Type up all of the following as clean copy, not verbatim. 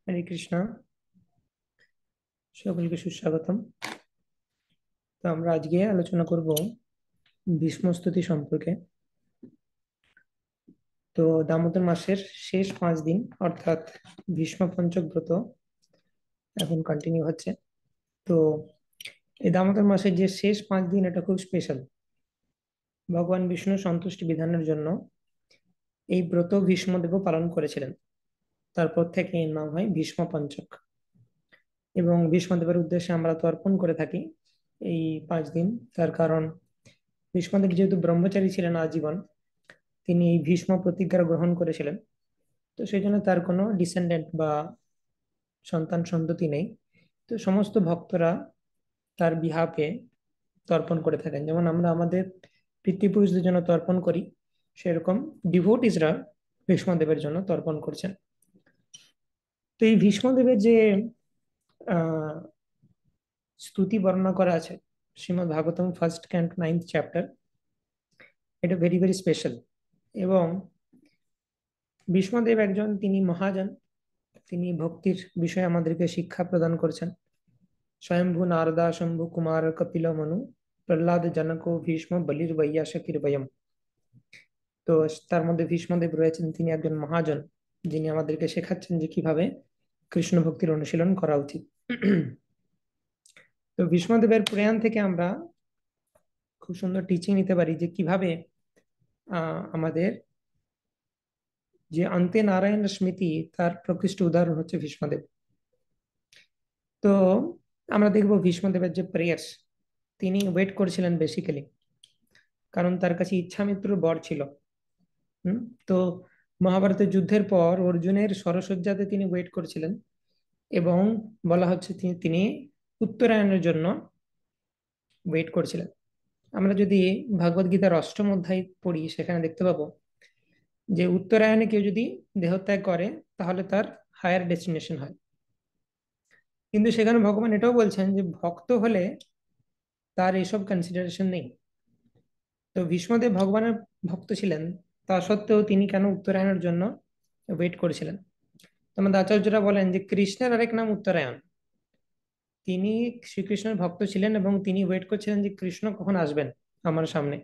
হরে কৃষ্ণ। সকলকে সুস্বাগতম। তো আমরা আজকে আলোচনা করব ভীষ্ম স্তুতি সম্পর্কে। তো দামোদর মাসের শেষ 5 দিন অর্থাৎ ভীষ্ম পঞ্চক ব্রত এখন কন্টিনিউ হচ্ছে। তো এই দামোদর মাসের যে শেষ 5 দিন এটা খুব স্পেশাল। ভগবান বিষ্ণু সন্তুষ্টি বিধানের জন্য এই ব্রত ভীষ্মদেবও পালন করেছিলেন। তারপর থেকে এর নাম হয় ভীষ্ম পঞ্চক। এবং ভীষ্মদেবের উদ্দেশ্যে আমরা তো অর্পণ করে থাকি এই 5 দিন। তার কারণ ভীষ্মদেব যেহেতু ব্রহ্মচারী ছিলেন আজীবন, তিনি এই ভীষ্ম প্রতিজ্ঞা গ্রহণ করেছিলেন। তো সেই জন্য তার কোনো ডিসেন্ডেন্ট বা সন্তান সন্ততি নেই। তো সমস্ত ভক্তরা তার বিহাফে তর্পণ করে থাকেন, যেমন আমরা আমাদের পিতৃপুরুষদের জন্য তর্পণ করি, সেরকম ডিভোটিসরা ভীষ্মদেবের জন্য তর্পণ করছেন। তো এই ভীষ্মদেবের যে আহ স্তুতি বর্ণনা করা আছে Srimad Bhagavatam first canto 9th chapter, এটা ভেরি ভেরি স্পেশাল। এবং ভীষ্মদেব একজন তিনি মহাজন, তিনি ভক্তির বিষয়ে আমাদেরকে শিক্ষা প্রদান করছেন। স্বয়ম্ভু নারদা শম্ভু কুমার কপিল মনু প্রহ্লাদ জনক ভীষ্ম বলির বৈয়াসকির বয়ম। তো তার মধ্যে ভীষ্মদেব রয়েছেন, তিনি একজন মহাজন, যিনি আমাদেরকে শেখাচ্ছেন যে কিভাবে কৃষ্ণ ভক্তির অনুশীলন করা উচিত। তো ভীষ্মদেবের প্রয়াণ থেকে আমরা খুব সুন্দর টিচিং নিতে পারি যে কিভাবে আমাদের যে অন্তে নারায়ণ স্মৃতি, তার প্রকৃষ্ট উদাহরণ হচ্ছে ভীষ্মদেব। তো আমরা দেখবো ভীষ্মদেবের যে প্রেয়ার্স, তিনি ওয়েট করছিলেন বেসিক্যালি, কারণ তার কাছে ইচ্ছামৃত্যুর বর ছিল। হুম। তো মহাভারতের যুদ্ধের পর অর্জুনের সরসজ্জাতে তিনি ওয়েট করছিলেন। এবং বলা হচ্ছে তিনি উত্তরায়ণের জন্য ওয়েট করছিলেন। আমরা যদি ভগবদ গীতার অষ্টম অধ্যায় পড়ি, সেখানে দেখতে পাবো যে উত্তরায়ণে কেউ যদি দেহত্যাগ করে তাহলে তার হায়ার ডেস্টিনেশন হয়। কিন্তু সেখানে ভগবান এটাও বলছেন যে ভক্ত হলে তার এসব কনসিডারেশন নেই। তো ভীষ্মদেব ভগবানের ভক্ত ছিলেন, তা সত্ত্বেও তিনি কেন উত্তরায়ণের জন্য ওয়েট করেছিলেন? তো আমাদের আচার্যরা বলেন যে কৃষ্ণের আরেক নাম উত্তরায়ণ। তিনি শ্রীকৃষ্ণের ভক্ত ছিলেন এবং তিনি ওয়েট করছিলেন যে কৃষ্ণ কখন আসবেন আমার সামনে,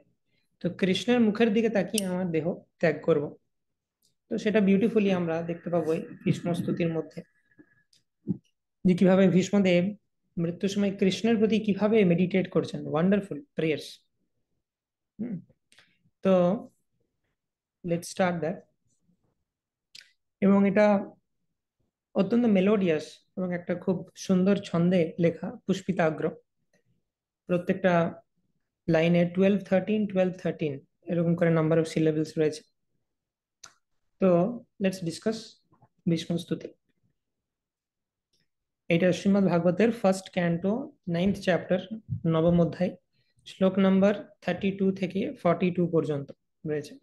তো কৃষ্ণের মুখের দিকে তাকিয়ে আমার দেহ ত্যাগ করব। তো সেটা বিউটিফুলি আমরা দেখতে পাবো এই ভীষ্ম স্তুতির মধ্যে, যে কিভাবে ভীষ্মদেব মৃত্যুর সময় কৃষ্ণের প্রতি কিভাবে মেডিটেট করছেন, ওয়ান্ডারফুল প্রেয়ার্স। তো লেটস স্টার্ট দ্যাট। এবং এটা অত্যন্ত মেলোডিয়াস এবং একটা খুব সুন্দর ছন্দে লেখা, পুষ্পিতাগ্র। প্রত্যেকটা লাইনে 12 13 12 13 এরকম করে নাম্বার অফ সিলেবলস রয়েছে। তো লেটস ডিসকাস ভীষ্ম স্তুতি। এটা শ্রীমদ্ ভাগবতের ফার্স্ট ক্যান্টো 9th চ্যাপ্টার, নবম অধ্যায়, শ্লোক নাম্বার 32 থেকে 42 পর্যন্ত রয়েছে।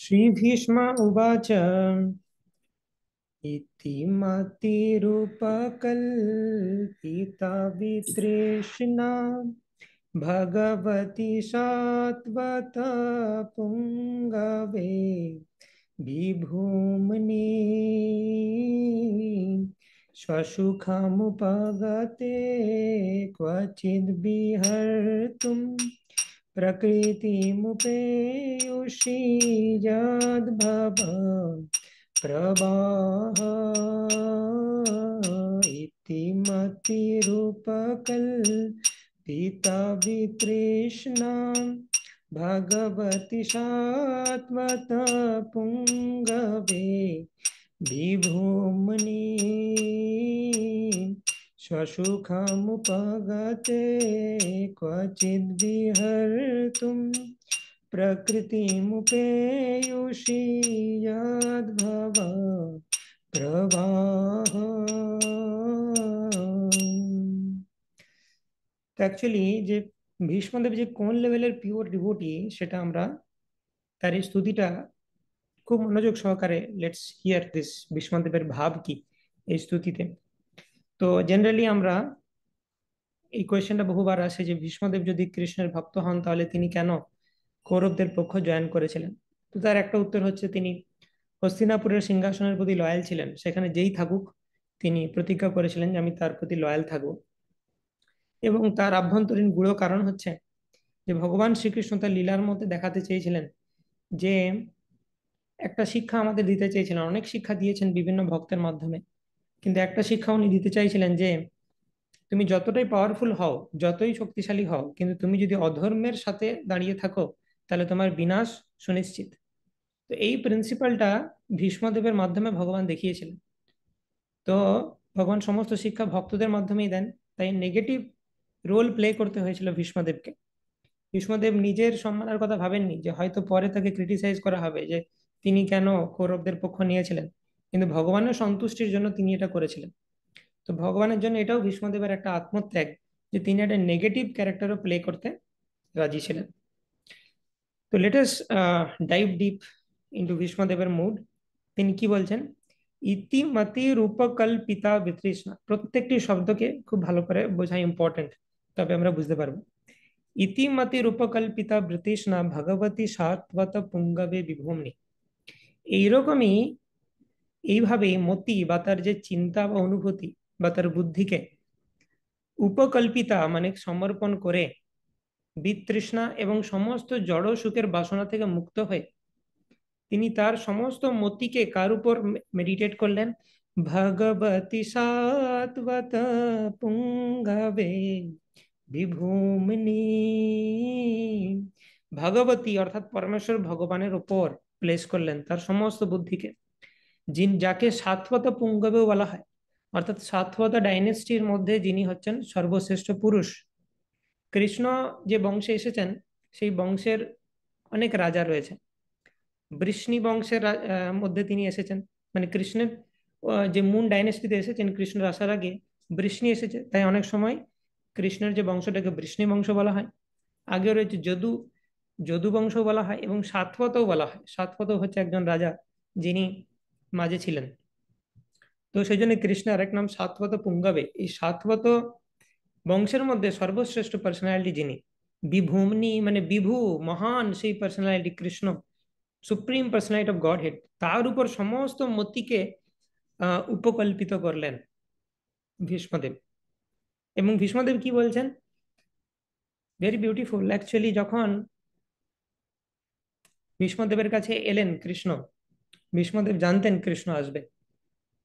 শ্রী ভীষ্ম উবাচ ইতি মতিরূপকল্পিতা বিতৃষ্ণা भगवती सात्वत पुंगवे विभूमनि स्वसुखमुपगते क्वचिद्विहर्तुं प्रकृतिमुपेयुषि यद्भव प्रवाह इति मतिरूपकल्पिता वितृष्णा भगवती सात्वत पुंगवे विभूमनि स्वसुखमुपगते क्वचिद्विहर्तुं प्रकृतिमुपेयुषि यद्भव प्रवाह। তো অ্যাকচুয়ালি যে ভীষ্মদেব যে কোন লেভেলের পিওর ডিভোটি, সেটা আমরা তার এই স্তুতিটা খুব মনোযোগ সহকারে লেটস হিয়ার দিস, ভীষ্মদেবের ভাব কি এই স্তুতিতে। তো জেনারেলি আমরা এই কোয়েশ্চেনটা বহুবার আসে যে ভীষ্মদেব যদি কৃষ্ণের ভক্ত হন তাহলে তিনি কেন কৌরবদের পক্ষ জয়েন করেছিলেন। তো তার একটা উত্তর হচ্ছে তিনি হস্তিনাপুরের সিংহাসনের প্রতি লয়াল ছিলেন, সেখানে যেই থাকুক তিনি প্রতিজ্ঞা করেছিলেন যে আমি তার প্রতি লয়াল থাকবো। এবং তার আভ্যন্তরীণ গূঢ় কারণ হচ্ছে যে ভগবান শ্রীকৃষ্ণ তার লীলার মধ্যে দেখাতে চেয়েছিলেন যে একটা শিক্ষা আমাদের দিতে চেয়েছিলেন, অনেক শিক্ষা দিয়েছেন বিভিন্ন ভক্তের মাধ্যমে, কিন্তু একটা শিক্ষা উনি দিতে চাইছিলেন যে তুমি যতটাই পাওয়ারফুল হও, যতই শক্তিশালী হও, কিন্তু তুমি যদি অধর্মের সাথে দাঁড়িয়ে থাকো তাহলে তোমার বিনাশ সুনিশ্চিত। তো এই প্রিন্সিপালটা ভীষ্মদেবের মাধ্যমে ভগবান দেখিয়েছিলেন। তো ভগবান সমস্ত শিক্ষা ভক্তদের মাধ্যমেই দেন, তাই নেগেটিভ রোল প্লে করতে হয়েছিল ভীষ্মদেবকে। ভীষ্মদেব নিজের সম্মানের কথা ভাবেননি, যে হয়তো পরে তাকে ক্রিটিসাইজ করা হবে যে তিনি কেন কৌরবদের পক্ষ নিয়েছিলেন, কিন্তু ভগবানের সন্তুষ্টির জন্য তিনি এটা করেছিলেন। তো ভগবানের জন্য এটাও ভীষ্মদেবের একটা আত্মত্যাগ, যে তিনি একটা নেগেটিভ ক্যারেক্টারও প্লে করতে রাজি ছিলেন। তো লেটাস ডাইভ ডিপ ইন্টু ভীষ্মদেবের মুড। তিনি কি বলছেন, ইতিমতি রূপকল্পিতা বিতৃষ্ণা, প্রত্যেকটি শব্দকে খুব ভালো করে বোঝা ইম্পর্টেন্ট, তবে আমরা বুঝতে পারবো। ইতিমতি রূপকল্পিতা বৃতৃষ্ণা ভগবতী সাত্বত পুঙ্গবে বিভূমনি। এইরকমই, এইভাবেই মতি বা তার যে চিন্তা বা অনুভূতি বা তার বুদ্ধিকে উপকল্পিতা মানে সমর্পণ করে বিতৃষ্ণা এবং সমস্ত জড় সুখের বাসনা থেকে মুক্ত হয়ে তিনি তার সমস্ত মতিকে কার উপর মেডিটেট করলেন, ভগবতী সাত্বত পুঙ্গবে বিভূমনি, ভগবতী অর্থাৎ পরমেশ্বর ভগবানের উপর প্লেস করলেন তার সমস্ত বুদ্ধিকে, যাকে সাত্বত পুঙ্গবেও বলা হয়, অর্থাৎ সাত্বত ডাইনেস্টির মধ্যে যিনি হচ্ছেন সর্বশ্রেষ্ঠ পুরুষ। কৃষ্ণ যে বংশে এসেছেন সেই বংশের অনেক রাজা রয়েছে। বৃষ্ণি বংশের মধ্যে তিনি এসেছেন, মানে কৃষ্ণের যে মুন ডাইনেস্টিতে এসেছেন, কৃষ্ণের আসার আগে বৃষ্ণি এসেছে, তাই অনেক সময় কৃষ্ণের যে বংশটাকে বৃষ্ণি বংশ বলা হয়। আগে রয়েছে যদু, যদু বংশ বলা হয়, এবং সাত্বতও বলা হয়। সাত্বত হচ্ছে একজন রাজা যিনি মাঝে ছিলেন। তো সেই জন্য কৃষ্ণের আরেক নাম সাত্বত পুঙ্গবে। এই সাত্বত বংশের মধ্যে সর্বশ্রেষ্ঠ পার্সোনালিটি যিনি, বিভূমনি মানে বিভু, মহান সেই personality Krishna, supreme personality of god head, তার উপর সমস্ত মতিকে উপকল্পিত করলেন ভীষ্মদেব। এবং ভীষ্মদেব কি বলছেন, ভেরি বিউটিফুল অ্যাকচুয়ালি। যখন ভীষ্মদেবের কাছে এলেন কৃষ্ণ, ভীষ্মদেব জানতেন কৃষ্ণ আসবে।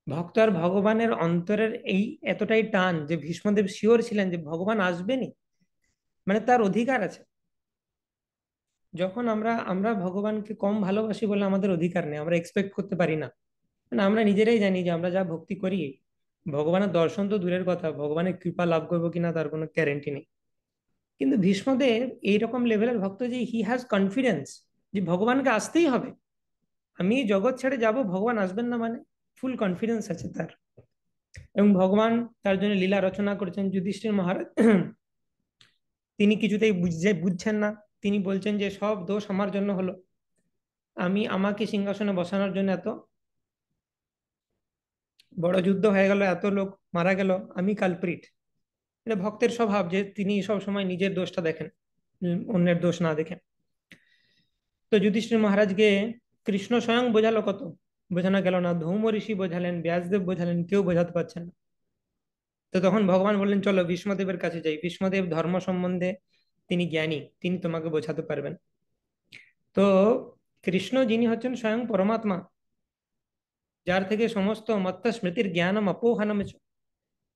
ভক্ত আর ভগবানের অন্তরের এই এতটাই টান যে ভীষ্মদেব শিওর ছিলেন যে ভগবান আসবেনই, মানে তার অধিকার আছে। যখন আমরা আমরা ভগবানকে কম ভালোবাসি বলে আমাদের অধিকার নেই, আমরা এক্সপেক্ট করতে পারি না। মানে আমরা নিজেরাই জানি যে আমরা যা ভক্তি করি, ভগবানের দর্শন তো দূরের কথা, ভগবানের কৃপা লাভ করবো কিনা তার কোনো গ্যারেন্টি নেই। কিন্তু ভীষ্মদেব এইরকম লেভেলের ভক্ত যে হি হ্যাজ কনফিডেন্স যে ভগবানকে আসতেই হবে, আমি জগৎ ছেড়ে যাব, ভগবান আসবেন না, মানে ফুল কনফিডেন্স আছে তার। এবং ভগবান তার জন্য লীলা রচনা করেছেন। যুধিষ্ঠির মহারাজ তিনি কিছুতেই বুঝছেন না, তিনি বলছেন যে সব দোষ আমার জন্য হলো, আমাকে সিংহাসনে বসানোর জন্য এত বড় যুদ্ধ হয়ে গেল, এত লোক মারা গেল, আমি কালপ্রিট। এটা ভক্তের স্বভাব যে তিনি সব সময় নিজের দোষটা দেখেন, অন্যের দোষ না দেখেন। তো যুধিষ্ঠির মহারাজকে কৃষ্ণ স্বয়ং বোঝালো, কত বোঝানো গেল না, ধৌম ঋষি বোঝালেন, ব্যাসদেব বোঝালেন, কেউ বোঝাতে পারছেন না। তো তখন ভগবান বললেন চলো ভীষ্মদেবের কাছে যাই, ভীষ্মদেব ধর্ম সম্বন্ধে তিনি জ্ঞানী, তিনি তোমাকে বোঝাতে পারবেন। তো কৃষ্ণ যিনি হচ্ছেন স্বয়ং পরমাত্মা, যার থেকে সমস্ত মত্ত স্মৃতির জ্ঞানম অপোহনম,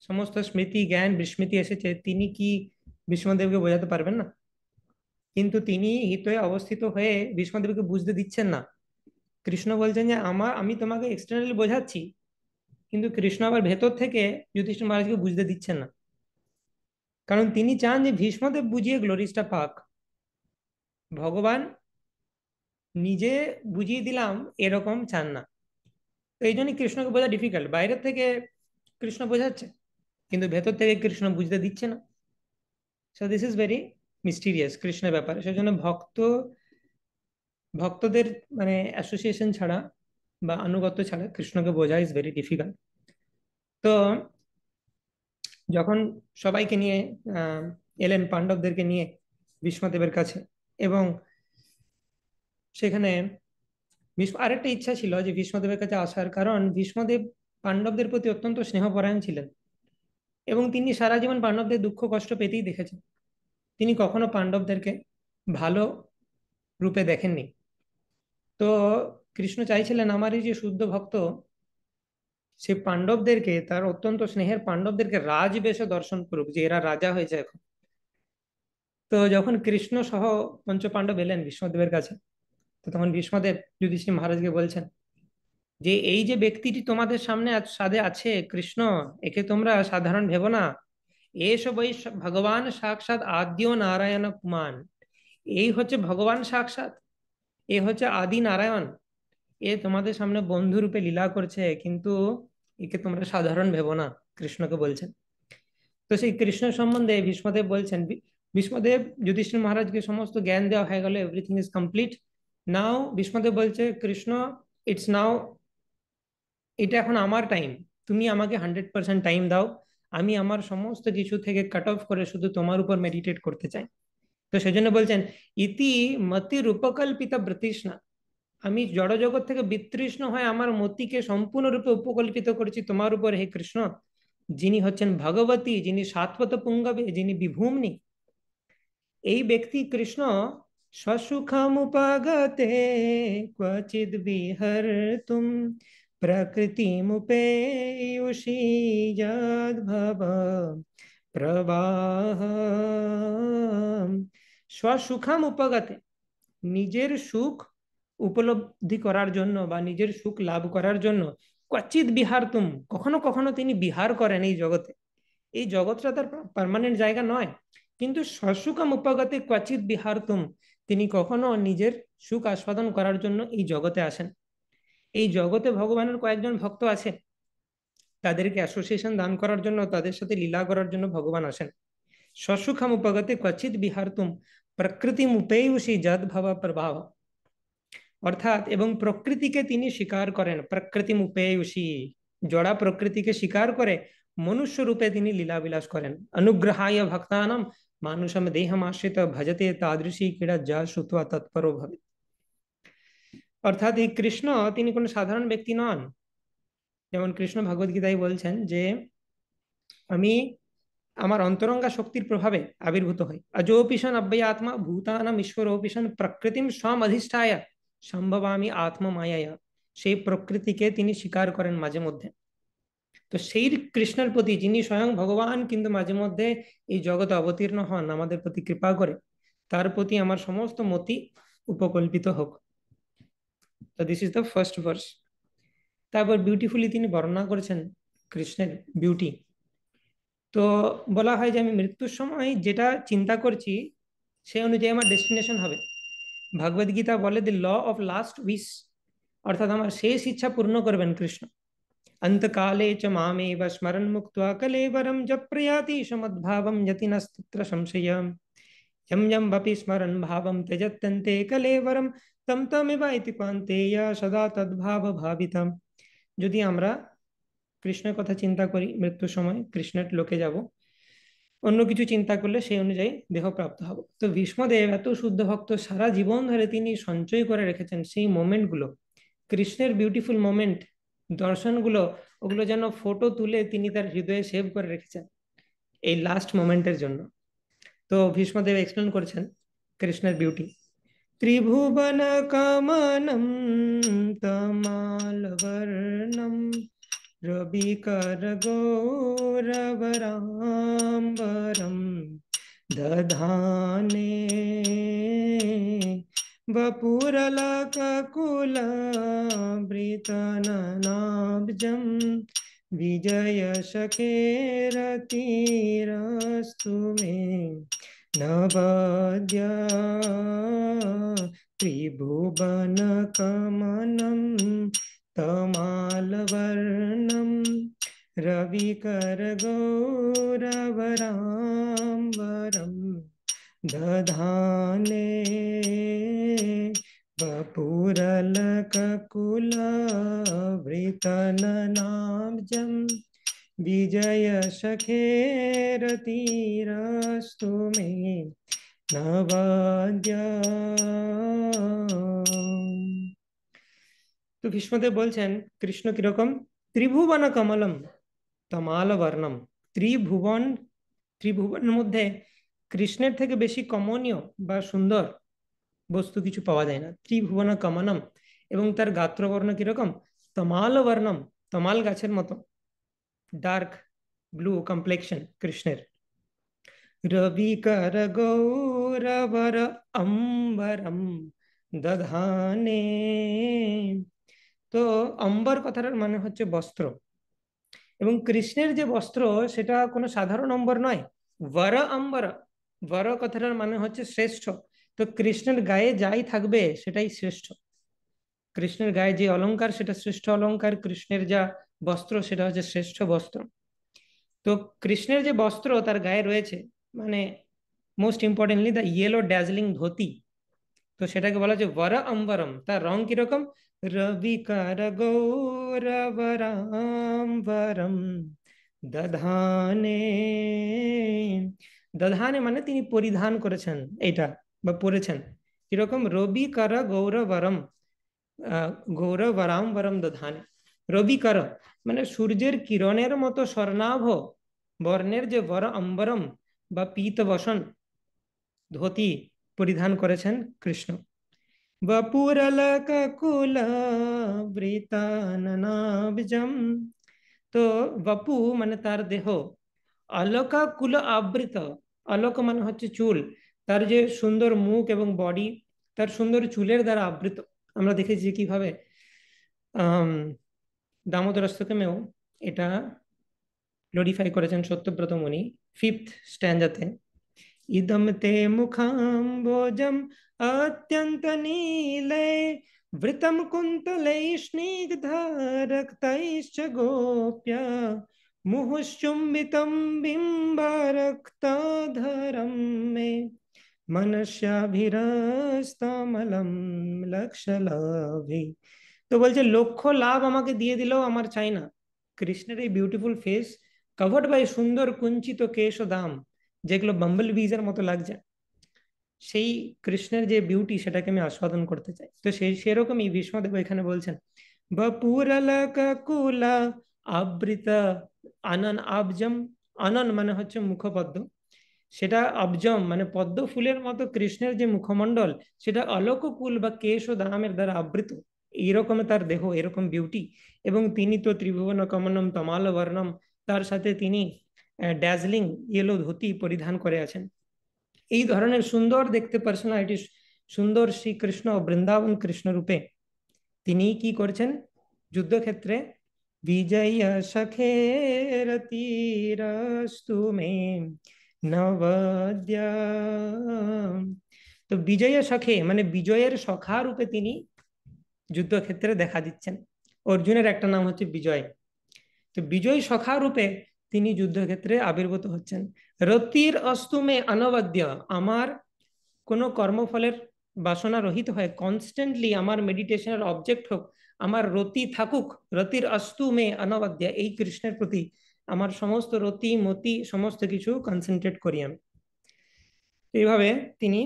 সমস্ত স্মৃতি জ্ঞান বিস্মৃতি এসেছে, তিনি কি ভীষ্মদেবকে বোঝাতে পারবেন না? কিন্তু তিনি হিতয়ে অবস্থিত হয়ে ভীষ্মদেবকে বুঝতে দিচ্ছেন না। কৃষ্ণ বলছেন যে আমি তোমাকে এক্সটার্নালি বোঝাচ্ছি, কিন্তু কৃষ্ণ আবার ভেতর থেকে যুধিষ্ঠির মহারাজকে বুঝতে দিচ্ছেন না, কারণ তিনি চান যে ভীষ্মদেব বুঝিয়ে গ্লোরিসটা পাক। ভগবান নিজে বুঝিয়ে দিলাম এরকম চান না। তো এই জন্যই কৃষ্ণকে বোঝা ডিফিকাল্ট। বাইরের থেকে কৃষ্ণ বোঝাচ্ছে, কিন্তু ভেতর থেকে কৃষ্ণ বুঝতে দিচ্ছে না। So this is very mysterious কৃষ্ণের ব্যাপারে। সেজন্য ভক্তদের মানে অ্যাসোসিয়েশন ছাড়া বা আনুগত্য ছাড়া কৃষ্ণকে বোঝা ইজ ভেরি ডিফিকাল্ট। তো যখন সবাইকে নিয়ে আহ এলেন, পাণ্ডবদেরকে নিয়ে ভীষ্মদেবের কাছে, এবং সেখানে ভীষ্ম আরেকটা ইচ্ছা ছিল যে ভীষ্মদেবের কাছে আসার, কারণ ভীষ্মদেব পাণ্ডবদের প্রতি অত্যন্ত স্নেহপরায়ণ ছিলেন এবং তিনি সারা জীবন পাণ্ডবদের দুঃখ কষ্ট পেতেই দেখেছেন। তিনি কখনো পাণ্ডবদেরকে ভালো রূপে দেখেননি। তো কৃষ্ণ চাইছিলেন আমার এই যে শুদ্ধ ভক্ত, সে পাণ্ডবদেরকে, তার অত্যন্ত স্নেহের পাণ্ডবদেরকে রাজবেশে দর্শন করুক, যে এরা রাজা হয়েছে এখন। তো যখন কৃষ্ণ সহ পঞ্চপাণ্ডব এলেন ভীষ্মদেবের কাছে, তো তখন ভীষ্মদেব যুধিষ্ঠির মহারাজকে বলছেন যে এই যে ব্যক্তিটি তোমাদের সামনে সাদে আছে কৃষ্ণ, একে তোমরা সাধারণ ভেবো না। এসব ওই ভগবান সাক্ষাৎ আদ্য নারায়ণ কুমান। এই হচ্ছে ভগবান সাক্ষাৎ, এ হচ্ছে আদি নারায়ণ। এ তোমাদের সামনে বন্ধু রূপে লীলা করছে, কিন্তু একে তোমরা সাধারণ ভেবো না, কৃষ্ণকে বলছেন। তো সেই কৃষ্ণ সম্বন্ধে ভীষ্মদেব বলছেন, ভীষ্মদেব যুধিষ্ঠির মহারাজকে সমস্ত জ্ঞান দেওয়া হয়ে গেল, এভরিথিং ইজ কমপ্লিট। নাও ভীষ্মদেব বলছে কৃষ্ণ, ইটস নাও, এটা এখন আমার টাইম, তুমি আমাকে 100% টাইম দাও। আমি আমার সমস্ত কিছু থেকে কাট অফ করে শুধু তোমার উপর মেডিটেট করতে চাই। তো সেজন্য বলছেন, ইতি মতির উপকল্পিত বৃতৃষ্ণা। আমি জড় জগৎ থেকে বিতৃষ্ণ হয়ে আমার মতিকে সম্পূর্ণরূপে উপকল্পিত করেছি তোমার উপর হে কৃষ্ণ, যিনি হচ্ছেন ভগবতী, যিনি সাত্বত পুঙ্গবে, যিনি বিভূমনি। এই ব্যক্তি কৃষ্ণ স্বসুখমুপগতে ক্বচিদ বিহর্তুম প্রকৃতিমুপেয়ুষি যদ্ভব প্রবাহ। স্বসুখমুপগতে, নিজের সুখ উপলব্ধি করার জন্য বা নিজের সুখ লাভ করার জন্য, ক্বচিৎ বিহারতুম, কখনো কখনো তিনি বিহার করেন এই জগতে। এই জগৎটা তার পার্মানেন্ট জায়গা নয়, কিন্তু সসুখম উপগতে ক্বচিৎ বিহারতুম, তিনি কখনো নিজের সুখ আস্বাদন করার জন্য এই জগতে আসেন। এই জগতে ভগবানের কয়েকজন ভক্ত আছে, তাদেরকে অ্যাসোসিয়েশন দান করার জন্য, তাদের সাথে লীলা করার জন্য ভগবান আসেন। সসুখম উপগতে ক্বচিৎ বিহারতুম প্রকৃতি মুপেয়ুষি যদ ভব প্রভাব। অর্থাৎ এবং প্রকৃতিকে তিনি স্বীকার করেন, প্রকৃতি মুপেয়ুষি, জড়া প্রকৃতিকে স্বীকার করে মনুষ্য রূপে তিনি লীলাবিলাস করেন। অনুগ্রহায় ভক্তানাম মানুষম দেহম আশ্রিত ভজতে তাদৃশী ক্রীড়া যা শ্রুত্বা তৎপরো ভবে। অর্থাৎ এই কৃষ্ণ তিনি কোনো সাধারণ ব্যক্তি নন। যেমন কৃষ্ণ ভগবদ গীতায় বলছেন যে আমি আমার অন্তরঙ্গা শক্তির প্রভাবে আবির্ভূত হই। অজোপিশন অব্যয়াত্মা ভূতানাম ঈশ্বরোপিশন প্রকৃতিম স্বম অধিষ্ঠায় সম্ভবামি আত্ম মায়ায়া। সেই প্রকৃতিকে তিনি স্বীকার করেন মাঝে মধ্যে। তো সেই কৃষ্ণের প্রতি, যিনি স্বয়ং ভগবান কিন্তু মাঝে মধ্যে এই জগতে অবতীর্ণ হন আমাদের প্রতি কৃপা করে, তার প্রতি আমার সমস্ত মতি উপকল্পিত হোক। তো this is the first verse. তারপর বিউটিফুলি তিনি বর্ণনা করেছেন কৃষ্ণের বিউটি। তো বলা হয় যে আমি মৃত্যুর সময় যেটা চিন্তা করছি সেই অনুযায়ী আমার ডেস্টিনেশন হবে। ভগবদ গীতা বলে দি ল অফ লাস্ট উইশ, অর্থাৎ আমার শেষ ইচ্ছা পূর্ণ করবেন কৃষ্ণ। अंतकाले च मामेव स्मरन् मुक्त्वा कलेवरं जप्रयाति समद्भावं यति नस्तत्र संशयः। यं यं वपि स्मरन् भावं त्यजत्यन्ते कलेवरं तं तमेव इति पान्तेय सदा तद्भाव भावितम्। যদি আমরা কৃষ্ণের কথা চিন্তা করি, মৃত্যুর সময় কৃষ্ণের লোকে যাব, অন্য কিছু চিন্তা করলে সেই অনুযায়ী দেহ প্রাপ্ত হব। তো ভীষ্মদেব এত শুদ্ধ ভক্ত, সারা জীবন ধরে তিনি সঞ্চয় করে রেখেছেন সেই মোমেন্টগুলো, কৃষ্ণের বিউটিফুল মোমেন্ট, দর্শনগুলো, ওগুলো যেন ফটো তুলে তিনি তার হৃদয়ে সেভ করে রেখেছেন এই লাস্ট মোমেন্টের জন্য। তো ভীষ্মদেব এক্সপ্লেন করছেন কৃষ্ণের বিউটি। ত্রিভুবন কামানম তমালবর্ণম রবিকর গৌরবরাম্বরম দধানে वपुरलककुलावृतननाब्जं विजयशखेरतिरस्तु मे नवद्या त्रिभुवनकमनं तमालवर्णं रविकरगौरवराम्बरं दधाने वपुरलककुलावृतननाब्जं विजयशखेरतिरस्तु मे नवाद्या। তো ভীষ্মদেব বলছেন কৃষ্ণ কিরকম, ত্রিভুবন কমলম তমাল বর্ণম। ত্রিভুবন, ত্রিভুবনের মধ্যে কৃষ্ণের থেকে বেশি কমনীয় বা সুন্দর বস্তু কিছু পাওয়া যায় না। ত্রিভুবন কমনম, এবং তার গাত্রবর্ণ কিরকম, তমাল বর্ণম, তমাল গাছের মতো, ডার্ক ব্লু কমপ্লেক্সন কৃষ্ণের। রবিকর গৌরবর অম্বরম দধানে। তো অম্বর কথাটার মানে হচ্ছে বস্ত্র, এবং কৃষ্ণের যে বস্ত্র সেটা কোনো সাধারণ অম্বর নয়, বর অম্বর। বর কথাটার মানে হচ্ছে শ্রেষ্ঠ। তো কৃষ্ণের গায়ে যাই থাকবে সেটাই শ্রেষ্ঠ। কৃষ্ণের গায়ে যে অলংকার সেটা শ্রেষ্ঠ অলংকার, কৃষ্ণের যা বস্ত্র সেটা হচ্ছে শ্রেষ্ঠ বস্ত্র। তো কৃষ্ণের যে বস্ত্র তার গায়ে রয়েছে, মানে most importantly the yellow dazzling dhoti, তো সেটাকে বলা হচ্ছে বর অম্বরম। তার রং কিরকম, রবিকার গৌরবরাম্বরম দধানে। দধানে মানে তিনি পরিধান করেছেন এইটা, বা পরেছেন। কিরকম, রবিকার গৌরবরম, আহ, গৌরবরাম্বরম দধানে। রবিকার মানে সূর্যের কিরণের মতো স্বর্ণাভ বর্ণের যে বর অম্বরম বা পীত বসন ধুতি পরিধান করেছেন কৃষ্ণ। वपुरलककुलवृताननाब्जम। তো বপু মানে তার দেহ, অলকা কুল আবৃত, অলক মানে হচ্ছে চুল, তার যে সুন্দর মুখ এবং বডি তার সুন্দর চুলের দ্বারা আবৃত। আমরা দেখেছি কিভাবে আহ দামোদর স্তোত্রেও এটা গ্লোরিফাই করেছেন সত্যব্রত মুনি 5th স্ট্যান্জাতে। इदं ते मुखाम्बोजम् अत्यन्तनीले वृतं कुन्तलैः स्निग्धरक्तैश्च गोप्य मुहुश्चुम्बितं बिम्बरक्ताधरं मे मनस्याभिरस्तमलं लक्षलाभे। তো বলছে লক্ষ্য লাভ আমাকে দিয়ে দিলেও আমার চাই না, কৃষ্ণের এই বিউটিফুল ফেস কভার্ড বাই সুন্দর কুঞ্চিত কেশ ও দাম, যেগুলো বাম্বল বিজের মতো লাগছে, সেই কৃষ্ণের যে বিউটি সেটাকে আমি আস্বাদন করতে চাই। তো সেই সেরকমই ভীষ্মদেব এখানে বলছেন বপুরলকুলা আবৃত আনন আবজম। আনন মানে হচ্ছে মুখপদ্ম, সেটা অবজম মানে পদ্ম ফুলের মতো কৃষ্ণের যে মুখমণ্ডল সেটা অলককুল বা কেশ ও দামের দ্বারা আবৃত। এইরকম তার দেহ, এরকম বিউটি। এবং তিনি তো ত্রিভুবন কমনম তমাল বর্ণম, তার সাথে তিনি ড্যাজলিং ইয়েলো ধুতি পরিধান করে আছেন। এই ধরনের সুন্দর দেখতে পার্সোনালিটি, সুন্দর শ্রীকৃষ্ণ বৃন্দাবন কৃষ্ণ রূপে তিনি কি করছেন যুদ্ধক্ষেত্রে, বিজয় সখেরতিরস্তু মে নবদ্যা। তো বিজয় সখে মানে বিজয়ের সখা রূপে তিনি যুদ্ধক্ষেত্রে দেখা দিচ্ছেন। অর্জুনের একটা নাম হচ্ছে বিজয়, তো বিজয় সখা রূপে তিনি যুদ্ধক্ষেত্রে আবির্ভূত হচ্ছেন। রতির অস্তুমে অনবদ্য, আমার কোনো কর্মফলের বাসনা রহিত হয়, কনস্ট্যান্টলি আমার মেডিটেশনের অবজেক্ট হোক, আমার রতি থাকুক, রতির অস্তু মে অনবদ্য, এই কৃষ্ণের প্রতি আমার সমস্ত রতি মতি সমস্ত কিছু কনসেন্ট্রেট করি আমি। এইভাবে তিনি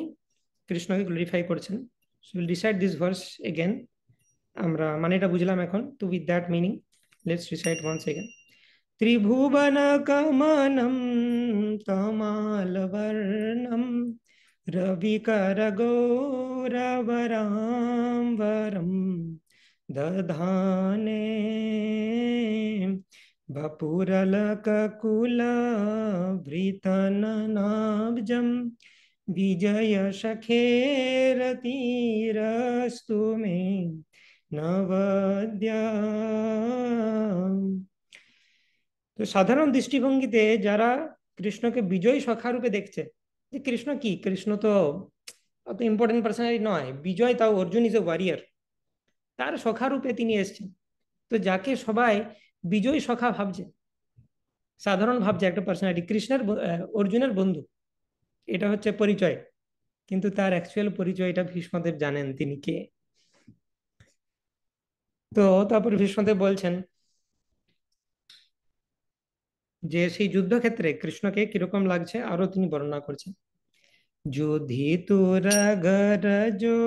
কৃষ্ণকে গ্লোরিফাই করছেন। Will recite this verse again. আমরা মানেটা বুঝলাম এখন, তো with that meaning let's recite once again. त्रिभुवनकमनं तमालवर्णं रविकरगौरवराम्बरं दधाने वपुरलककुलवृतननाब्जं विजयशखेरतिरस्तु मे नवद्या। তো সাধারণ দৃষ্টিভঙ্গিতে যারা কৃষ্ণকে বিজয়ী সখা রূপে দেখছে, যে কৃষ্ণ কি, কৃষ্ণ তো অত ইম্পর্টেন্ট পার্সোনালিটি নয়, বিজয় তাও, অর্জুন ইজ এ ওয়ারিয়ার, তার সখা রূপে তিনি এসেছেন। তো যাকে সবাই বিজয়ী সখা ভাবছে, সাধারণ ভাবছে একটা পার্সোনালিটি, কৃষ্ণের অর্জুনের বন্ধু, এটা হচ্ছে পরিচয়, কিন্তু তার অ্যাকচুয়াল পরিচয় এটা ভীষ্মদেব জানেন তিনি কে। তো তারপর ভীষ্মদেব বলছেন যে সেই যুদ্ধক্ষেত্রে কৃষ্ণকে কিরকম লাগছে আরো তিনি বর্ণনা করছেন। যুধিতুরগরজো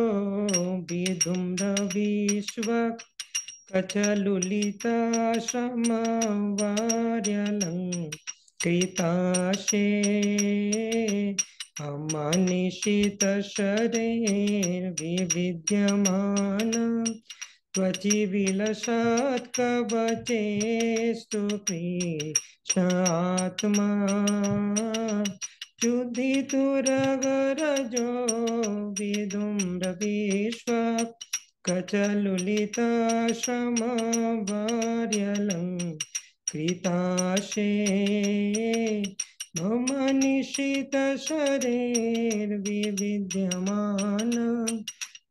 বিধুম্র বিশ্বক कचलुलिता समवार्यलङ्कृताशे अमनिशित शरैर्विविध्यमान त्वचि विलसत्कवचेस्तु कृष्णात्मा क्षुधितुरगरजो विधुम्रविश्व कचलुलिता समवार्यलङ्कृताशे मम निशित शरैर्विविध्यमान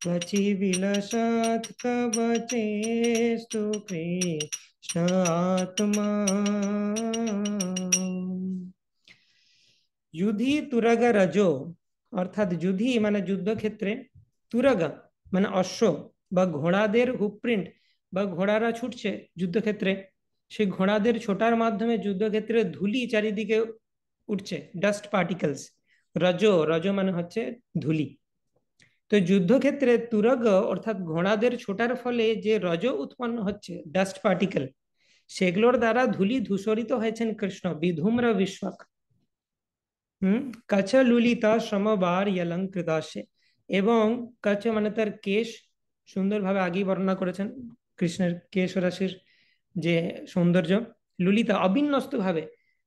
त्वचि विलसत् कवचेस्तु कृष्णात्मा युधि तुरग रजो অর্থাৎ যুধি মানে যুদ্ধক্ষেত্রে, তুরগ মানে অশ্ব বা ঘোড়াদের হুপপ্রিন্ট বা ঘোড়ারা ছুটছে যুদ্ধক্ষেত্রে, সেই ঘোড়াদের ছোটার মাধ্যমে যুদ্ধক্ষেত্রে ধুলি চারিদিকে উঠছে, ডাস্ট পার্টিকেলস। রজ, রজ মানে হচ্ছে ধুলি। তো যুদ্ধক্ষেত্রে তুরগ অর্থাৎ ঘোড়াদের ছোটার ফলে যে রজ উৎপন্ন হচ্ছে, ডাস্ট পার্টিকেল, সেগুলোর দ্বারা ধুলি ধূসরিত হয়েছেন কৃষ্ণ বিধূম্র বিশ্বক। কচ্ছ লুলিতা সমবার অলঙ্কৃতাশে, এবং কচ্ছ মানে তার কেশ সুন্দরভাবে আগেই বর্ণনা করেছেন কৃষ্ণের কেশ রাশির যে সৌন্দর্য। লুলিতা অবিন্যস্ত ভাবে,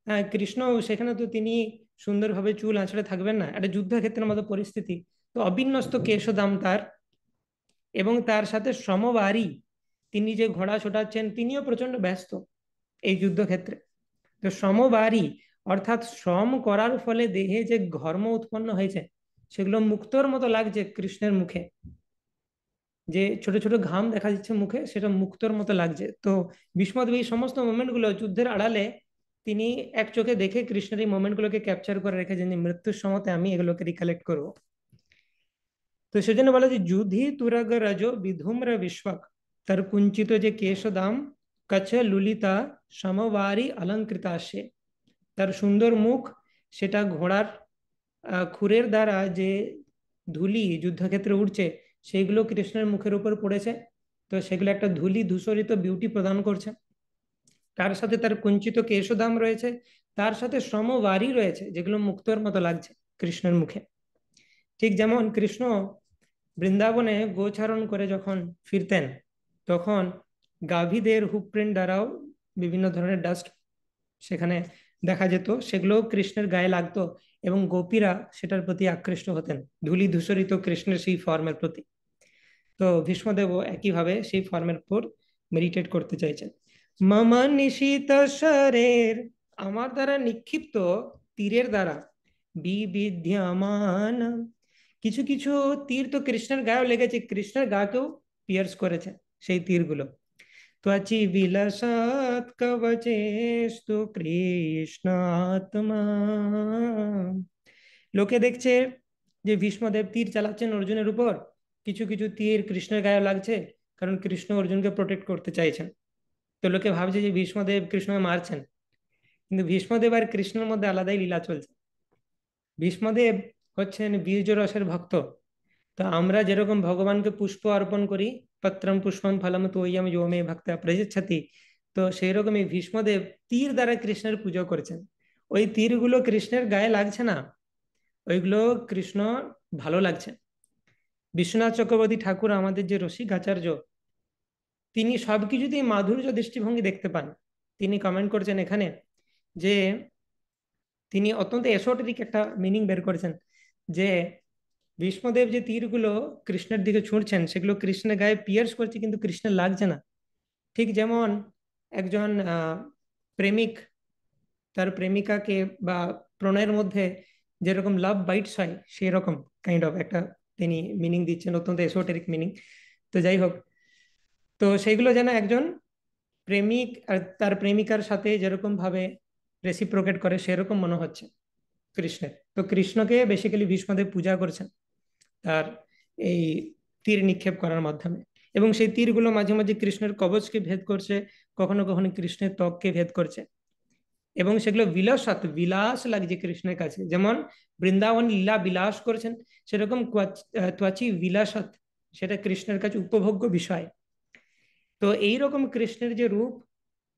হ্যাঁ কৃষ্ণ সেখানে তো তিনি সুন্দরভাবে চুল আঁচড়ে থাকবেন না, একটা যুদ্ধক্ষেত্রের মতো পরিস্থিতি, তো অবিন্যস্ত কেশদাম তার, এবং তার সাথে সমবারী, তিনি যে ঘোড়া ছোটাচ্ছেন তিনিও প্রচন্ড ব্যস্ত এই যুদ্ধক্ষেত্রে। তো সমবারী অর্থাৎ শ্রম করার ফলে দেহে যে ঘর্ম উৎপন্ন হয়েছে সেগুলো মুক্তোর মতো লাগছে কৃষ্ণের মুখে, যে ছোট ছোট ঘাম দেখা যাচ্ছে মুখে, সেটা মুক্তোর মতো লাগছে। তো ভীষ্মদেব এই সমস্ত মোমেন্ট গুলো যুদ্ধের আড়ালে তিনি এক চোখে দেখে কৃষ্ণের এই মোমেন্ট গুলোকে ক্যাপচার করে রেখেছেন, যে মৃত্যুর সময় আমি এগুলোকে রিকালেক্ট করবো। তো সেজন্য বলা যে যুধি তুরগ রজো বিধূম্র বিশ্বক, তার কুঞ্চিত যে কেশদাম, কচ্ছ লুলিতা সমবারী অলঙ্কৃতাশে, তার সুন্দর মুখ, সেটা ঘোড়ার খুরের দ্বারা যে ধুলি যুদ্ধক্ষেত্রে উঠছে সেইগুলো কৃষ্ণের মুখের উপর পড়েছে, তো সেগুলো একটা ধুলি ধূসরিত বিউটি প্রদান করছে। তার সাথে তার কুঞ্চিত কেশদাম রয়েছে, তার সাথে সমবারী রয়েছে যেগুলো মুক্তোর মতো লাগছে কৃষ্ণের মুখে। ঠিক যেমন কৃষ্ণ বৃন্দাবনে গোচারণ করে যখন ফিরতেন, তখন গাভীদের হুপ্রিন্ট দ্বারাও বিভিন্ন ধরনের ডাস্ট সেখানে দেখা যেত, সেগুলো কৃষ্ণের গায়ে লাগতো এবং গোপীরা সেটার প্রতি আকৃষ্ট হতেন, ধূলি ধূসরিত কৃষ্ণের সেই ফর্মের প্রতি। তো ভীষ্মদেবও একইভাবে সেই ফর্মের উপর মেডিটেট করতে চাইছেন। মম নিশিত শরের, আমার দ্বারা নিক্ষিপ্ত তীরের দ্বারা, বিবিধ্যমান, কিছু কিছু তীর তো কৃষ্ণের গায়েও লেগেছে, কৃষ্ণের গাকেও পিয়ার্স করেছে সেই তীরগুলো। त्वचि विलसत् कवचेस्तु কৃষ্ণ আত্মা, লোকে দেখছে যে ভীষ্মদেব তীর চালাচ্ছেন অর্জুনের উপর, কিছু কিছু তীর কৃষ্ণের গায়ে লাগছে, কারণ কৃষ্ণ অর্জুনকে প্রোটেক্ট করতে চাইছেন। তো লোকে ভাবছে যে ভীষ্মদেব কৃষ্ণকে মারছেন, কিন্তু ভীষ্মদেব আর কৃষ্ণের মধ্যে আলাদাই লীলা চলছে। ভীষ্মদেব হচ্ছেন বীর্য রসের ভক্ত। তো আমরা যেরকম ভগবানকে পুষ্প অর্পণ করি, পত্রম পুষ্পম ফলম তোয়ম যো মে ভক্তা প্রযচ্ছতি, তো সেই রকমই ভীষ্মদেব তীর দ্বারা কৃষ্ণের পুজো করেছেন। ওই তীরগুলো কৃষ্ণের গায়ে লাগছে না, ওইগুলো কৃষ্ণ ভালো লাগছে। বিশ্বনাথ চক্রবর্তী ঠাকুর আমাদের যে রসিক আচার্য, তিনি সবকিছুতেই মাধুর্য দৃষ্টিভঙ্গি দেখতে পান। তিনি কমেন্ট করছেন এখানে যে তিনি অত্যন্ত এসোটেরিক একটা মিনিং বের করেছেন, যে ভীষ্মদেব যে তীরগুলো কৃষ্ণের দিকে ছুঁড়ছেন সেগুলো কৃষ্ণের গায়ে পিয়ার্স করছে কিন্তু কৃষ্ণের লাগছে না। ঠিক যেমন একজন প্রেমিক তার প্রেমিকাকে বা প্রণয়ের মধ্যে যেরকম লাভ বাইটস হয়, সেই রকম কাইন্ড অফ একটা তিনি মিনিং দিচ্ছেন, অত্যন্ত এসোটেরিক মিনিং। তো যাই হোক, তো সেইগুলো যেন একজন প্রেমিক আর তার প্রেমিকার সাথে যেরকম ভাবে রেসিপ্রোকেট করে সেরকম মনে হচ্ছে কৃষ্ণের। তো কৃষ্ণকে বেসিক্যালি ভীষ্মদেব পূজা করছেন তার এই তীর নিক্ষেপ করার মাধ্যমে, এবং সেই তীরগুলো মাঝে মাঝে কৃষ্ণের কবচকে ভেদ করছে, কখনো কখনো কৃষ্ণের ত্বককে ভেদ করছে, এবং সেগুলো বিলাসাত বিলাস লাগছে কৃষ্ণের কাছে। যেমন বৃন্দাবন লীলা বিলাস করেছেন, সেরকম ত্বচি বিলাসাত, সেটা কৃষ্ণের কাছে উপভোগ্য বিষয়। তো এইরকম কৃষ্ণের যে রূপ,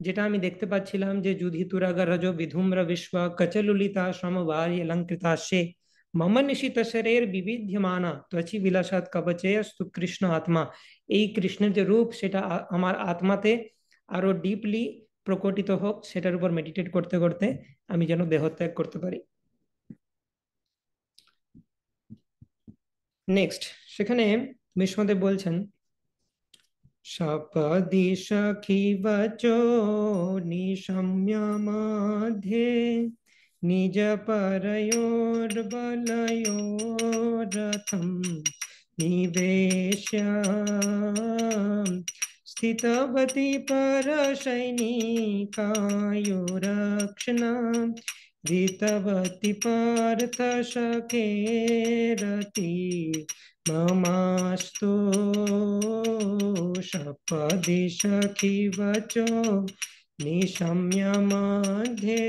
যেটা আমি দেখতে পাচ্ছিলাম যে যুধি তুরাগরজ বিধুম্র বিশ্ব কচলুলিতা সমবারি অলঙ্কৃতা সে মম নিশিত শরীর বিবিধ্যমানা ত্বচি বিলাসাত কবচেয়স্তু কৃষ্ণ আত্মা, এই কৃষ্ণের যে রূপ সেটা আমার আত্মাতে আরো ডিপলি প্রকটিত হোক, সেটার উপর মেডিটেট করতে করতে আমি যেন দেহত্যাগ করতে পারি। নেক্সট, সেখানে ভীষ্মদেব বলছেন, সপদি সখী বচো নিশম্য মধ্যে নিজ পরয়োর্বলয়োরথম নিবেশ্য স্থিতবতি পরসৈনিকায়োরক্ষণা ঋতবতি পার্থ সখেরতি ममास्तु सपदि सखी वचो निशम्य मध्ये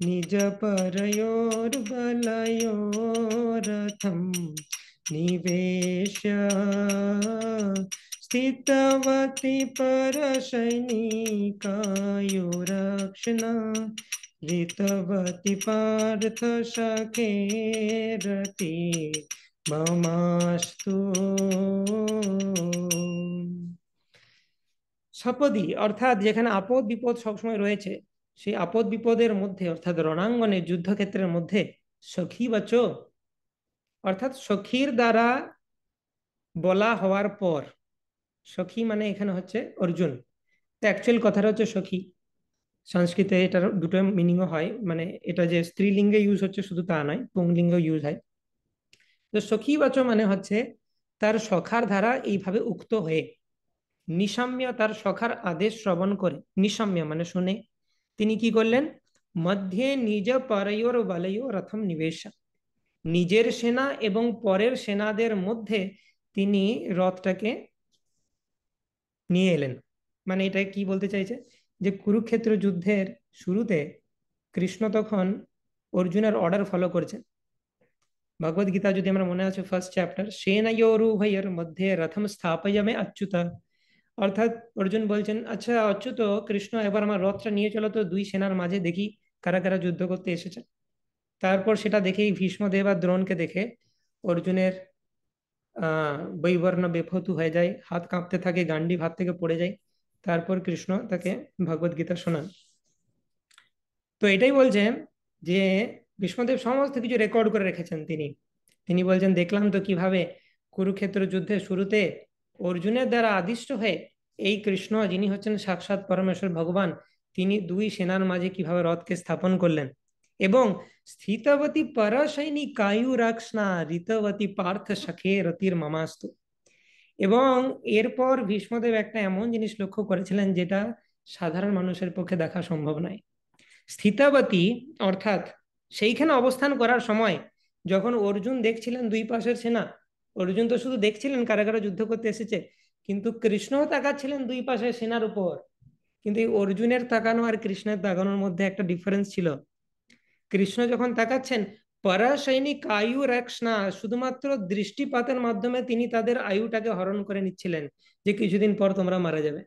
निज परयोर्बलयोरथं निवेश्य स्थितवती परसैनिकायोरक्षणा ऋतवती पार्थ सखेरति ममास्तु। সপদি অর্থাৎ যেখানে আপদ বিপদ সবসময় রয়েছে, সেই আপদ বিপদের মধ্যে অর্থাৎ রণাঙ্গনে যুদ্ধক্ষেত্রের মধ্যে সখী বাচ, অর্থাৎ সখীর দ্বারা বলা হওয়ার পর, সখী মানে এখানে হচ্ছে অর্জুন, তো অ্যাকচুয়াল কথাটা হচ্ছে সখী। সংস্কৃতে এটার দুটো মিনিংও হয়, মানে এটা যে স্ত্রীলিঙ্গে ইউজ হচ্ছে শুধু তা নয়, পুংলিঙ্গ ইউজ হয়। তো সখী বাচ মানে হচ্ছে তার সখার দ্বারা এইভাবে উক্ত হয়ে, নিশাম্য তার সখার আদেশ শ্রবণ করে, নিশাম্য মানে শুনে তিনি কি করলেন, মধ্যে নিজ পরয়োর বলয় রথম নিবেশ, নিজের সেনা এবং পরের সেনাদের মধ্যে তিনি রথটাকে নিয়ে এলেন। মানে এটা কি বলতে চাইছে, যে কুরুক্ষেত্র যুদ্ধের শুরুতে কৃষ্ণ তখন অর্জুনের অর্ডার ফলো করছেন। ভগবদ গীতা যদি আমরা মনে আছে ফার্স্ট চ্যাপ্টার, সেনয়োরুভয়োর মধ্যে রথম স্থাপয়ামে অচ্যুত, অর্থাৎ অর্জুন বলছেন, আচ্ছা অচ্যুত কৃষ্ণ, এবার আমার রথটা নিয়ে চলো তো, দুই সেনার মাঝে দেখি কারা কারা যুদ্ধ করতে এসেছে। তারপর সেটা দেখেই ভীষ্মদেব আর দ্রোণকে দেখে অর্জুনের বৈবর্ণ বেফতু হয়ে যায়, হাত কাঁপতে থাকে, গান্ডীব হাত থেকে পড়ে যায়। তারপর কৃষ্ণ তাকে ভগবদ গীতা শোনান। তো এটাই বলছেন যে ভীষ্মদেব সমস্ত কিছু রেকর্ড করে রেখেছেন। তিনি তিনি বলছেন, দেখলাম তো কিভাবে কুরুক্ষেত্র যুদ্ধের শুরুতে অর্জুনের দ্বারা আদিষ্ট হয়ে এই কৃষ্ণ, যিনি হচ্ছেন সাক্ষাৎ পরমেশ্বর ভগবান, তিনি দুই সেনার মাঝে কিভাবে রথকে স্থাপন করলেন। এবং স্থিতবতী পরসৈনী কায়ুরাক্ষণা ঋতবতী পার্থ সখে রতির মামাস্তু। এবং এরপর ভীষ্মদেব একটা এমন জিনিস লক্ষ্য করেছিলেন যেটা সাধারণ মানুষের পক্ষে দেখা সম্ভব নয়। স্থিতাবতী অর্থাৎ সেইখানে অবস্থান করার সময় যখন অর্জুন দেখছিলেন দুই পাশের সেনা, অর্জুন তো শুধু দেখছিলেন কারা কারা যুদ্ধ করতে এসেছে, কিন্তু কৃষ্ণও তাকাচ্ছিলেন দুই পাশের সেনার উপর। কিন্তু এই অর্জুনের তাকানো আর কৃষ্ণের তাকানোর মধ্যে একটা ডিফারেন্স ছিল। কৃষ্ণ যখন তাকাচ্ছেন, পরাসৈনিক আয়ু রক্ষণা, শুধুমাত্র দৃষ্টিপাতের মাধ্যমে তিনি তাদের আয়ুটাকে হরণ করে নিচ্ছিলেন, যে কিছুদিন পর তোমরা মারা যাবে।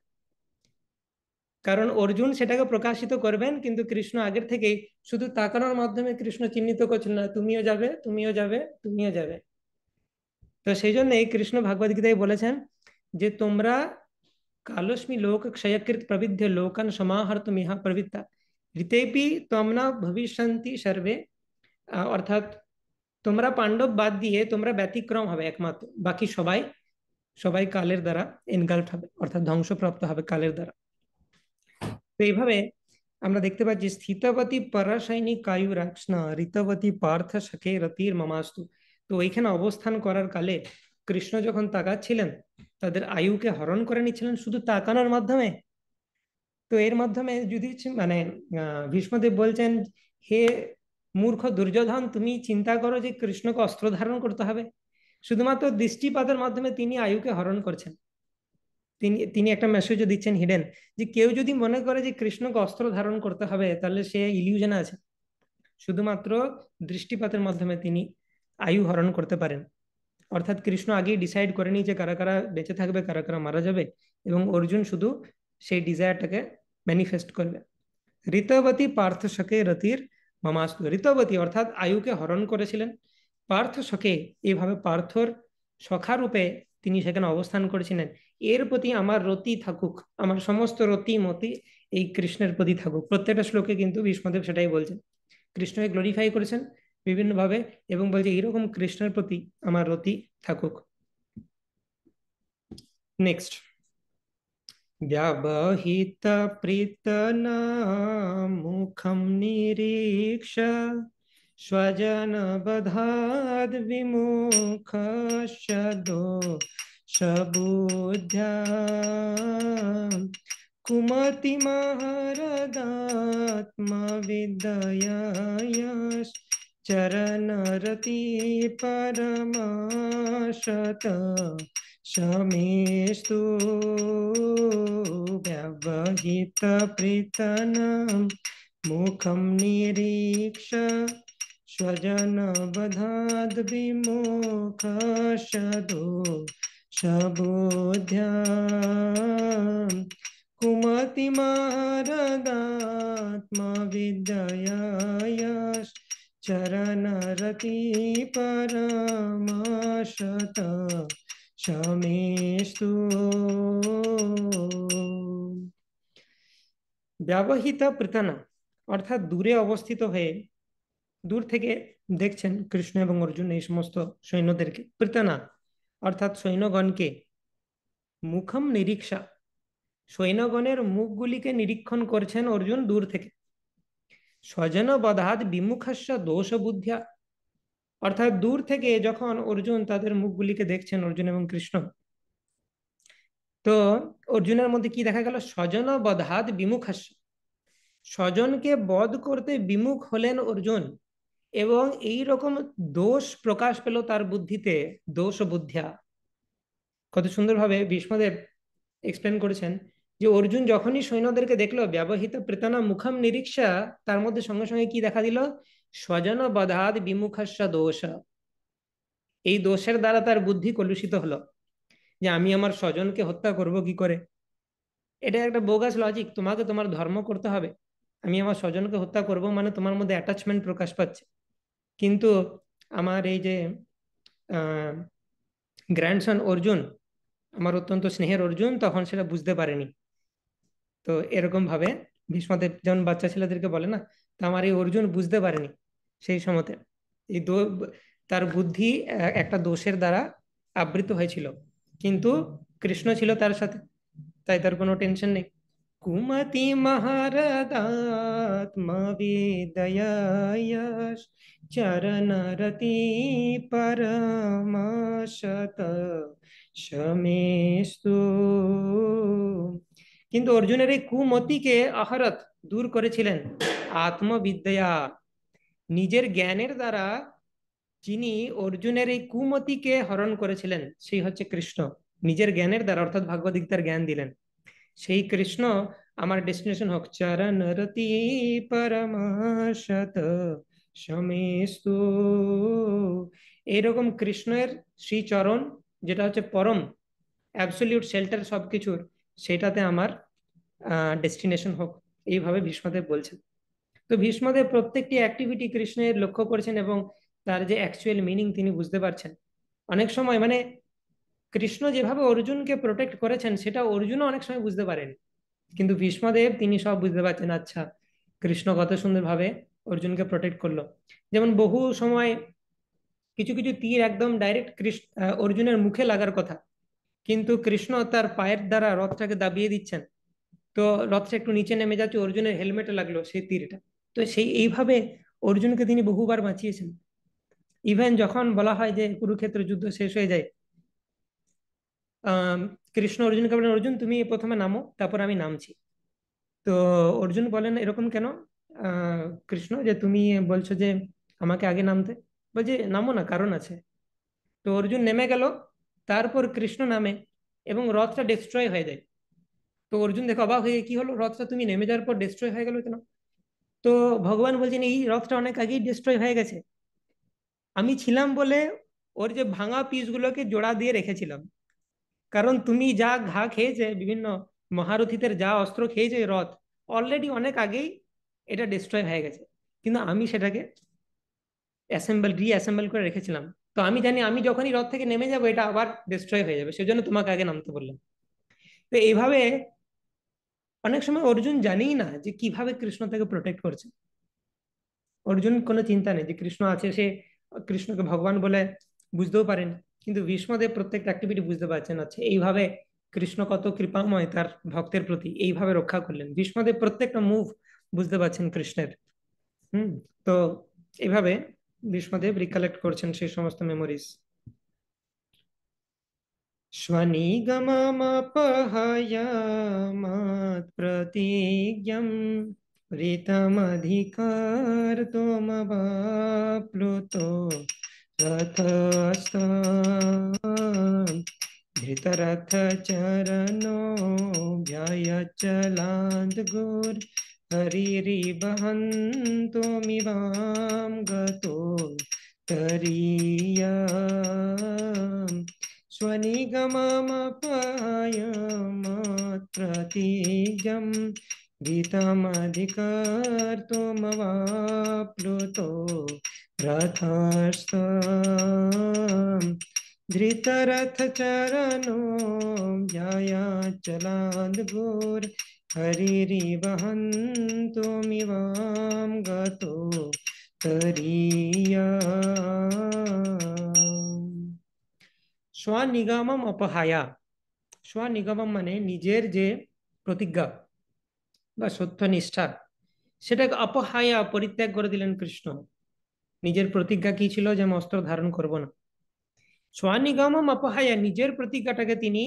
কারণ অর্জুন সেটাকে প্রকাশিত করবেন, কিন্তু কৃষ্ণ আগের থেকেই শুধু তাকানোর মাধ্যমে কৃষ্ণ চিহ্নিত করছেন, না তুমিও যাবে, তুমিও যাবে, তুমিও যাবে। তো সেই জন্য এই কৃষ্ণ ভাগবত গীতায় বলেছেন যে তোমরা কালস্মি লোক ক্ষয়কৃত প্রবিধ্য লোকান সমাহর্তুম ইহা প্রবৃত্তা ঋতেপি তমনা ভবিষ্যন্তি সর্বে, অর্থাৎ তোমরা পাণ্ডব বাদ দিয়ে তোমরা ব্যতিক্রম হবে একমাত্র, বাকি সবাই সবাই কালের দ্বারা এনগাল্ফড হবে, অর্থাৎ ধ্বংসপ্রাপ্ত হবে কালের দ্বারা। তো এইভাবে আমরা দেখতে পাচ্ছি স্থিতবতী পরাসৈনিক কায়ুরাক্ষণা ঋতবতী পার্থ সখে রতির মমাস্তু। তো ওইখানে অবস্থান করার কালে কৃষ্ণ যখন তাকাচ্ছিলেন, তাদের আয়ুকে হরণ করে নিচ্ছিলেন শুধু তাকানোর মাধ্যমে। তো এর মাধ্যমে যদি মানে ভীষ্মদেব বলছেন, হে মূর্খ দুর্যোধন, তুমি চিন্তা করো যে কৃষ্ণকে অস্ত্র ধারণ করতে হবে, শুধুমাত্র দৃষ্টিপাতের মাধ্যমে তিনি আয়ুকে হরণ করছেন। তিনি তিনি একটা মেসেজও দিচ্ছেন হিডেন, যে কেউ যদি মনে করে যে কৃষ্ণকে অস্ত্র ধারণ করতে হবে, তাহলে সে ইলিউশনে আছে। শুধুমাত্র দৃষ্টিপাতের মাধ্যমে তিনি আয়ু হরণ করতে পারেন। অর্থাৎ কৃষ্ণ আগেই ডিসাইড করে নি যে কারা কারা বেঁচে থাকবে কারা কারা মারা যাবে, এবং অর্জুন শুধু সেই ডিজায়ারটাকে ম্যানিফেস্ট করবে। ঋতবতী পার্থ শকে রতির মমাস্তু, ঋতবতী অর্থাৎ আয়ুকে হরণ করেছিলেন, পার্থ শকে এইভাবে পার্থর সখারূপে তিনি সেখানে অবস্থান করেছিলেন। এর প্রতি আমার রতি থাকুক, আমার সমস্ত রতি মতি এই কৃষ্ণের প্রতি থাকুক। প্রত্যেকটা শ্লোকে কিন্তু ভীষ্মদেব সেটাই বলছেন, কৃষ্ণকে গ্লোরিফাই করেছেন বিভিন্নভাবে এবং বলছে এইরকম কৃষ্ণের প্রতি আমার রতি থাকুক। নেক্সট, ব্যবহিত প্রীতনা মুখম নিরীক্ষ স্বজন বধাদ বিমুখশ্চ দোষবুদ্ধ্যা কুমতি মহারদাত্মবিদয়ায়শ চরণরতি পরমাশত শমেস্তু ব্যবহিত প্রীতনম মুখম নিরীক্ষ স্বজন বধাদ বিমুখশ্চ দোষবুদ্ধ্যা কুমতি মহারদাত্মবিদয়ায়শ চরণরতি পরমাশত শমেস্তু। ব্যবহিত পৃতনা অর্থাৎ দূরে অবস্থিত হয়ে, দূর থেকে দেখছেন কৃষ্ণ এবং অর্জুন এই সমস্ত সৈন্যদেরকে, পৃতনা অর্থাৎ সৈন্যগণকে, মুখম নিরীক্ষা সৈন্যগণের মুখগুলিকে নিরীক্ষণ করছেন অর্জুন দূর থেকে, স্বজন বধাদ বিমুখস্য দোষ বুদ্ধিয়া অর্থাৎ দূর থেকে যখন অর্জুন তাদের মুখগুলিকে দেখছেন, অর্জুন এবং কৃষ্ণ, তো অর্জুনের মধ্যে কি দেখা গেল, স্বজন বধাদ বিমুখস্য, স্বজনকে বধ করতে বিমুখ হলেন অর্জুন, এবং এই রকম দোষ প্রকাশ পেল তার বুদ্ধিতে, দোষ বুদ্ধিয়া। কত সুন্দরভাবে ভীষ্মদেব এক্সপ্লেন করেছেন যে অর্জুন যখনই সৈন্যদেরকে দেখলো ব্যবহিত প্রীতনা মুখম নিরীক্ষা, তার মধ্যে সঙ্গে সঙ্গে কি দেখা দিল, স্বজন বধাদ বিমুখস্য দোষ, এই দোষের দ্বারা তার বুদ্ধি কলুষিত হলো, যে আমি আমার স্বজনকে হত্যা করব কি করে। এটা একটা বোগাস লজিক, তোমাকে তোমার ধর্ম করতে হবে, আমি আমার স্বজনকে হত্যা করব মানে তোমার মধ্যে অ্যাটাচমেন্ট প্রকাশ পাচ্ছে। কিন্তু আমার এই যে গ্র্যান্ডসন অর্জুন, আমার অত্যন্ত স্নেহের অর্জুন, তখন সেটা বুঝতে পারেনি। তো এরকম ভাবে ভীষ্মদেব যেমন বাচ্চা ছেলেদেরকে বলে না, তা আমার এই অর্জুন বুঝতে পারেনি সেই সময়তে, এই তার বুদ্ধি একটা দোষের দ্বারা আবৃত হয়েছিল, কিন্তু কৃষ্ণ ছিল তার সাথে, তাই তার কোনো টেনশন নেই। কুমতি মহারদাত্মবিদয়ায়শ চরণরতি পরমাশত শমেস্তু, কিন্তু অর্জুনের এই কুমতিকে আহরত দূর করেছিলেন আত্মবিদ্যা, নিজের জ্ঞানের দ্বারা যিনি অর্জুনের এই কুমতিকে হরণ করেছিলেন সেই হচ্ছে কৃষ্ণ। নিজের জ্ঞানের দ্বারা অর্থাৎ ভাগবদ্গীতার জ্ঞান দিলেন, সেই কৃষ্ণ আমার ডেস্টিনেশন হোক চরণরতি পরমাশত শমেস্তু। এইরকম কৃষ্ণের শ্রীচরণ, যেটা হচ্ছে পরম অ্যাবসলিউট শেল্টার সবকিছুর, সেটাতে আমার ডেস্টিনেশন হোক, এইভাবে ভীষ্মদেব বলছেন। তো ভীষ্মদেব প্রত্যেকটি অ্যাক্টিভিটি কৃষ্ণের লক্ষ্য করছেন এবং তার যে অ্যাকচুয়াল মিনিং তিনি বুঝতে পারছেন। অনেক সময় মানে কৃষ্ণ যেভাবে অর্জুনকে প্রোটেক্ট করেছেন সেটা অর্জুনও অনেক সময় বুঝতে পারেন, কিন্তু ভীষ্মদেব তিনি সব বুঝতে পারছেন। আচ্ছা, কৃষ্ণ কত সুন্দরভাবে অর্জুনকে প্রোটেক্ট করলো। যেমন বহু সময় কিছু কিছু তীর একদম ডাইরেক্ট অর্জুনের মুখে লাগার কথা, কিন্তু কৃষ্ণ তার পায়ের দ্বারা রথটাকে দাবিয়ে দিচ্ছেন, তো রথটা একটু নিচে নেমে যাচ্ছে, অর্জুনের হেলমেটে লাগলো সেই তীরটা। তো সেই এইভাবে অর্জুনকে তিনি বহুবার বাঁচিয়েছেন। ইভেন যখন বলা হয় যে কুরুক্ষেত্র যুদ্ধ শেষ হয়ে যায়, কৃষ্ণ অর্জুনকে বলেন অর্জুন তুমি প্রথমে নামো তারপর আমি নামছি। তো অর্জুন বলেন এরকম কেন আহ কৃষ্ণ, যে তুমি বলছো যে আমাকে আগে নামতে, বলছে নামো না, কারণ আছে। তো অর্জুন নেমে গেল, তারপর কৃষ্ণ নামে এবং রথটা ডিস্ট্রয় হয়ে যায়। তো অর্জুন দেখো অবাক হয়ে, কি হলো, রথটা তুমি নেমে যাওয়ার পর ডিস্ট্রয় হয়ে গেল কেন? তো ভগবান বলছেন এই রথটা অনেক আগেই ডিস্ট্রয় হয়ে গেছে, আমি ছিলাম বলে ওর যে ভাঙা পিসগুলোকে জোড়া দিয়ে রেখেছিলাম, কারণ তুমি যা ঘা খেয়েছে, বিভিন্ন মহারথীদের যা অস্ত্র খেয়েছে এই রথ, অলরেডি অনেক আগেই এটা ডিস্ট্রয় হয়ে গেছে, কিন্তু আমি সেটাকে রিঅ্যাসেম্বল করে রেখেছিলাম। তো আমি জানি আমি যখনই রথ থেকে নেমে যাবো এটা আবার ডিস্ট্রয় হয়ে যাবে, সেজন্য তোমাকে আগে নামতে বললাম। তো এইভাবে অনেক সময় অর্জুন জানেই না যে কিভাবে কৃষ্ণ তাকে প্রোটেক্ট করছে। অর্জুন কোনো চিন্তা নেই যে কৃষ্ণ আছে, সে কৃষ্ণকে ভগবান বলে বুঝতেও পারেন, কিন্তু ভীষ্মদেব প্রত্যেকটা অ্যাক্টিভিটি বুঝতে পারছেন। আচ্ছা, এইভাবে কৃষ্ণ কত কৃপাময় তার ভক্তের প্রতি, এইভাবে রক্ষা করলেন। ভীষ্মদেব প্রত্যেকটা মুভ বুঝতে পারছেন কৃষ্ণের। হুম। তো এইভাবে ভীষ্মদেব রিকালেক্ট করছেন সেই সমস্ত মেমোরিজ। स्वनिगममपहयामात् प्रतिज्ञं ऋतमधिकर्तुमवाप्लुतो रथस्थान् धृतरथचरणो हरिरिवहन्तुमिवां गतो तरीयाम् स्वनिगममपायमप्रतीजं गीतमधिकर्तुमवाप्लुतो रथस्थं धृतरथचरणो व्यायाचलाद्गुर् हरिरिवहन्तुमिवां गतो तरीया। স্বনিগমম অপহায়া। স্বনিগমম মানে নিজের যে প্রতিজ্ঞা বা সত্যনিষ্ঠা, সেটাকে অপহায়া পরিত্যাগ করে দিলেন কৃষ্ণ। নিজের প্রতিজ্ঞা কি ছিল? যে আমি অস্ত্র ধারণ করব না। স্বনিগমম অপহায়া, নিজের প্রতিজ্ঞাটাকে তিনি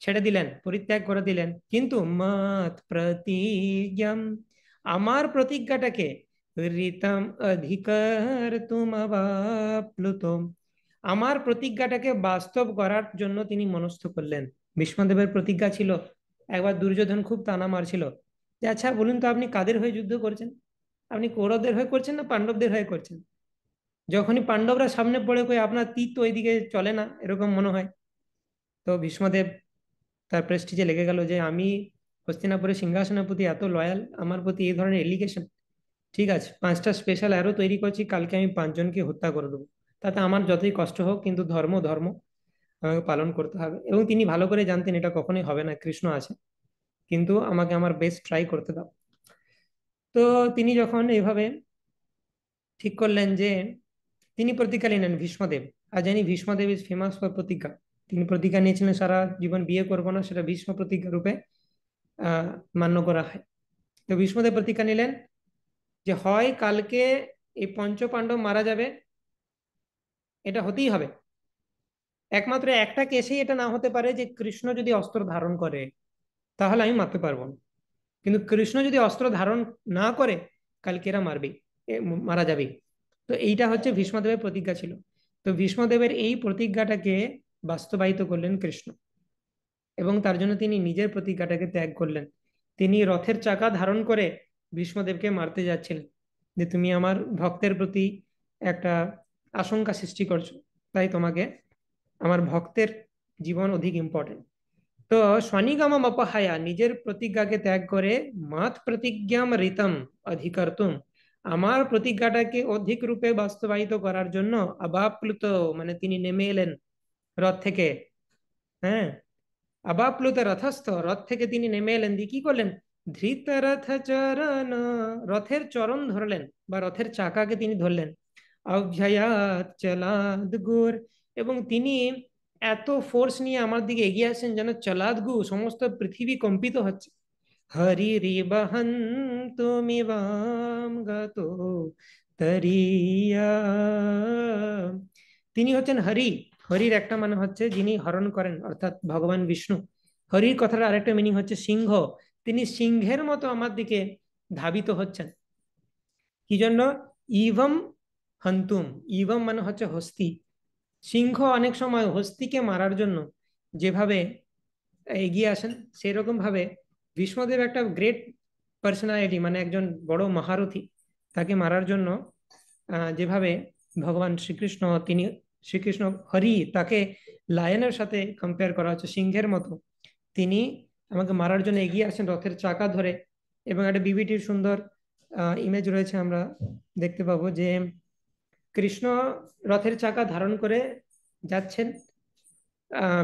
ছেড়ে দিলেন, পরিত্যাগ করে দিলেন, কিন্তু মত প্রতিজ্ঞাম, আমার প্রতিজ্ঞাটাকে ঋতম অধিকার তুম প্লুতম, আমার প্রতিজ্ঞাটাকে বাস্তব করার জন্য তিনি মনস্থ করলেন। ভীষ্মদেবের প্রতিজ্ঞা ছিল, একবার দুর্যোধন খুব তানা মারছিল যে আচ্ছা বলুন তো আপনি কাদের হয়ে যুদ্ধ করছেন? আপনি কৌরবদের হয়ে করছেন না পাণ্ডবদের হয়ে করছেন? যখনই পাণ্ডবরা সামনে পড়ে কই আপনার তীর তো ওইদিকে চলে না, এরকম মনে হয়। তো ভীষ্মদেব তার প্রেস্টিজে লেগে গেল যে আমি হস্তিনাপুরের সিংহাসনের প্রতি এত লয়াল, আমার প্রতি এই ধরনের এলিগেশন, ঠিক আছে 5টা স্পেশাল অ্যারো তৈরি করছি, কালকে আমি 5জনকে হত্যা করে দেবো। তাতে আমার যতই কষ্ট হোক, কিন্তু ধর্ম ধর্ম আমাকে পালন করতে হবে। এবং তিনি ভালো করে জানতেন এটা কখনোই হবে না, কৃষ্ণ আছে, কিন্তু আমাকে আমার বেস্ট ট্রাই করতে দাও। তো তিনি যখন এইভাবে ঠিক করলেন যে তিনি প্রতিজ্ঞা নিলেন, ভীষ্মদেব, আর জানি ভীষ্মদেব ইজ ফেমাস ফর প্রতিজ্ঞা, তিনি প্রতিজ্ঞা নিয়েছিলেন সারা জীবন বিয়ে করবো না, সেটা ভীষ্ম প্রতিজ্ঞা রূপে আহ মান্য করা হয়। তো ভীষ্মদেব প্রতিজ্ঞা নিলেন যে হয় কালকে এই পঞ্চ পাণ্ডব মারা যাবে, এটা হতেই হবে। একমাত্র একটা কেসেই এটা না হতে পারে যে কৃষ্ণ যদি অস্ত্র ধারণ করে, তাহলে আমি মারতে পারবো না। কিন্তু কৃষ্ণ যদি অস্ত্র ধারণ না করে, কালকে এরা মারবেই, মারা যাবেই। তো এইটা হচ্ছে ভীষ্মদেবের প্রতিজ্ঞা ছিল। তো ভীষ্মদেবের এই প্রতিজ্ঞাটাকে বাস্তবায়িত করলেন কৃষ্ণ, এবং তার জন্য তিনি নিজের প্রতিজ্ঞাটাকে ত্যাগ করলেন। তিনি রথের চাকা ধারণ করে ভীষ্মদেবকে মারতে যাচ্ছিলেন, যে তুমি আমার ভক্তের প্রতি একটা আশঙ্কা সৃষ্টি করছো, তাই তোমাকে, আমার ভক্তের জীবন অধিক ইম্পর্টেন্ট। তো স্বনিগমম অপহায়া, নিজের প্রতিজ্ঞাকে ত্যাগ করে মাত প্রতিজ্ঞাম ঋতম অধিকর্তুম, আমার প্রতিজ্ঞাটাকে অধিক রূপে বাস্তবায়িত করার জন্য অবাপ্লুত, মানে তিনি নেমে এলেন রথ থেকে। হ্যাঁ, অবাপ্লুত রথস্থ, রথ থেকে তিনি নেমে এলেন, দিয়ে কি করলেন? ধৃত রথ চরণ, রথের চরণ ধরলেন বা রথের চাকাকে তিনি ধরলেন। অভ্যয়াত চলাদ গুর, এবং তিনি এত ফোর্স নিয়ে আমার দিকে এগিয়ে আসছেন যেন চলাদগু, সমস্ত পৃথিবী কম্পিত হচ্ছে। হরি রিবহন তুমিবাম গতো তরিয়া, তিনি হচ্ছেন হরি। হরির একটা মানে হচ্ছে যিনি হরণ করেন, অর্থাৎ ভগবান বিষ্ণু। হরির কথার আরেকটা মিনিং হচ্ছে সিংহ। তিনি সিংহের মতো আমার দিকে ধাবিত হচ্ছেন। কি জন্য? ইভম হন্তুম, ইভম মানে হচ্ছে হস্তি। সিংহ অনেক সময় হস্তিকে মারার জন্য যেভাবে এগিয়ে আসেন, সেই রকম ভাবে ভীষ্মদেব একটা গ্রেট পার্সোনালিটি, মানে একজন বড় মহারথী, তাকে মারার জন্য যেভাবে ভগবান শ্রীকৃষ্ণ তিনি শ্রীকৃষ্ণ হরি, তাকে লায়নের সাথে কম্পেয়ার করা হচ্ছে, সিংহের মতো। তিনি আমাকে মারার জন্য এগিয়ে আসেন রথের চাকা ধরে। এবং একটা বিবিটির সুন্দর ইমেজ রয়েছে, আমরা দেখতে পাবো যে কৃষ্ণ রথের চাকা ধারণ করে যাচ্ছেন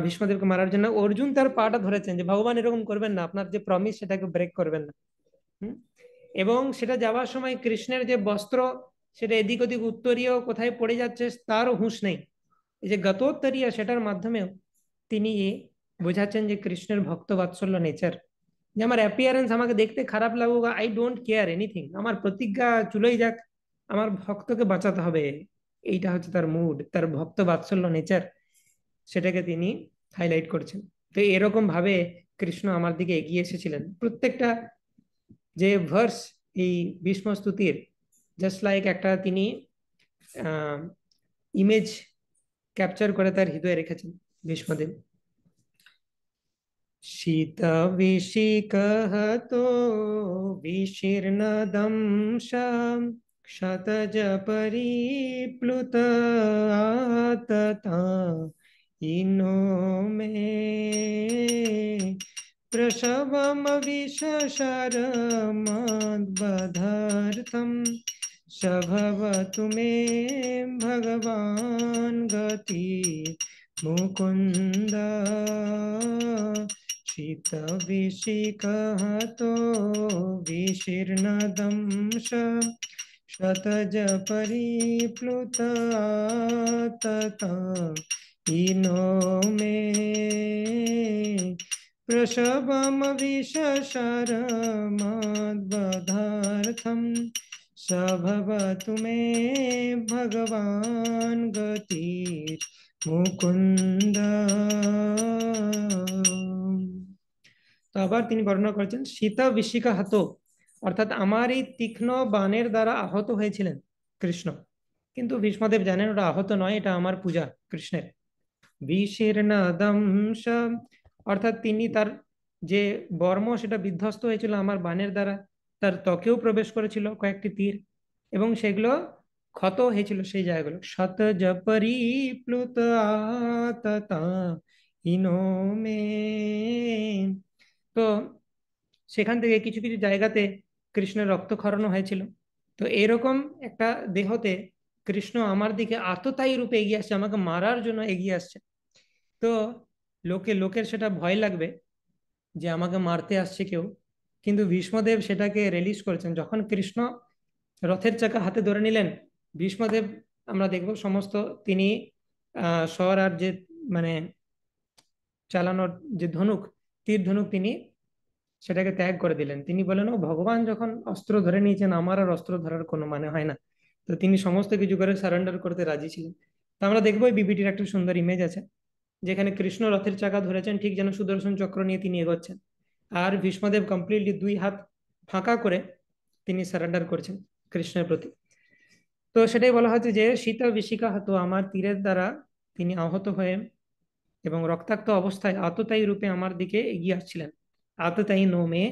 ভীষ্মদেবকে মারার জন্য। অর্জুন তার পাটা ধরেছেন যে ভগবান এরকম করবেন না, আপনার যে প্রমিস সেটাকে ব্রেক করবেন না। হুম? এবং সেটা যাওয়ার সময় কৃষ্ণের যে বস্ত্র, সেটা এদিক ওদিক উত্তরীয় কোথায় পড়ে যাচ্ছে তারও হুঁশ নেই। এই যে গতোত্তরীয়, সেটার মাধ্যমেও তিনি বোঝাচ্ছেন যে কৃষ্ণের ভক্ত বাৎসল্য নেচার, যে আমার অ্যাপিয়ারেন্স আমাকে দেখতে খারাপ লাগুক, আই ডোন্ট কেয়ার এনিথিং, আমার প্রতিজ্ঞা চুলোই যাক, আমার ভক্তকে বাঁচাতে হবে। এইটা হচ্ছে তার মুড, তার ভক্ত বাৎসল্য নেচার, সেটাকে তিনি হাইলাইট করছেন। তো এরকম ভাবে কৃষ্ণ আমার দিকে এগিয়ে এসেছিলেন। প্রত্যেকটা যে ভার্স এই ভীষ্ম স্তুতির, জাস্ট লাইক একটা তিনি ইমেজ ক্যাপচার করে তার হৃদয়ে রেখেছেন ভীষ্মদেব। शीतविशिखतो विशीर्णदंशं क्षतज परिप्लुत आतता इनो मे प्रसवमविशशरमद्बधर्थं सभवतु मे भगवान् गति मुकुन्द शीतविशिखतो विशीर्णदंश शतज परिप्लुत तत इनो मे प्रसवमविशशरमद्बधर्थं सभवतु मे भगवान् गतिर् মুকুন্দ। তো আবার তিনি বর্ণনা করেছেন সীতা বিশিকা হাত, অর্থাৎ আমার এই তীক্ষ্ণ বাণের দ্বারা আহত হয়েছিলেন কৃষ্ণ। কিন্তু ভীষ্মদেব জানেন ওটা আহত নয়, এটা আমার পূজা কৃষ্ণের। বিশীর্ণ দংশ, অর্থাৎ তিনি তার যে বর্ম সেটা বিধ্বস্ত হয়েছিল আমার বাণের দ্বারা, তার ত্বকেও প্রবেশ করেছিল কয়েকটি তীর, এবং সেগুলো ক্ষত হয়েছিল সেই জায়গাগুলো। শত জপরি প্লুত আততা ইনো মে। তো সেখান থেকে কিছু কিছু জায়গাতে কৃষ্ণের রক্তক্ষরণ হয়েছিল। তো এরকম একটা দেহতে কৃষ্ণ আমার দিকে আততায়ী রূপে এগিয়ে আসছে, আমাকে মারার জন্য এগিয়ে আসছে। তো লোকের সেটা ভয় লাগবে যে আমাকে মারতে আসছে কেউ, কিন্তু ভীষ্মদেব সেটাকে রিলিজ করেছেন। যখন কৃষ্ণ রথের চাকা হাতে ধরে নিলেন, ভীষ্মদেব আমরা দেখব সমস্ত তিনি স্বর আর যে মানে চালানোর যে ধনুক, তীর ধনুক, তিনি সেটাকে ত্যাগ করে দিলেন। তিনি বলেন ও ভগবান যখন অস্ত্র ধরে নিয়েছেন, আমার আর অস্ত্র ধরার কোনো মানে হয় না। তো তিনি সমস্ত কিছু করে সারেন্ডার করতে রাজি ছিলেন। তো আমরা দেখবো এই বিবিটির একটা সুন্দর ইমেজ আছে, যেখানে কৃষ্ণ রথের চাকা ধরেছেন, ঠিক যেন সুদর্শন চক্র নিয়ে তিনি এগোচ্ছেন, আর ভীষ্মদেব কমপ্লিটলি দুই হাত ফাঁকা করে তিনি সারেন্ডার করছেন কৃষ্ণের প্রতি। তো সেটাই বলা হচ্ছে যে সীতা বিশিকা হতো, আমার তীরের দ্বারা তিনি আহত হয়ে এবং রক্তাক্ত অবস্থায় আততায়ী রূপে আমার দিকে এগিয়ে আসছিলেন। আততায়ী নোমে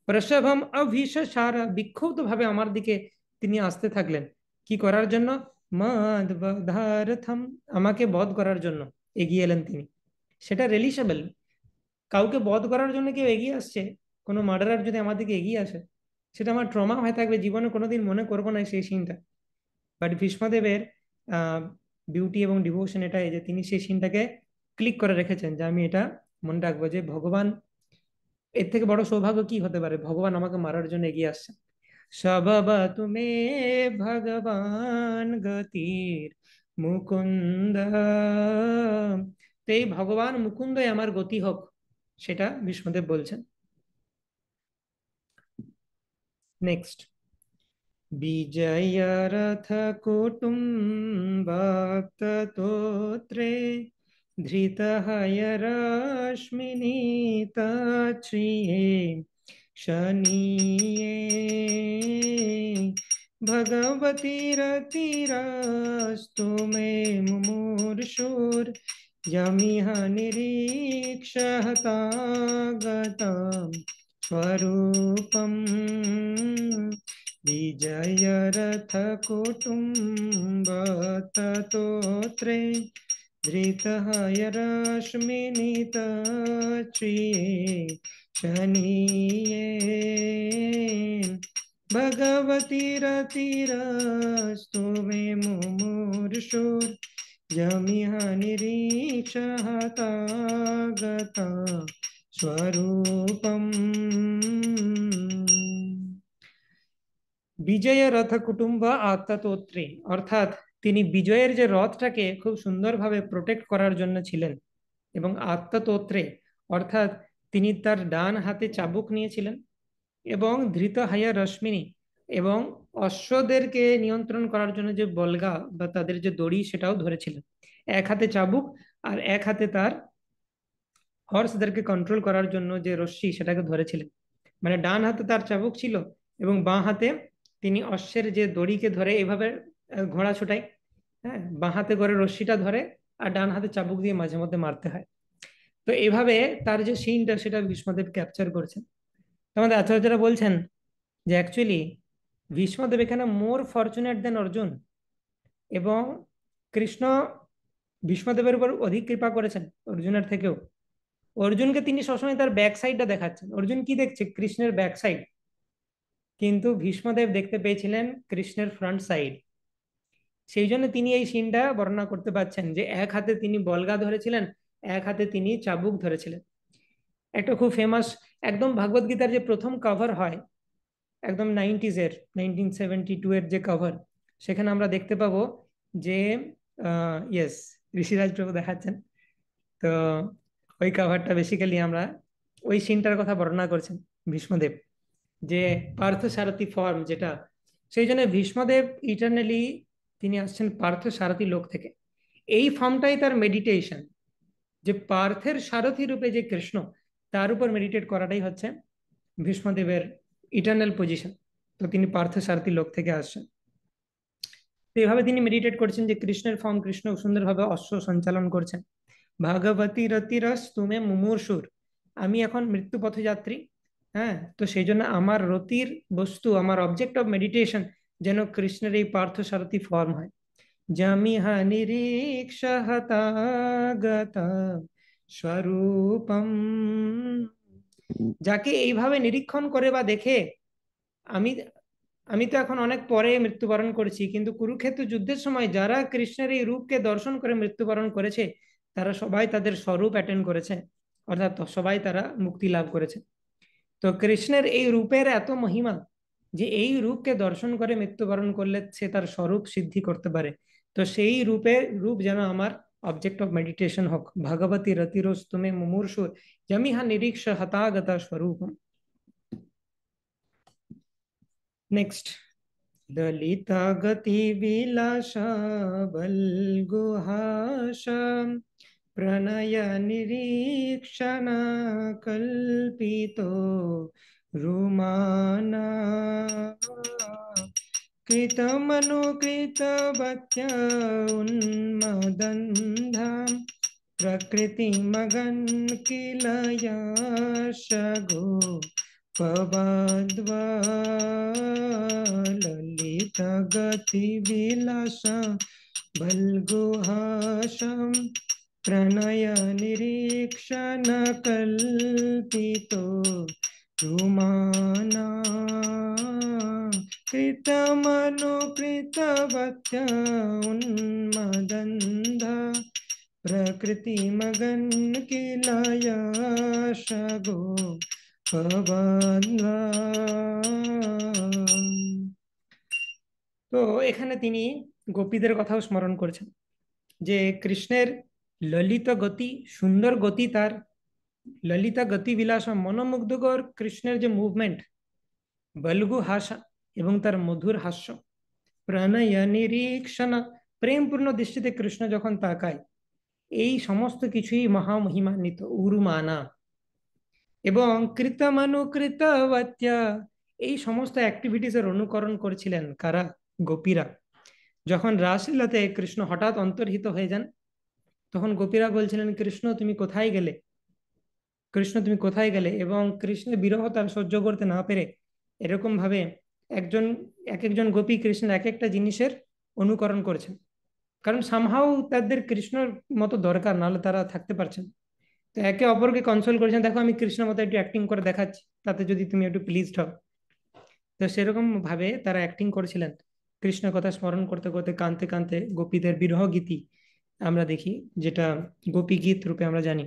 প্রসভম অভিসারা, বিক্ষুব্ধ ভাবে আমার দিকে তিনি আসতে থাকলেন। কি করার জন্য? মদ বধারথম, আমাকে বধ করার জন্য এগিয়ে এলেন তিনি। সেটা রিলিসেবল, কাউকে বধ করার জন্য কেউ এগিয়ে আসছে, কোনো মার্ডারার যদি আমার দিকে এগিয়ে আসে, সেটা আমার ট্রমা হয়ে থাকবে, জীবনে কোনোদিন মনে করবো না সেই সিনটা। বাট ভীষ্মদেবের বিউটি এবং ডিভোশন এটাই যে তিনি সেই সিনটাকে ক্লিক করে রেখেছেন, যে আমি এটা মনে রাখবো যে ভগবান, এর থেকে বড় সৌভাগ্য কি হতে পারে, ভগবান আমাকে মারার জন্য এগিয়ে আসছেন। সবব তুমি ভগবান গতির মুকুন্দ, তো এই ভগবান মুকুন্দই আমার গতি হোক, সেটা ভীষ্মদেব বলছেন। নেক্সট, বিজয় রথ কুটুম্বাক্তোত্রে ধৃত হয়রশ্মিনীতশ্রিয়ে শনিয়ে ভগবতীরতিরস্তু মে মুমূর্ষুর यमिह निरीक्षहतागतं स्वरूपम् विजय रथ कुटुम्ब ततोत्रे धृतहय रश्मिनितच्रिये शनिये भगवती रतिरस्तु मे मुमुर्षुर्यमिह निरीक्षः हतागता स्वरूपम्। বিজয় রথ কুটুম্ব আত্মাতোত্রে, অর্থাৎ তিনি বিজয়ের যে রথটাকে খুব সুন্দরভাবে প্রোটেক্ট করার জন্য ছিলেন, এবং আত্মাতোত্রে অর্থাৎ তিনি তার ডান হাতে চাবুক নিয়েছিলেন, এবং ধৃত হাইয়া রশ্মিনী এবং অশ্বদেরকে নিয়ন্ত্রণ করার জন্য যে বলগা বা তাদের যে দড়ি সেটাও ধরেছিলেন। এক হাতে চাবুক আর এক হাতে তার হর্সদেরকে কন্ট্রোল করার জন্য যে রশ্মি সেটাকে ধরেছিলেন। মানে ডান হাতে তার চাবুক ছিল এবং বাঁ হাতে তিনি অশ্বের যে দড়িকে ধরে এভাবে ঘোড়া ছোটায়। হ্যাঁ, বাঁ হাতে করে রশ্মিটা ধরে আর ডান হাতে চাবুক দিয়ে মাঝে মধ্যে মারতে হয়। তো এভাবে তার যে সিনটা সেটা ভীষ্মদেব ক্যাপচার করেছেন। আমাদের আচার্যরা বলছেন যে অ্যাকচুয়ালি ভীষ্মদেব এখানে মোর ফরচুনেট দেন অর্জুন, এবং কৃষ্ণ ভীষ্মদেবের উপর অধিক কৃপা করেছেন অর্জুনের থেকেও। অর্জুনকে তিনি সবসময় তার ব্যাক সাইডটা দেখাচ্ছেন। অর্জুন কি দেখছে? কৃষ্ণের ব্যাক সাইড। কিন্তু ভীষ্মদেব দেখতে পেয়েছিলেন কৃষ্ণের ফ্রন্ট সাইড। সেই জন্য তিনি এই সিনটা বর্ণনা করতে পারছেন যে এক হাতে তিনি বলগা ধরেছিলেন, এক হাতে তিনি চাবুক ধরেছিলেন। একটা খুব ফেমাস, একদম ভাগবত গীতার যে প্রথম কভার হয়, একদম 90s-এর 1972 এর যে কভার, সেখানে আমরা দেখতে পাবো যে ইয়েস, ঋষিরাজ প্রভু দেখাচ্ছেন। তো ওই কভারটা বেসিক্যালি আমরা ওই সিনটার কথা বর্ণনা করছেন ভীষ্মদেব, যে পার্থ সারথি ফর্ম যেটা, সেই জন্য ভীষ্মদেব ইটারনালি তিনি আসছেন পার্থ সারথি লোক থেকে। এই ফর্মটাই তার মেডিটেশন, যে পার্থের সারথি রূপে যে কৃষ্ণ, তার উপর মেডিটেট করাটাই হচ্ছে ভীষ্মদেবের ইটার্নাল পজিশন। তো তিনি পার্থ সারথি লোক থেকে আসছেন। তো এভাবে তিনি মেডিটেট করছেন যে কৃষ্ণের ফর্ম, কৃষ্ণ সুন্দরভাবে অশ্ব সঞ্চালন করছেন। ভাগবতী রতিরস তুমে মুমূর্ষুর, আমি এখন মৃত্যু পথযাত্রী। হ্যাঁ, তো সেই জন্য আমার রতির বস্তু, আমার অবজেক্ট অফ মেডিটেশন যেন কৃষ্ণের এই পার্থ সারথি ফর্ম হয়। জামিহা নিরীক্ষ হতাগত স্বরূপম, যাকে এইভাবে নিরীক্ষণ করে বা দেখে, আমি আমি তো এখন অনেক পরে মৃত্যুবরণ করেছি, কিন্তু কুরুক্ষেত্র যুদ্ধের সময় যারা কৃষ্ণের এই রূপকে দর্শন করে মৃত্যুবরণ করেছে, তারা সবাই তাদের স্বরূপ অ্যাটেন্ড করেছে, অর্থাৎ সবাই তারা মুক্তি লাভ করেছে। তো কৃষ্ণের এই রূপের এত মহিমা যে এই রূপকে দর্শন করে মৃত্যুবরণ করলে সে তার স্বরূপ সিদ্ধি করতে পারে। তো সেই রূপ যেন আমার অবজেক্ট অফ মেডিটেশন হোক। ভগবতী রতিরোস্তুমে মুমূর্ষু যমিহা নিরীক্ষ হতাগতা স্বরূপম। নেক্সট, ललिता गति विलासा बल्गुहासा प्रणय निरीक्षण कल्पितो रुमाना कृतमनुकृतवत्य उन्मदन्धां प्रकृतिमगन् किल यशगो पवद्वा ललित गति विलास बल्गुहासं प्रणय निरीक्षण कल्पितो रुमाना कृतमनुकृतवत्य उन्मदन्धा प्रकृतिमगन् किल यशगो भवद्वा। তো এখানে তিনি গোপীদের কথাও স্মরণ করছেন, যে কৃষ্ণের ললিত গতি, সুন্দর গতি, তার ললিতা গতি বিলাস, মনোমুগ্ধকর কৃষ্ণের যে মুভমেন্ট, বলগু হাসা এবং তার মধুর হাস্য, প্রণয় নিরীক্ষণ, প্রেমপূর্ণ দৃষ্টিতে কৃষ্ণ যখন তাকায়, এই সমস্ত কিছুই মহামহিমান্বিত উরুমানা। এবং কৃতমানুকৃতবত্য, এই সমস্ত অ্যাক্টিভিটিসের অনুকরণ করেছিলেন কারা? গোপীরা। যখন রাসলীলাতে কৃষ্ণ হঠাৎ অন্তর্হিত হয়ে যান, তখন গোপীরা বলছিলেন, কৃষ্ণ তুমি কোথায় গেলে, কৃষ্ণ তুমি কোথায় গেলে? এবং কৃষ্ণের বিরহ তার সহ্য করতে না পেরে এরকম ভাবে একজন এক একজন গোপী কৃষ্ণের এক একটা জিনিসের অনুকরণ করেছেন, কারণ সামহাও তাদের কৃষ্ণর মতো দরকার, নাহলে তারা থাকতে পারছেন না। তো একে অপরকে কনসোল করেছেন, দেখো আমি কৃষ্ণের মতো একটু অ্যাক্টিং করে দেখাচ্ছি, তাতে যদি তুমি একটু প্লিজড হও। তো সেরকম ভাবে তারা অ্যাক্টিং করেছিলেন, কৃষ্ণের কথা স্মরণ করতে করতে কাঁদতে কাঁদতে গোপীদের বিরহ গীতি আমরা দেখি, যেটা গোপী গীত রূপে আমরা জানি।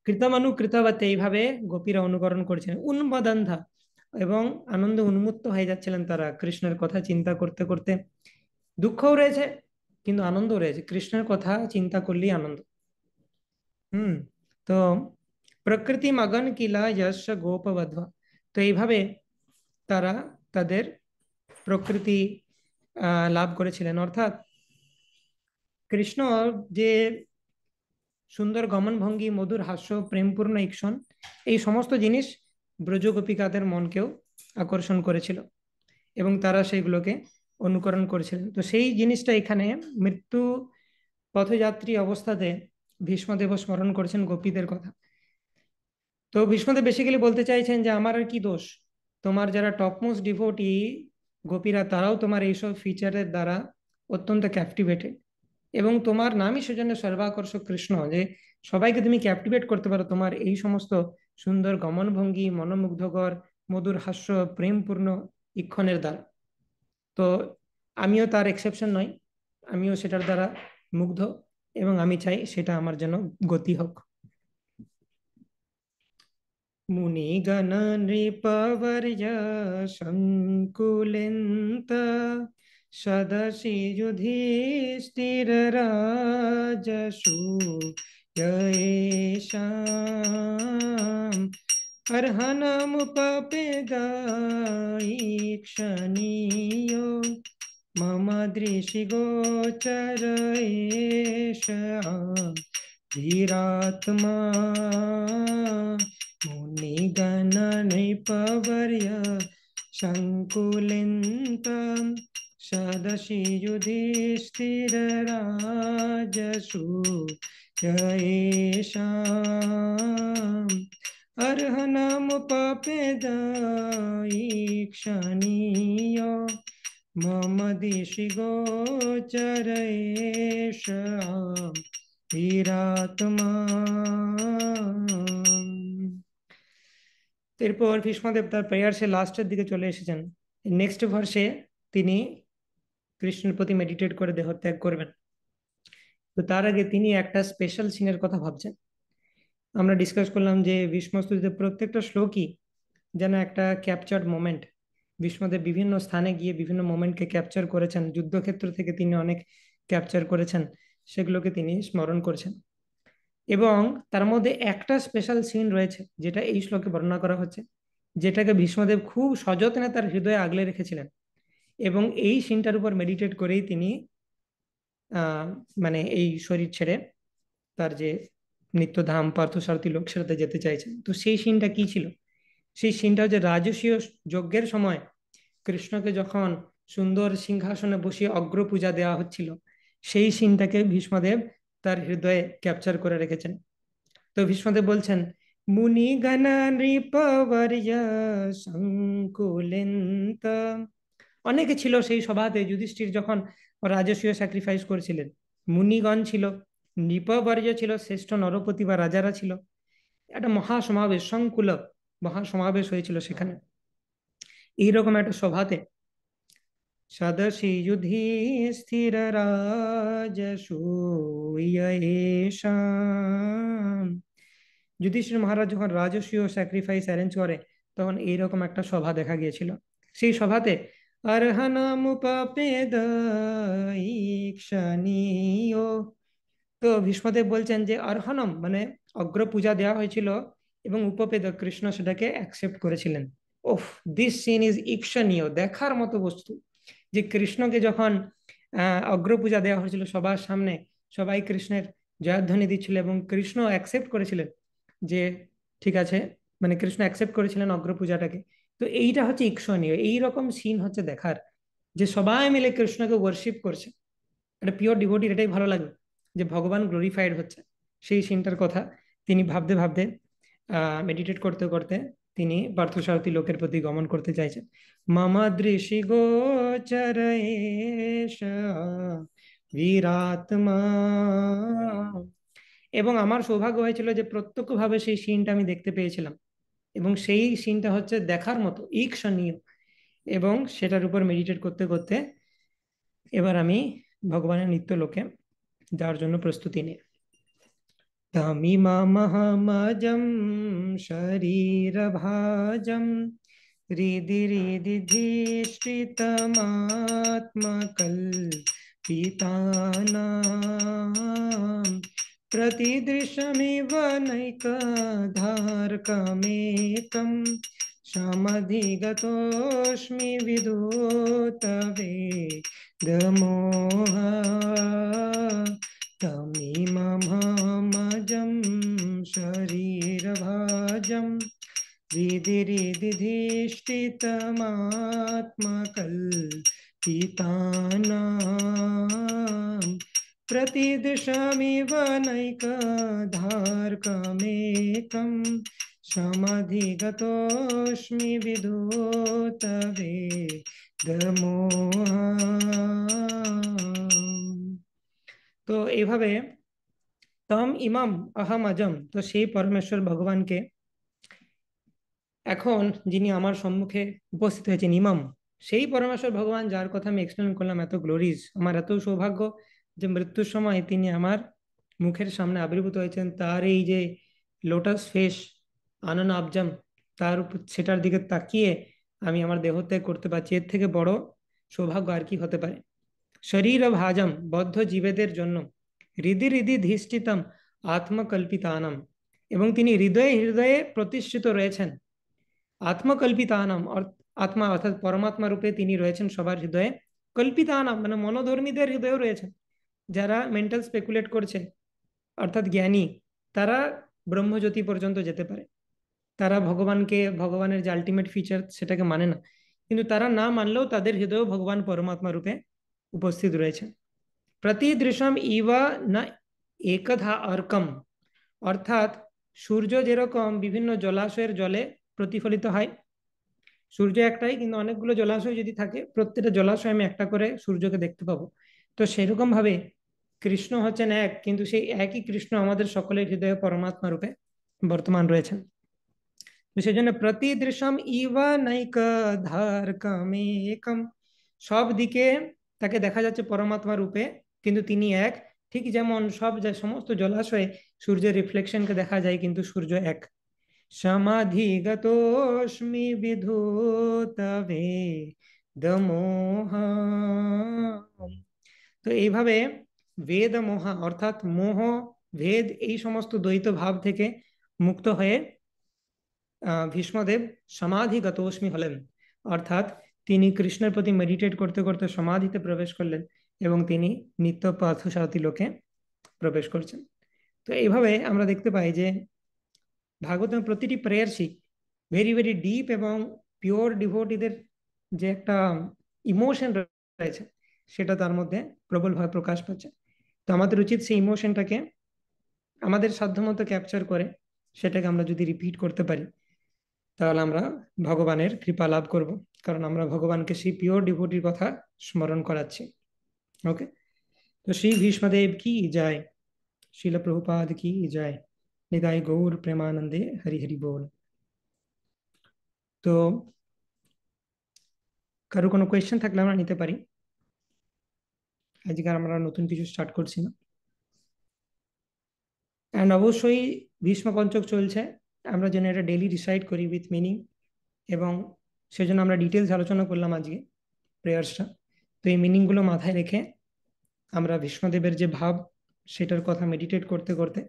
কৃতমানু কৃতবতে এইভাবে গোপীরা অনুকরণ করছেন উন্মাদান্ধা, এবং আনন্দে উন্মত্ত হয়ে যাচ্ছিলেন তারা কৃষ্ণের কথা চিন্তা করতে করতে। দুঃখও রয়েছে কিন্তু আনন্দও রয়েছে, কৃষ্ণের কথা চিন্তা করলেই আনন্দ। হুম। তো প্রকৃতি মগন কিলা যশ গোপবধা, তো এইভাবে তারা তাদের প্রকৃতি লাভ করেছিলেন, অর্থাৎ কৃষ্ণ যে সুন্দর গমনভঙ্গি, মধুর হাস্য, প্রেমপূর্ণ ইক্ষণ, এই সমস্ত জিনিস ব্রজ গোপিকাদের মনকেও আকর্ষণ করেছিল এবং তারা সেইগুলোকে অনুকরণ করেছিলেন। তো সেই জিনিসটা এখানে মৃত্যু পথযাত্রী অবস্থাতে ভীষ্মদেব স্মরণ করেছেন গোপীদের কথা। তো ভীষ্মদেব বেসিক্যালি বলতে চাইছেন যে আমার আর কি দোষ, তোমার যারা টপমোস্ট ডিভোটি গোপীরা, তারাও তোমার এইসব ফিচারের দ্বারা অত্যন্ত ক্যাপটিভেটেড, এবং তোমার নামই সেজন্য সর্বাকর্ষক কৃষ্ণ, যে সবাইকে তুমি ক্যাপটিভেট করতে পারো তোমার এই সমস্ত সুন্দর গমনভঙ্গি, মনোমুগ্ধকর মধুর হাস্য, প্রেমপূর্ণ ইক্ষণের দ্বারা। তো আমিও তার এক্সেপশন নই, আমিও সেটার দ্বারা মুগ্ধ, এবং আমি চাই সেটা আমার যেন গতি হোক। মুনিগণ নৃপবর্য সংকুলিন্ত সদসি যুধিষ্ঠির রাজসূয়েষাম अर्हनमुपपेदईक्षणीयो मम दृशिगोचर एष धीरात्मा मुनिगणनृपवर्य संकुलितं सदसि युधिष्ठिरराजसूयेषाम् अर्हनमुपपेदईक्षणीयो मम दिशि गोचर एष धीरात्मा। এরপর ভীষ্মদেব তার প্রেয়ার্সে লাস্টের দিকে চলে এসেছেন। নেক্সট ভার্সে তিনি কৃষ্ণের প্রতি মেডিটেট করে দেহত্যাগ করবেন। তো তার আগে তিনি একটা স্পেশাল সিনের কথা ভাবছেন। আমরা ডিসকাস করলাম যে ভীষ্মস্তুতিতে প্রত্যেকটা শ্লোকই যেন একটা ক্যাপচার্ড মোমেন্ট। ভীষ্মদেব বিভিন্ন স্থানে গিয়ে বিভিন্ন মোমেন্টকে ক্যাপচার করেছেন, যুদ্ধক্ষেত্র থেকে তিনি অনেক ক্যাপচার করেছেন, সেগুলোকে তিনি স্মরণ করছেন। এবং তার মধ্যে একটা স্পেশাল সিন রয়েছে যেটা এই শ্লোকে বর্ণনা করা হচ্ছে, যেটাকে ভীষ্মদেব খুব সযত্নে তার হৃদয়ে আগলে রেখেছিলেন, এবং এই সিনটার উপর মেডিটেট করেই তিনি আহ মানে এই শরীর ছেড়ে তার যে নিত্যধাম পার্থসারথী লোক, সেটাতে যেতে চাইছেন। তো সেই সিনটা কি ছিল? সেই সিনটা হচ্ছে রাজসীয় যজ্ঞের সময় কৃষ্ণকে যখন সুন্দর সিংহাসনে বসিয়ে অগ্র পূজা দেওয়া হচ্ছিল, সেই সিনটাকে ভীষ্মদেব তার হৃদয়ে ক্যাপচার করে রেখেছেন। তো ভীষ্মদেব বলছেন, মুনি গণ নৃপবর্য সংকুলিন্ত, অনেকে ছিল সেই সভাতে যুধিষ্ঠির যখন রাজসূয় স্যাক্রিফাইস করেছিলেন। মুনিগণ ছিল, নৃপবর্য ছিল, শ্রেষ্ঠ নরপতি বা রাজারা ছিল। একটা মহাসমাবেশ, সংকুল মহাসমাবেশ হয়েছিল সেখানে। এইরকম একটা সভাতে সদসি যুধিষ্ঠির রাজসূয়েষাম, যুধিষ্ঠির মহারাজ যখন রাজসূয় স্যাক্রিফাইস অ্যারেঞ্জ করে, তখন এইরকম একটা সভা দেখা গিয়েছিল। সেই সভাতে অর্হনমুপপেদঈক্ষণীয়, তো ভীষ্মদেব বলছেন যে অর্হনম মানে অগ্র পূজা দেওয়া হয়েছিল, এবং উপপেদ কৃষ্ণ সেটাকে অ্যাকসেপ্ট করেছিলেন। ওফ, দিস সিন ইজ ঈর্ষণীয়, দেখার মতো বস্তু। যে কৃষ্ণকে যখন অগ্র পূজা দেওয়া হয়েছিল সবার সামনে, সবাই কৃষ্ণের জয়ধ্বনি দিচ্ছিল এবং কৃষ্ণ অ্যাকসেপ্ট করেছিলেন যে ঠিক আছে, মানে কৃষ্ণ অ্যাকসেপ্ট করেছিলেন অগ্র পূজাটাকে। তো এইটা হচ্ছে ঈর্ষণীয়, এইরকম সিন হচ্ছে দেখার, যে সবাই মিলে কৃষ্ণকে ওয়ার্শিপ করছে। একটা পিওর ডিভোটির এটাই ভালো লাগে, যে ভগবান গ্লোরিফাইড হচ্ছে। সেই সিনটার কথা তিনি ভাবতে ভাবতে মেডিটেট করতে করতে তিনি পার্থসারথী লোকের প্রতি গমন করতে চাইছেন। মামা দৃশি গোচর এষ বীরাত্মা। এবং আমার সৌভাগ্য হয়েছিল যে প্রত্যক্ষভাবে সেই সিনটা আমি দেখতে পেয়েছিলাম, এবং সেই সিনটা হচ্ছে দেখার মতো ঈর্ষণীয়। এবং সেটার উপর মেডিটেট করতে করতে এবার আমি ভগবানের নিত্য লোকে যাওয়ার জন্য প্রস্তুতি নিই। তমিমমহমজম শরীরভাজম হৃদি হৃদি ধীষ্টিতমাত্মকল্পিতানাম प्रतिदृशमिव नैकधार्कमेकं समधिगतोऽस्मि विदूतवेदमोह तमिममहमजं शरीरभाजं विधिरिधिष्ठितमात्मकल्पितानां प्रतिदिशमिव नैकधार्कमेकं समधिगतोऽस्मि विदूतवेदमोह। তো এইভাবে তম ইমাম আহম আজম, তো সেই পরমেশ্বর ভগবানকে এখন যিনি আমার সম্মুখে উপস্থিত হয়েছেন ইমাম, সেই পরমেশ্বর ভগবান যার কথা আমি এক্সপ্লেন করলাম এত গ্লোরিজ, আমার এত সৌভাগ্য যে মৃত্যুর সময় তিনি আমার মুখের সামনে আবির্ভূত হয়েছেন। তার এই যে লোটাস ফেস, আনন আবজম, তার উপর সেটার দিকে তাকিয়ে আমি আমার দেহ ত্যাগ করতে পারছি, এর থেকে বড় সৌভাগ্য আর কি হতে পারে। শরীর ভাজম, বদ্ধ জীবেদের জন্য, হৃদি হৃদি ধিষ্ঠিতম আত্মকল্পিতানাম, এবং তিনি হৃদয়ে হৃদয়ে প্রতিষ্ঠিত রয়েছেন। আত্মকল্পিতানাম আত্মা অর্থাৎ পরমাত্মা রূপে তিনি রয়েছেন সবার হৃদয়ে। কল্পিতানাম মানে মনোধর্মীদের হৃদয়েও রয়েছেন। যারা মেন্টাল স্পেকুলেট করছে অর্থাৎ জ্ঞানী, তারা ব্রহ্মজ্যোতি পর্যন্ত যেতে পারে, তারা ভগবানকে, ভগবানের যে আলটিমেট ফিচার সেটাকে মানে না, কিন্তু তারা না মানলেও তাদের হৃদয়েও ভগবান পরমাত্মা রূপে উপস্থিত রয়েছেন। প্রতিদৃশম ইবা না একধা অর্কম, অর্থাৎ সূর্য যেরকম বিভিন্ন জলাশয়ের জলে প্রতিফলিত হয়, সূর্য একটাই কিন্তু অনেকগুলো জলাশয় যদি থাকে, প্রত্যেকটা জলাশয়ে আমি একটা করে সূর্যকে দেখতে পাবো। তো সেরকম ভাবে কৃষ্ণ হচ্ছেন এক, কিন্তু সেই একই কৃষ্ণ আমাদের সকলের হৃদয়ে পরমাত্মা রূপে বর্তমান রয়েছেন। তো সেই জন্য প্রতিদৃশম ইবা নৈক ধারকমেকম, সব দিকে তাকে দেখা যাচ্ছে পরমাত্মা রূপে, কিন্তু তিনি এক। ঠিক যেমন সমস্ত জলাশয়ে সূর্যের রিফ্লেকশনকে দেখা যায়, কিন্তু সূর্য এক। সমাধিগতোস্মি বিধূতবে দমোহ। তো এইভাবে বেদ মোহা অর্থাৎ মোহ, ভেদ, এই সমস্ত দ্বৈত ভাব থেকে মুক্ত হয়ে ভীষ্মদেব সমাধিগতোস্মি হলেন, অর্থাৎ তিনি কৃষ্ণের প্রতি মেডিটেট করতে করতে সমাধিতে প্রবেশ করলেন এবং তিনি নিত্য পার্থসারথী লোকে প্রবেশ করছেন। তো এইভাবে আমরা দেখতে পাই যে ভাগবতের প্রতিটি প্রেয়ারসই ভেরি ভেরি ডিপ এবং পিওর ডিভোটিদের যে একটা ইমোশন রয়েছে সেটা তার মধ্যে প্রবলভাবে প্রকাশ পাচ্ছে। তো আমাদের উচিত সেই ইমোশনটাকে আমাদের সাধ্যমতো ক্যাপচার করে সেটাকে আমরা যদি রিপিট করতে পারি, তাহলে আমরা ভগবানের কৃপা লাভ করব, কারণ আমরা ভগবানকে সেই পিওর ডিভোটির কথা স্মরণ করাচ্ছি। ওকে, তো শ্রী ভীষ্মদেব কি জয়, শিল প্রভুপাদ কি জয়, নিতাই গৌর প্রেমানন্দে হরি হরি বল। তো কারো কোনো কোয়েশ্চেন থাকলে আমরা নিতে পারি, আজকে আমরা নতুন কিছু স্টার্ট করছি না। অ্যান্ড অবশ্যই ভীষ্ম পঞ্চক চলছে, আমরা যেন এটা ডেইলি রিসাইড করি উইথ মিনিং, এবং সেজন্য আমরা ডিটেলস আলোচনা করলাম আজকে প্রেয়ার্সটা। তো এই মিনিংগুলো মাথায় রেখে আমরা ভীষ্মদেবের যে ভাব সেটার কথা মেডিটেট করতে করতে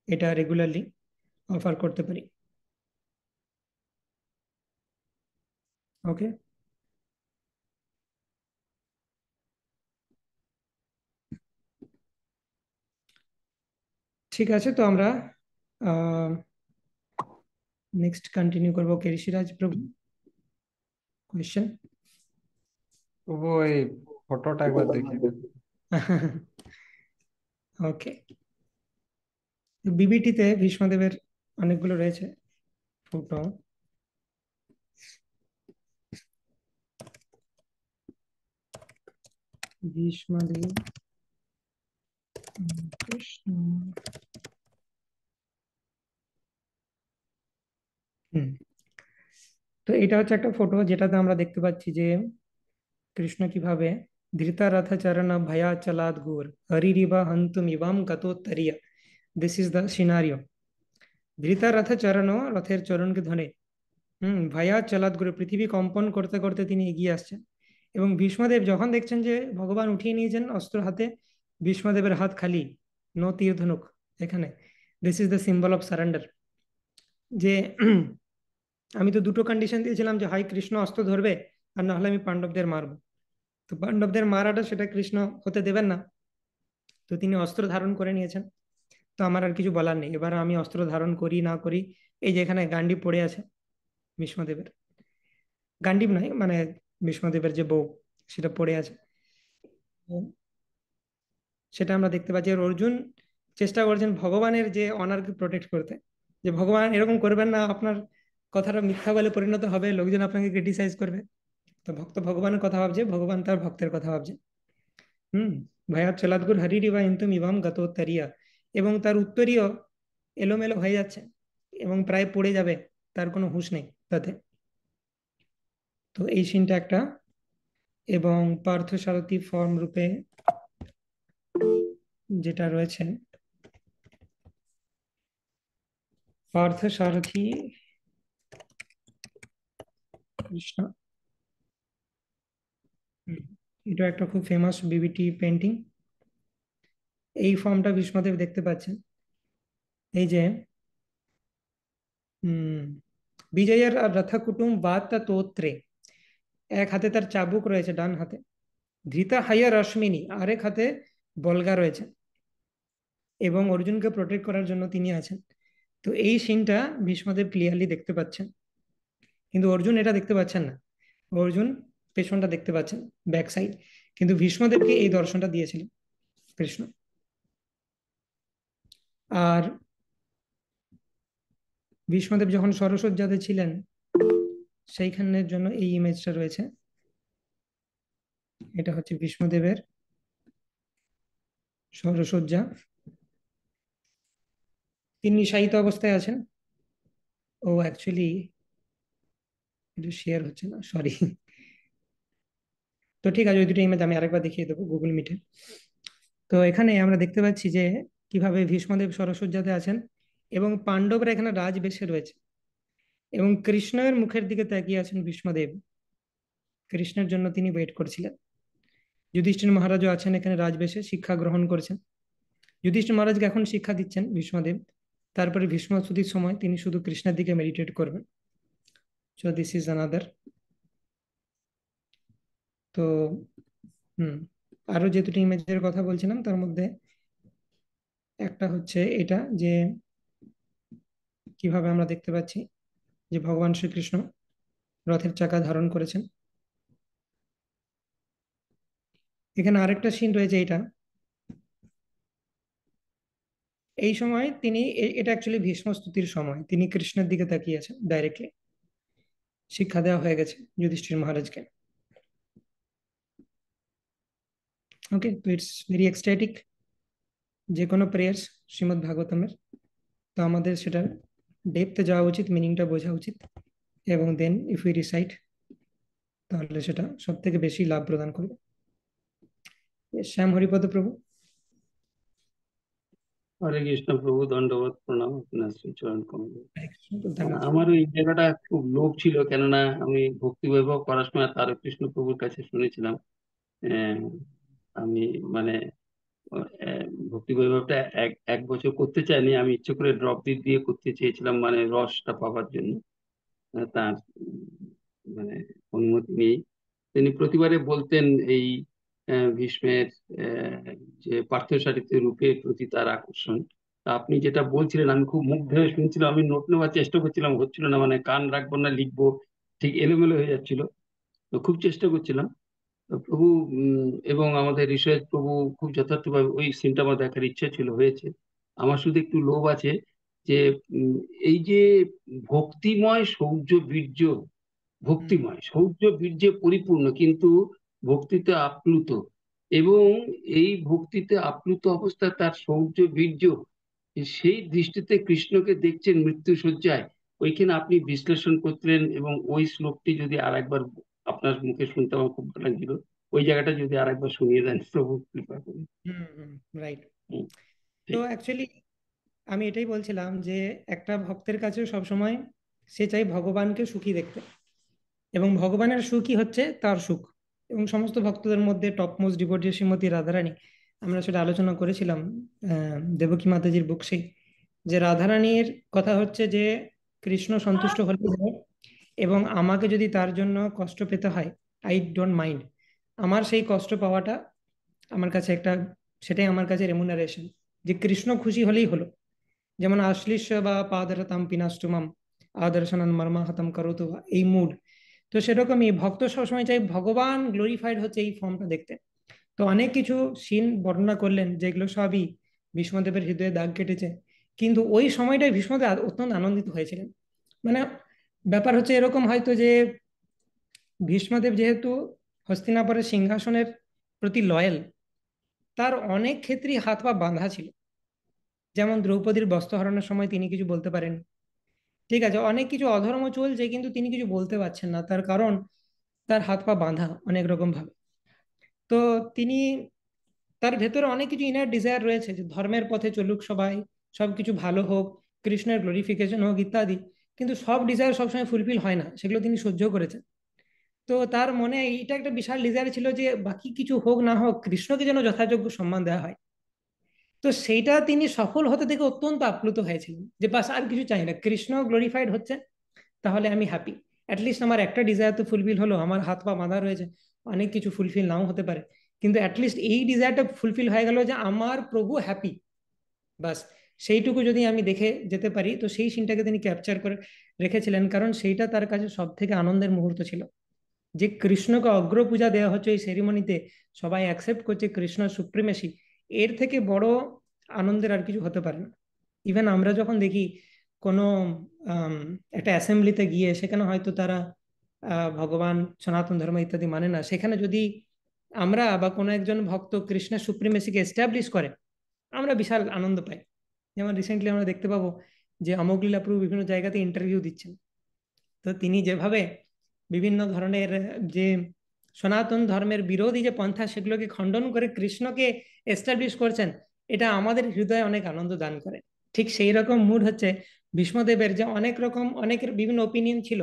এটা রেগুলারলি অফার করতে পারি। ওকে, ঠিক আছে। তো আমরা নেক্সট কন্টিনিউ করবো। কে ঋষিরাজ প্রভু, কোয়েশ্চেন? তবু এই ফটোটা একবার দেখে নেন। ওকে, বিবিটিতে ভীষ্মদেবের অনেকগুলো রয়েছে ফটো। ভীষ্মদেব কৃষ্ণ। হুম। তো এটা হচ্ছে একটা ফটো যেটাতে আমরা দেখতে পাচ্ছি যে কৃষ্ণ কিভাবে ধৃতরথ চরণ ভয়া চলাদ ঘোর হরিরিবা হন্তুম ইবাম গতোত্তরিয়া। This is the scenario. ধৃতরথ চরণ, রথের চরণকে ধরে ভয়া চলাদ ঘোর, পৃথিবী কম্পন করতে করতে তিনি এগিয়ে আসছেন। এবং ভীষ্মদেব যখন দেখছেন যে ভগবান উঠিয়ে নিয়েছেন অস্ত্র হাতে, ভীষ্মদেবের হাত খালি, নো তীর ধনুক এখানে। This is the symbol of surrender. যে আমি তো দুটো কন্ডিশন দিয়েছিলাম, যে হয় কৃষ্ণ অস্ত্র ধরবে আর না হলে আমি পাণ্ডবদের মারবো। তো পাণ্ডবদের মারাটা সেটা কৃষ্ণ হতে দেবেন না, তো তিনি অস্ত্র ধারণ করে নিয়েছেন। তো আমার আর কিছু বলার নেই, এবার আমি অস্ত্র ধারণ করি না করি। এই যে এখানে গান্ডীব পড়ে আছে ভীষ্মদেবের, গান্ডীব নয় মানে ভীষ্মদেবের যে বউ, সেটা পড়ে আছে। তো সেটা আমরা দেখতে পাচ্ছি। আর অর্জুন চেষ্টা করছেন ভগবানের যে অনারকে প্রোটেক্ট করতে, যে ভগবান এরকম করবেন না, আপনার কথাটা মিথ্যা বলে পরিণত হবে, লোকজন আপনাকে ক্রিটিসাইজ করবে। তো ভক্ত ভগবানের কথা ভাবছে, ভগবান তার ভক্তের কথা ভাবছে। হুম। ভয়াত চলাদগুর হরিরিবা ইন্তুম ইবাম গতোত্তরিয়া। এবং তার উত্তরীয় এলোমেলো হয়ে যাচ্ছে এবং প্রায় পড়ে যাবে, তার কোনো হুঁশ নেই তাতে। তো এই সিনটা একটা। এবং পার্থসারথী ফর্ম রূপে যেটা রয়েছে, পার্থসারথী কৃষ্ণ, এটা একটা খুব ফেমাস বিবিটি পেন্টিং। এই ফর্মটা ভীষ্মদেব দেখতে পাচ্ছেন। এই যে হম বিজয়ের আর রথ কুটুম বাত তোত্রে, এক হাতে তার চাবুক রয়েছে ডান হাতে, ধৃতা হাইয়া রশ্মিনী আরেক হাতে বলগা রয়েছে, এবং অর্জুনকে প্রোটেক্ট করার জন্য তিনি আছেন। তো এই সিনটা ভীষ্মদেব ক্লিয়ারলি দেখতে পাচ্ছেন, কিন্তু অর্জুন এটা দেখতে পাচ্ছেন না। অর্জুন পেছনটা দেখতে পাচ্ছেন, ব্যাক সাইড। কিন্তু ভীষ্মদেবকে এই দর্শনটা দিয়েছিলেন কৃষ্ণ। আর ভীষ্মদেব যখন সরসজ্জাতে ছিলেন, সেইখানের জন্য এই ইমেজটা রয়েছে। এটা হচ্ছে ভীষ্মদেবের সরসজ্জা, তিনি শায়িত অবস্থায় আছেন। ও অ্যাকচুয়ালি এটা শেয়ার হচ্ছে না, সরি। তো ঠিক আছে, ওই দুটো ইমেজ আমি আরেকবার দেখিয়ে দেবো গুগল মিটে। তো এখানে আমরা দেখতে পাচ্ছি যে কিভাবে ভীষ্মদেব সরসজ্জাতে আছেন এবং পাণ্ডবরা এখানে রাজবেশে রয়েছে, এবং কৃষ্ণের মুখের দিকে তাকিয়ে আছেন ভীষ্মদেব। কৃষ্ণের জন্য তিনি ওয়েট করছিলেন। যুধিষ্ঠির মহারাজও আছেন এখানে রাজবেশে, শিক্ষা গ্রহণ করছেন। যুধিষ্ঠির মহারাজকে এখন শিক্ষা দিচ্ছেন ভীষ্মদেব। তারপরে ভীষ্ম স্তুতির সময় তিনি শুধু কৃষ্ণের দিকে মেডিটেট করবেন। So this is another. তো হুম আরো যে দুটি ইমেজের কথা বলছিলাম, তার মধ্যে একটা হচ্ছে এটা, যে কিভাবে আমরা দেখতে পাচ্ছি যে ভগবান শ্রীকৃষ্ণ রথের চাকা ধারণ করেছেন। এখানে আরেকটা সিন রয়েছে, এটা এই সময় তিনি এটা অ্যাকচুয়ালি ভীষ্ম স্তুতির সময়, তিনি কৃষ্ণের দিকে তাকিয়ে আছেন ডাইরেক্টলি। শিক্ষা দেওয়া হয়ে গেছে যুধিষ্ঠির মহারাজকে। ওকে, তো ইটস ভেরি এক্সট্যাটিক যে কোনো প্রেয়ার্স শ্রীমদ্ ভাগবতমের। তো আমাদের সেটা ডেপথে যাওয়া উচিত, মিনিংটা বোঝা উচিত, এবং দেন ইফ উই রিসাইট, তাহলে সেটা সব থেকে বেশি লাভ প্রদান করবে। শ্যাম হরিপদ প্রভু। হরে কৃষ্ণ প্রভু, দণ্ডবত প্রণাম আপনার শ্রীচরণ কমলে। ধন্যবাদ। আমার ওই জায়গাটা খুব লোভ ছিল, কেননা আমি ভক্তি বৈভব করার সময় তার কৃষ্ণ প্রভুর কাছে শুনেছিলাম। আহ, আমি মানে ভক্তি বৈভবটা এক এক বছর করতে চাইনি, আমি ইচ্ছে করে ড্রপ দিয়ে করতে চেয়েছিলাম, মানে রসটা পাওয়ার জন্য। তার মানে অনুমতি নেই। তিনি প্রতিবারে বলতেন এই ভীষ্মের আহ, যে পার্থসারথী রূপের প্রতি তার আকর্ষণ। তা আপনি যেটা বলছিলেন আমি খুব মুগ্ধ হয়ে শুনছিলাম, আমি নোট নেওয়ার চেষ্টা করছিলাম, হচ্ছিল না, মানে কান রাখবো না লিখবো, ঠিক এলোমেলো হয়ে যাচ্ছিল। তো খুব চেষ্টা করছিলাম। তো প্রভু এবং আমাদের ঋষভ প্রভু খুব যথার্থভাবে ওই সিনটা আমার দেখার ইচ্ছে ছিল, হয়েছে। আমার শুধু একটু লোভ আছে যে উম, এই যে ভক্তিময় শৌর্য বীর্য, ভক্তিময় শৌর্য বীর্যে পরিপূর্ণ কিন্তু ভক্তিতে আপ্লুত, এবং এই ভক্তিতে আপ্লুত অবস্থায় তার শৌর্য বীর্য, সেই দৃষ্টিতে কৃষ্ণকে দেখছেন মৃত্যু শয্যায়। ওইখানে আপনি বিশ্লেষণ করলেন, এবং ওই শ্লোকটি যদি আরেকবার আপনার মুখে শুনতে আমার খুব ভালো লাগছিল। ওই জায়গাটা যদি আরেকবার শুনিয়ে দেন প্রভু, কৃপা করে। রাইট। হুম, তো ঠিক। অ্যাকচুয়ালি আমি এটাই বলছিলাম যে একটা ভক্তের কাছে সবসময় সে চাই ভগবানকে সুখী দেখতে, এবং ভগবানের সুখই হচ্ছে তার সুখ। এবং সমস্ত ভক্তদের মধ্যে top most devotee Shrimati Radharani, আমরা সেটা আলোচনা করেছিলাম দেবকী মাতাজির বুকসে, যে রাধারানীর কথা হচ্ছে যে কৃষ্ণ সন্তুষ্ট হলে হবে, এবং আমাকে যদি তার জন্য কষ্ট পেতে হয়, আই ডোন্ট মাইন্ড। আমার সেই কষ্ট পাওয়াটা আমার কাছে একটা, সেটাই আমার কাছে রেমুনারেশন, যে কৃষ্ণ খুশি হলেই হলো। যেমন আশ্লিষ্য বা পাদরতাম পিনাষ্টুমাম আদর্শনন মর্মাহতম করতু, এই মুড। তো সেরকমই ভক্ত সবসময় চাই ভগবান গ্লোরিফাইড হচ্ছে এই ফর্মটা দেখতে। তো অনেক কিছু সিন বর্ণনা করলেন যেগুলো সবই ভীষ্মদেবের হৃদয়ে দাগ কেটেছে, কিন্তু ওই সময়টাই ভীষ্মদেব অত্যন্ত আনন্দিত হয়েছিলেন। মানে ব্যাপার হচ্ছে এরকম হয়তো যে ভীষ্মদেব যেহেতু হস্তিনাপুরের সিংহাসনের প্রতি লয়াল, তার অনেক ক্ষেত্রেই হাত পা বাঁধা ছিল। যেমন দ্রৌপদীর বস্ত্রহরণের সময় তিনি কিছু বলতে পারেন, ঠিক আছে, অনেক কিছু অধর্ম চলছে কিন্তু তিনি কিছু বলতে পারছেন না, তার কারণ তার হাত পা বাঁধা অনেক রকম ভাবে। তো তিনি, তার ভেতরে অনেক কিছু ইনার ডিজায়ার রয়েছে যে ধর্মের পথে চলুক সবাই, সবকিছু ভালো হোক, কৃষ্ণের গ্লোরিফিকেশন হোক ইত্যাদি, কিন্তু সব ডিজায়ার সবসময় ফুলফিল হয় না, সেগুলো তিনি সহ্য করেছেন। তো তার মনে এটা একটা বিশাল ডিজায়ার ছিল যে বাকি কিছু হোক না হোক কৃষ্ণকে যেন যথাযোগ্য সম্মান দেওয়া হয়। তো সেইটা তিনি সফল হতে দেখে অত্যন্ত আপ্লুত হয়েছিলেন, যে বাস আর কিছু চাই না, কৃষ্ণ গ্লোরিফাইড হচ্ছে, তাহলে আমি হ্যাপি। অ্যাটলিস্ট আমার একটা ডিজায়ার তো ফুলফিল হলো, আমার হাত পা বাঁধা রয়েছে, অনেক কিছু ফুলফিল নাও হতে পারে, কিন্তু অ্যাটলিস্ট এই ডিজায়ারটা ফুলফিল হয়ে গেল যে আমার প্রভু হ্যাপি। বাস সেইটুকু যদি আমি দেখে যেতে পারি, তো সেই সিনটাকে তিনি ক্যাপচার করে রেখেছিলেন, কারণ সেইটা তার কাছে সব থেকে আনন্দের মুহূর্ত ছিল, যে কৃষ্ণকে অগ্র পূজা দেওয়া হচ্ছে এই সেরিমনিতে, সবাই অ্যাকসেপ্ট করছে কৃষ্ণ সুপ্রিমেসি। এর থেকে বড় আনন্দের আর কিছু হতে পারে না। ইভেন আমরা যখন দেখি কোনো আম, একটা অ্যাসেম্বলিতে গিয়ে, সেখানে হয়তো তারা ভগবান সনাতন ধর্ম ইত্যাদি মানে না, সেখানে যদি আমরা বা কোনো একজন ভক্ত কৃষ্ণের সুপ্রিমেসিকে এস্টাবলিশ করে, আমরা বিশাল আনন্দ পাই। যেমন রিসেন্টলি আমরা দেখতে পাবো যে অমোঘলীলা প্রভু বিভিন্ন জায়গাতে ইন্টারভিউ দিচ্ছেন। তো তিনি যেভাবে বিভিন্ন ধরনের যে সনাতন ধর্মের বিরোধী যে পন্থা, সেগুলোকে খণ্ডন করে কৃষ্ণকে এস্টাবলিশ করছেন, এটা আমাদের হৃদয়ে অনেক আনন্দ দান করে। ঠিক সেই রকম মুড হচ্ছে ভীষ্মদেবের, যে অনেক রকম অনেকের বিভিন্ন ওপিনিয়ন ছিল।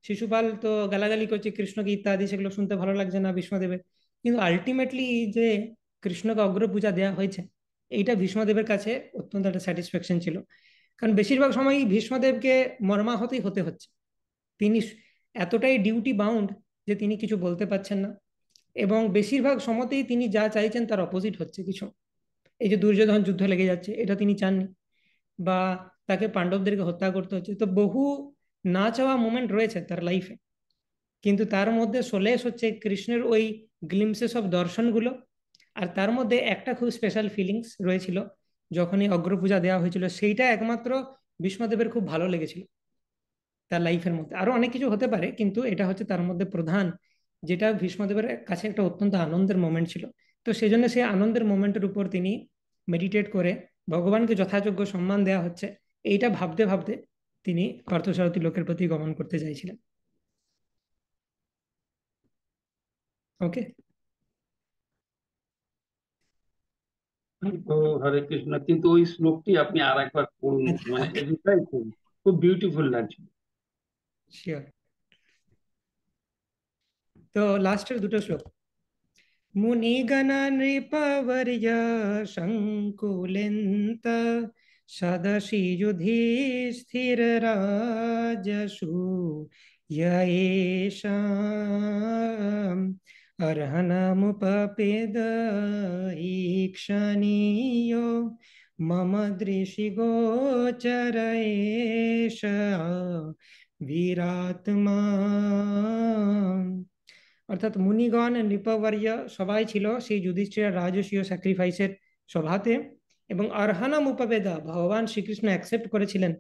শিশুপাল তো গালাগালি করছে কৃষ্ণকে ইত্যাদি, সেগুলো শুনতে ভালো লাগছে না ভীষ্মদেবের, কিন্তু আলটিমেটলি যে কৃষ্ণকে অগ্রপূজা দেওয়া হয়েছে, এইটা ভীষ্মদেবের কাছে অত্যন্ত একটা স্যাটিসফ্যাকশন ছিল। কারণ বেশিরভাগ সময়ই ভীষ্মদেবকে মর্মাহতই হতে হচ্ছে। তিনি এতটাই ডিউটি বাউন্ড যে তিনি কিছু বলতে পারছেন না, এবং বেশিরভাগ সময়তেই তিনি যা চাইছেন তার অপোজিট হচ্ছে কিছু। এই যে দুর্যোধন যুদ্ধ লেগে যাচ্ছে, এটা তিনি চাননি, বা তাকে পাণ্ডবদেরকে হত্যা করতে হচ্ছে। তো বহু না চাওয়া মোমেন্ট রয়েছে তার লাইফে, কিন্তু তার মধ্যে সোলেস হচ্ছে কৃষ্ণের ওই গ্লিমসেস অফ দর্শনগুলো। আর তার মধ্যে একটা খুব স্পেশাল ফিলিংস রয়েছিল যখনই অগ্রপূজা দেওয়া হয়েছিল, সেইটা একমাত্র ভীষ্মদেবের খুব ভালো লেগেছিল। তার লাইফের মধ্যে আরো অনেক কিছু হতে পারে, কিন্তু এটা হচ্ছে তার মধ্যে প্রধান, যেটা ভীষ্মদেবের কাছে একটা অত্যন্ত আনন্দের মোমেন্ট ছিল। তো সেই জন্য সেই আনন্দের মোমেন্টের উপর তিনি মেডিটেট করে ভগবানকে যথাযোগ্য সম্মান দেওয়া হচ্ছে, এইটা ভাবতে ভাবতে তিনি পার্থসারথী লোকের প্রতি গমন করতে চাইছিলেন। ওকে। তো হরে কৃষ্ণ, কিন্তু ওই শ্লোকটি আপনি আর একবার পড়ুন, মানে আচ্ছা, এটাই খুব খুব বিউটিফুল লাগছে। শিওর। তো লাস্টের দুটো শ্লোক, मुनिगण नृपवर्य संकुलिन्त सदसि युधिष्ठिरराजसु य एषाम् अर्हनमुपपेद ईक्षणीयो मम दृशिगोचर एष वीरात्मा। অর্থাৎ মুনিগণ নৃপবর্য সবাই ছিল সেই যুধিষ্ঠিরের রাজসীয় স্যাক্রিফাইসের সভাতে, এবং অর্হানম উপবেদা ভগবান শ্রীকৃষ্ণ অ্যাকসেপ্ট করেছিলেন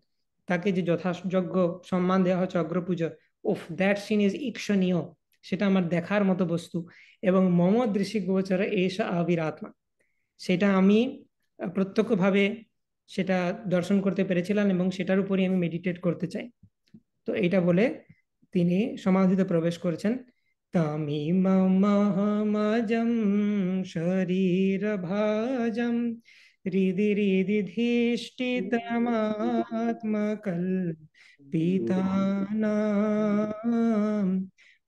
তাকে যে যথাযোগ্য সম্মান দেওয়া হচ্ছে অগ্রপূজা। ওফ দ্যাট সিন ইজ ঈক্ষণীয়। সেটা আমার দেখার মতো বস্তু। এবং মম দৃশ্যি গোচর এষা আবিরাত্মা, সেটা আমি প্রত্যক্ষভাবে সেটা দর্শন করতে পেরেছিলাম এবং সেটার উপরই আমি মেডিটেট করতে চাই। তো এইটা বলে তিনি সমাধিতে প্রবেশ করেছেন। তামিমমহমজম শরীর ভাজম হৃদি হৃদি ধিষ্ঠিতমাত্মকল্পিতানাম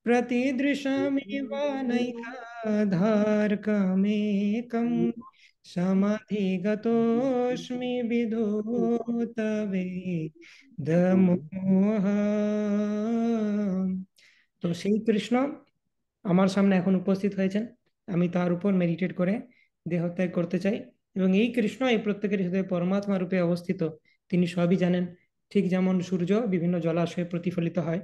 प्रतिदृशमिव नैकाधारकमेकं समधिगतोऽस्मि विधूतवेदमोह। তো সেই কৃষ্ণ আমার সামনে এখন উপস্থিত হয়েছেন, আমি তার উপর মেডিটেট করে দেহত্যাগ করতে চাই। এবং এই কৃষ্ণ এই প্রত্যেকের হৃদয়ে পরমাত্মা রূপে অবস্থিত, তিনি সবই জানেন। ঠিক যেমন সূর্য বিভিন্ন জলাশয়ে প্রতিফলিত হয়,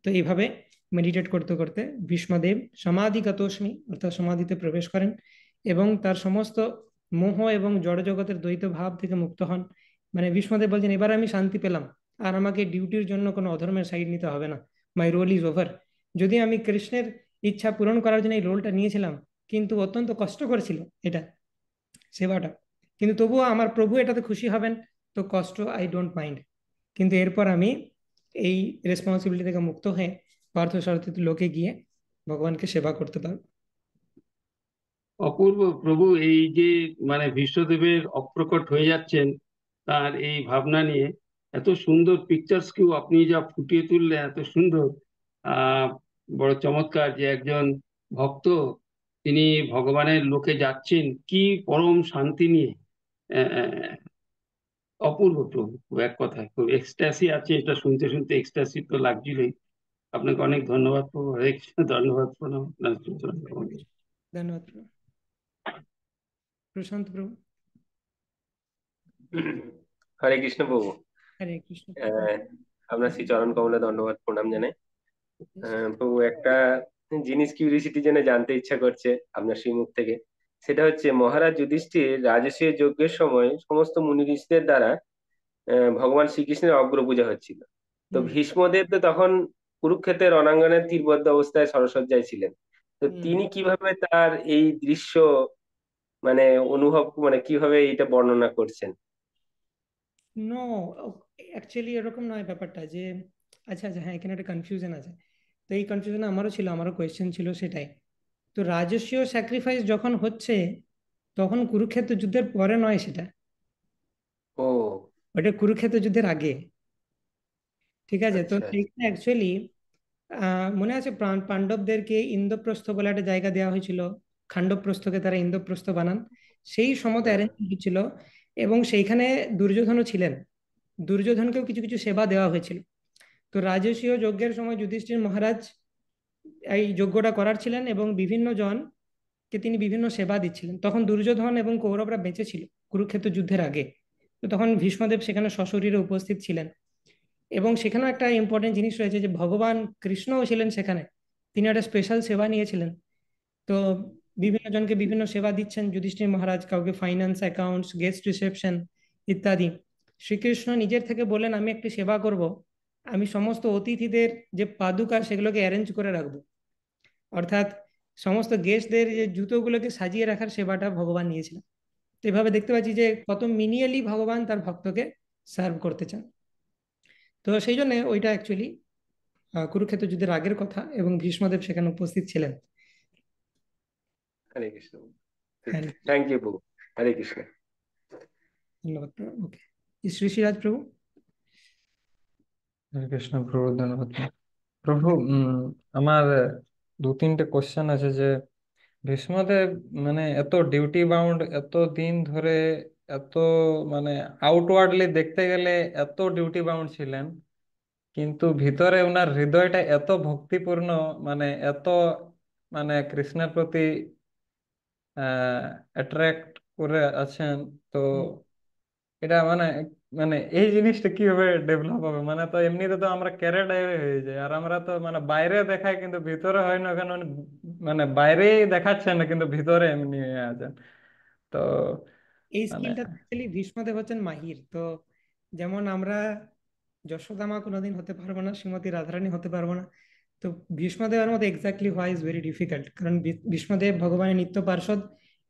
তো এইভাবে মেডিটেট করতে করতে ভীষ্মদেব সমাধিগতোস্মি অর্থাৎ সমাধিতে প্রবেশ করেন এবং তার সমস্ত মোহ এবং জড় জগতের দ্বৈত ভাব থেকে মুক্ত হন। মানে ভীষ্মদেব বলছেন, এবার আমি শান্তি পেলাম, আর আমাকে ডিউটির জন্য কোনো অধর্মের সাইড নিতে হবে না, মাই রোল ইজ ওভার। যদি আমি কৃষ্ণের ইচ্ছা পূরণ করার জন্য এই রোলটা নিয়েছিলাম, কিন্তু অত্যন্ত কষ্ট করেছিল এটা, সেবাটা, কিন্তু তবুও আমার প্রভু এটাতে খুশি হবেন, তো কষ্ট আই ডোন্ট মাইন্ড। কিন্তু এরপর আমি এই রেসপন্সিবিলিটি থেকে মুক্ত হয়ে পার্থ সারথী লোকে গিয়ে ভগবানকে সেবা করতে পারবো। অপূর্ব প্রভু, এই যে মানে ভীষ্মদেবের অপ্রকট হয়ে যাচ্ছেন তার এই ভাবনা নিয়ে এত সুন্দর পিকচার্স কেউ আপনি যা ফুটিয়ে তুললেন, এত সুন্দর। আহ বড় চমৎকার যে একজন ভক্ত তিনি ভগবানের লোকে যাচ্ছেন কি পরম শান্তি নিয়ে। আহ, অপূর্ব প্রভু, খুব এক কথায় খুব এক্সট্যাসি আছে, এটা শুনতে শুনতে এক্সট্যাসি তো লাগছিলই। আপনাকে অনেক ধন্যবাদ প্রভু, হরে কৃষ্ণ, ধন্যবাদ প্রণাম। ধন্যবাদ প্রভু। প্রশান্ত প্রভু। হরে কৃষ্ণ প্রভু। হরে কৃষ্ণ। আহ, আপনার শ্রী চরণ কমলে ধন্যবাদ প্রণাম জানাই। প্রভু, একটা জিনিস কিউরিসিটি জেনে জানতে ইচ্ছা করছে আপনার শ্রীমুখ থেকে। সেটা হচ্ছে, মহারাজ যুধিষ্ঠির রাজসূয় যজ্ঞের সময় সমস্ত মুনি ঋষিদের দ্বারা ভগবান শ্রীকৃষ্ণের অগ্রপূজা হচ্ছিল। তো হুম ভীষ্মদেব তো তখন কুরুক্ষেত্রের রণাঙ্গনের তীরবদ্ধ অবস্থায় সরসজ্জায় ছিলেন। তো হুম তিনি কিভাবে তার এই দৃশ্য মানে অনুভব, মানে কিভাবে এটা বর্ণনা করছেন? নো, অ্যাকচুয়ালি এরকম নয় ব্যাপারটা যে, আচ্ছা আচ্ছা, হ্যাঁ, এখানে একটা কনফিউশন আছে। তো এই কনফিউশন আমারও ছিল, আমারও কোয়েশ্চেন ছিল সেটাই। তো রাজস্বীয় স্যাক্রিফাইস যখন হচ্ছে, তখন কুরুক্ষেত্র যুদ্ধের পরে নয় সেটা, ও ওটা কুরুক্ষেত্র যুদ্ধের আগে। ঠিক আছে, তো আচ্ছা সেইখানে অ্যাকচুয়ালি মনে আছে পাণ্ডবদেরকে ইন্দ্রপ্রস্থ বলে একটা জায়গা দেওয়া হয়েছিল, খান্ডবপ্রস্থকে তারা ইন্দ্রপ্রস্থ বানান, সেই সমতে হ্যাঁ, অ্যারেঞ্জ হয়েছিল। এবং সেইখানে দুর্যোধনও ছিলেন, দুর্যোধনকেও কিছু কিছু সেবা দেওয়া হয়েছিল। তো রাজসূয় যজ্ঞের সময় যুধিষ্ঠির মহারাজ এই যজ্ঞটা করার ছিলেন এবং বিভিন্ন জনকে তিনি বিভিন্ন সেবা দিচ্ছিলেন। তখন দুর্যোধন এবং কৌরবরা বেঁচে ছিল কুরুক্ষেত্র যুদ্ধের আগে। তো তখন ভীষ্মদেব সেখানে সশরীরে উপস্থিত ছিলেন। এবং সেখানেও একটা ইম্পর্টেন্ট জিনিস রয়েছে যে ভগবান কৃষ্ণও ছিলেন সেখানে, তিনি একটা স্পেশাল সেবা নিয়েছিলেন। তো বিভিন্ন জনকে বিভিন্ন সেবা দিচ্ছেন যুধিষ্ঠির মহারাজ, কাউকে ফাইন্যান্স, অ্যাকাউন্টস, গেস্ট রিসেপশন ইত্যাদি। শ্রীকৃষ্ণ নিজের থেকে বললেন, আমি একটি সেবা করব, আমি সমস্ত অতিথিদের যে পাদুকা সেগুলোকে অ্যারেঞ্জ করে রাখবো। অর্থাৎ সমস্ত গেস্টদের যে জুতোগুলোকে সাজিয়ে রাখার সেবাটা ভগবান নিয়েছিলেন। তো এভাবে দেখতে পাচ্ছি যে কত মিনিয়ালি ভগবান তার ভক্তকে সার্ভ করতে চান। তো সেই জন্য ওইটা অ্যাকচুয়ালি কুরুক্ষেত্র যুদ্ধের আগের কথা এবং ভীষ্মদেব সেখানে উপস্থিত ছিলেন। হরে কৃষ্ণ। হ্যাঁ, থ্যাংক ইউ প্রভু। হরে কৃষ্ণ। ধন্যবাদ প্রভু। ওকে, শ্রী শ্রীরাজ প্রভু। হরে কৃষ্ণ প্রভু, ধন্যবাদ প্রভু। আমার দু তিনটে কোশ্চেন আছে যে ভীষ্মদেব মানে এত ডিউটি বাউন্ড, এত দিন ধরে, এত মানে আউটওয়ার্ডলি দেখতে গেলে এত ডিউটি বাউন্ড ছিলেন, কিন্তু ভিতরে ওনার হৃদয়টা এত ভক্তিপূর্ণ, মানে এত মানে কৃষ্ণের প্রতি অ্যাট্রাক্ট করে আছেন। তো হুম। এটা মানে মানে এই জিনিসটা কিভাবে ডেভেলপ হবে? মানে তো এমনিতে তো আমরা ক্যারেট হয়ে যাই, আর আমরা তো মানে বাইরে দেখাই কিন্তু ভিতরে হয় না কেন, মানে বাইরেই দেখাচ্ছেন না কিন্তু ভিতরে এমনি হয়ে আছেন। তো এই মানে স্কিলটা অ্যাকচুয়ালি ভীষ্মদেব হচ্ছেন মাহির। তো যেমন আমরা যশোদা মা কোনোদিন হতে পারবো না, শ্রীমতী রাধারানী হতে পারবো না, তো ভীষ্মদেবের মতো এক্স্যাক্টলি হওয়া ইজ ভেরি ডিফিকাল্ট, কারণ ভীষ্মদেব ভগবানের নিত্য পার্ষদ,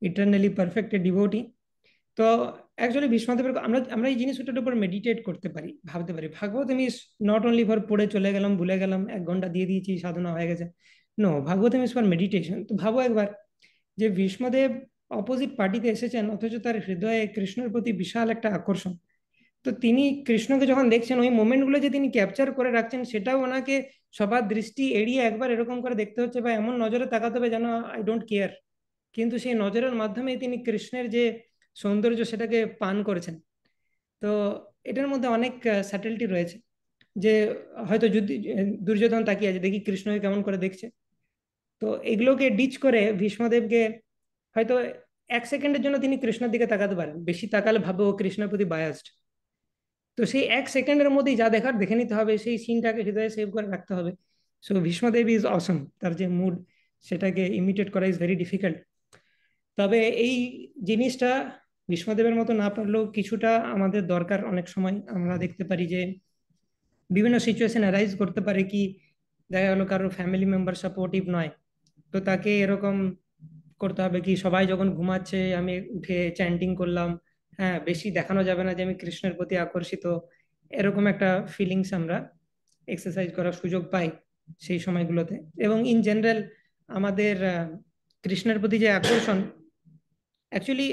ইটারনালি পারফেক্ট ডিভোটি। তো অ্যাকচুয়ালি ভীষ্মদেবের আমরা আমরা এই জিনিসটার উপর মেডিটেট করতে পারি, ভাবতে পারি ভাগবত ইজ নট অনলি ফর পড়ে চলে গেলাম, ভুলে গেলাম, 1 ঘন্টা দিয়ে দিয়েছি, সাধনা হয়ে গেছে। No, Bhagavat is for meditation. তো ভাবো একবার যে ভীষ্মদেব অপোজিট পার্টিতে এসেছেন, অথচ তার হৃদয়ে কৃষ্ণের প্রতি বিশাল একটা আকর্ষণ। তো তিনি কৃষ্ণকে যখন দেখছেন, ওই মোমেন্টগুলো যে তিনি ক্যাপচার করে রাখছেন, সেটাও ওনাকে সবার দৃষ্টি এড়িয়ে একবার এরকম করে দেখতে হচ্ছে, বা এমন নজরে তাকাতে হবে যেন আই ডোন্ট কেয়ার। কিন্তু সেই নজরের মাধ্যমে তিনি কৃষ্ণের যে সৌন্দর্য সেটাকে পান করেছেন। তো এটার মধ্যে অনেক স্যাটেলটি রয়েছে, যে হয়তো যদি দুর্যোধন তাকিয়ে আছে, দেখি কৃষ্ণকে কেমন করে দেখছে। তো এগুলোকে ডিচ করে ভীষ্মদেবকে হয়তো 1 সেকেন্ডের জন্য তিনি কৃষ্ণের দিকে তাকাতে পারেন, বেশি তাকালে ভাবে ও কৃষ্ণের প্রতি বায়াসড। তো সেই 1 সেকেন্ডের মধ্যেই যা দেখার দেখে নিতে হবে, সেই সিনটাকে হৃদয়ে সেভ করে রাখতে হবে। সো ভীষ্মদেব ইজ অসম, তার যে মুড সেটাকে ইমিটেট করা ইজ ভেরি ডিফিকাল্ট। তবে এই জিনিসটা ভীষ্মদেবের মতো না পারলেও কিছুটা আমাদের দরকার। অনেক সময় আমরা দেখতে পারি যে বিভিন্ন সিচুয়েশন অ্যারাইজ করতে পারে, কি দেখা গেলো কারো ফ্যামিলি মেম্বার সাপোর্টিভ নয়, তো তাকে এরকম করতে হবে কি সবাই যখন ঘুমাচ্ছে আমি উঠে চ্যান্টিং করলাম, হ্যাঁ বেশি দেখানো যাবে না যে আমি কৃষ্ণের প্রতি আকর্ষিত। এরকম একটা ফিলিংস আমরা এক্সারসাইজ করার সুযোগ পাই সেই সময়গুলোতে। এবং ইন জেনারেল আমাদের কৃষ্ণের প্রতি যে আকর্ষণ, অ্যাকচুয়ালি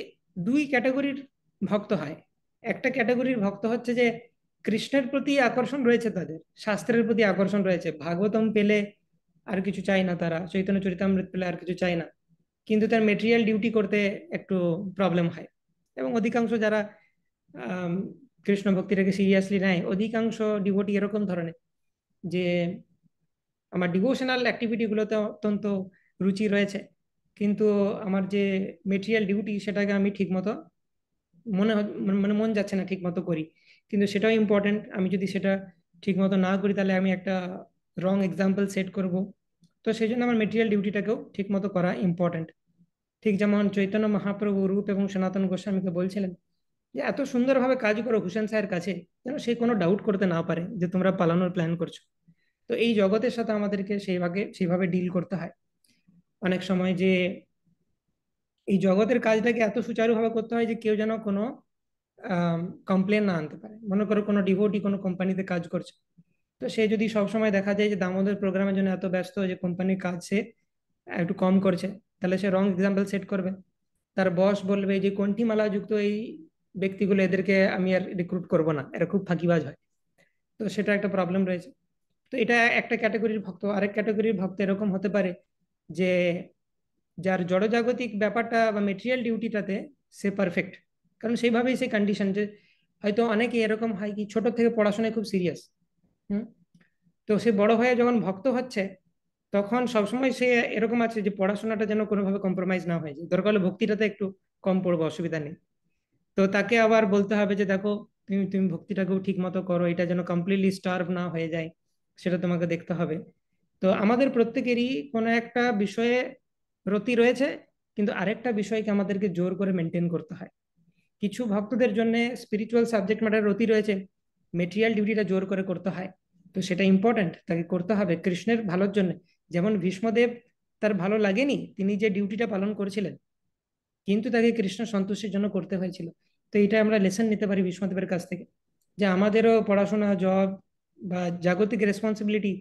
2 ক্যাটাগরির ভক্ত হয়। একটা ক্যাটাগরির ভক্ত হচ্ছে যে কৃষ্ণের প্রতি আকর্ষণ রয়েছে, তাদের শাস্ত্রের প্রতি আকর্ষণ রয়েছে, ভাগবতম পেলে আর কিছু চাই না, তারা চৈতন্য চরিতামৃত পেলে আর কিছু চাই না, কিন্তু তার মেটেরিয়াল ডিউটি করতে একটু প্রবলেম হয়। এবং অধিকাংশ যারা আম, কৃষ্ণ ভক্তিটাকে সিরিয়াসলি নেয়, অধিকাংশ ডিভোটি এরকম ধরনের যে আমার ডিভোশনাল অ্যাক্টিভিটি গুলোতে অত্যন্ত রুচি রয়েছে, কিন্তু আমার যে মেটেরিয়াল ডিউটি সেটাকে আমি ঠিক মতো মানে মন যাচ্ছে না ঠিক মতো করি। কিন্তু সেটাও ইম্পর্টেন্ট, আমি যদি সেটা ঠিক মতো না করি তাহলে আমি একটা রং এক্সাম্পল সেট করব। তো সেই জন্য আমার মেটেরিয়াল ডিউটিটাকেও ঠিক মতো করা ইম্পর্টেন্ট। ঠিক যেমন চৈতন্য মহাপ্রভু রূপ এবং সনাতন গোস্বামীকে বলছিলেন যে এত সুন্দরভাবে কাজ করো হুসেন স্যারের কাছে, যেন সে কোনো ডাউট করতে না পারে যে তোমরা পালানোর প্ল্যান করছো। তো এই জগতের সাথে আমাদেরকে সেইভাবে ডিল করতে হয় অনেক সময়, যে এই জগতের কাজটাকে এত সুচারুভাবে করতে হয় যে কেউ যেন কোনো কমপ্লেন না আনতে পারে। মনে করো কোনো ডিভোটি কোনো কোম্পানিতে কাজ করছে, তো সে যদি সবসময় দেখা যায় যে দামোদর প্রোগ্রামের জন্য এত ব্যস্ত যে কোম্পানির কাজ সে একটু কম করছে, তাহলে সে রং এক্সাম্পল সেট করবে। তার বস বলবে যে কণ্ঠিমালা যুক্ত এই ব্যক্তিগুলো, এদেরকে আমি আর রিক্রুট করব না, এরা খুব ফাঁকিবাজ হয়। তো সেটা একটা প্রবলেম রয়েছে। তো এটা একটা ক্যাটাগরির ভক্ত। আরেক ক্যাটাগরির ভক্ত এরকম হতে পারে যে যার জড়জাগতিক ব্যাপারটা বা মেটেরিয়াল ডিউটিটাতে সে পারফেক্ট, কারণ সেইভাবেই সে কন্ডিশন। যে হয়তো অনেকে এরকম হয় কি ছোট থেকে পড়াশোনায় খুব সিরিয়াস, হুম, তো সে বড় হয়ে যখন ভক্ত হচ্ছে তখন সবসময় সে এরকম আছে যে পড়াশোনাটা যেন কোনোভাবে কম্প্রোমাইজ না হয়ে যায়, দরকার হলে ভক্তিটাতে একটু কম পড়বো, অসুবিধা নেই। তো তাকে আবার বলতে হবে যে দেখো তুমি তুমি ভক্তিটাকেও ঠিক মতো করো, এটা যেন কমপ্লিটলি স্টার্ভ না হয়ে যায়, সেটা তোমাকে দেখতে হবে। তো আমাদের প্রত্যেকেরই কোনো একটা বিষয়ে রতি রয়েছে, কিন্তু আরেকটা বিষয়কে আমাদেরকে জোর করে মেনটেন করতে হয়। কিছু ভক্তদের জন্য স্পিরিচুয়াল সাবজেক্ট ম্যাটার রতি রয়েছে, মেটেরিয়াল ডিউটিটা জোর করে করতে হয়। তো সেটা ইম্পর্টেন্ট, তাকে করতে হবে কৃষ্ণের ভালোর জন্য। যেমন ভীষ্মদেব, তার ভালো লাগেনি তিনি যে ডিউটিটা পালন করেছিলেন, কিন্তু তাকে কৃষ্ণ সন্তুষ্টির জন্য করতে হয়েছিল। তো এটা আমরা লেসন নিতে পারি ভীষ্মদেবের কাছ থেকে, যে আমাদেরও পড়াশোনা, জব বা জাগতিক রেসপন্সিবিলিটি,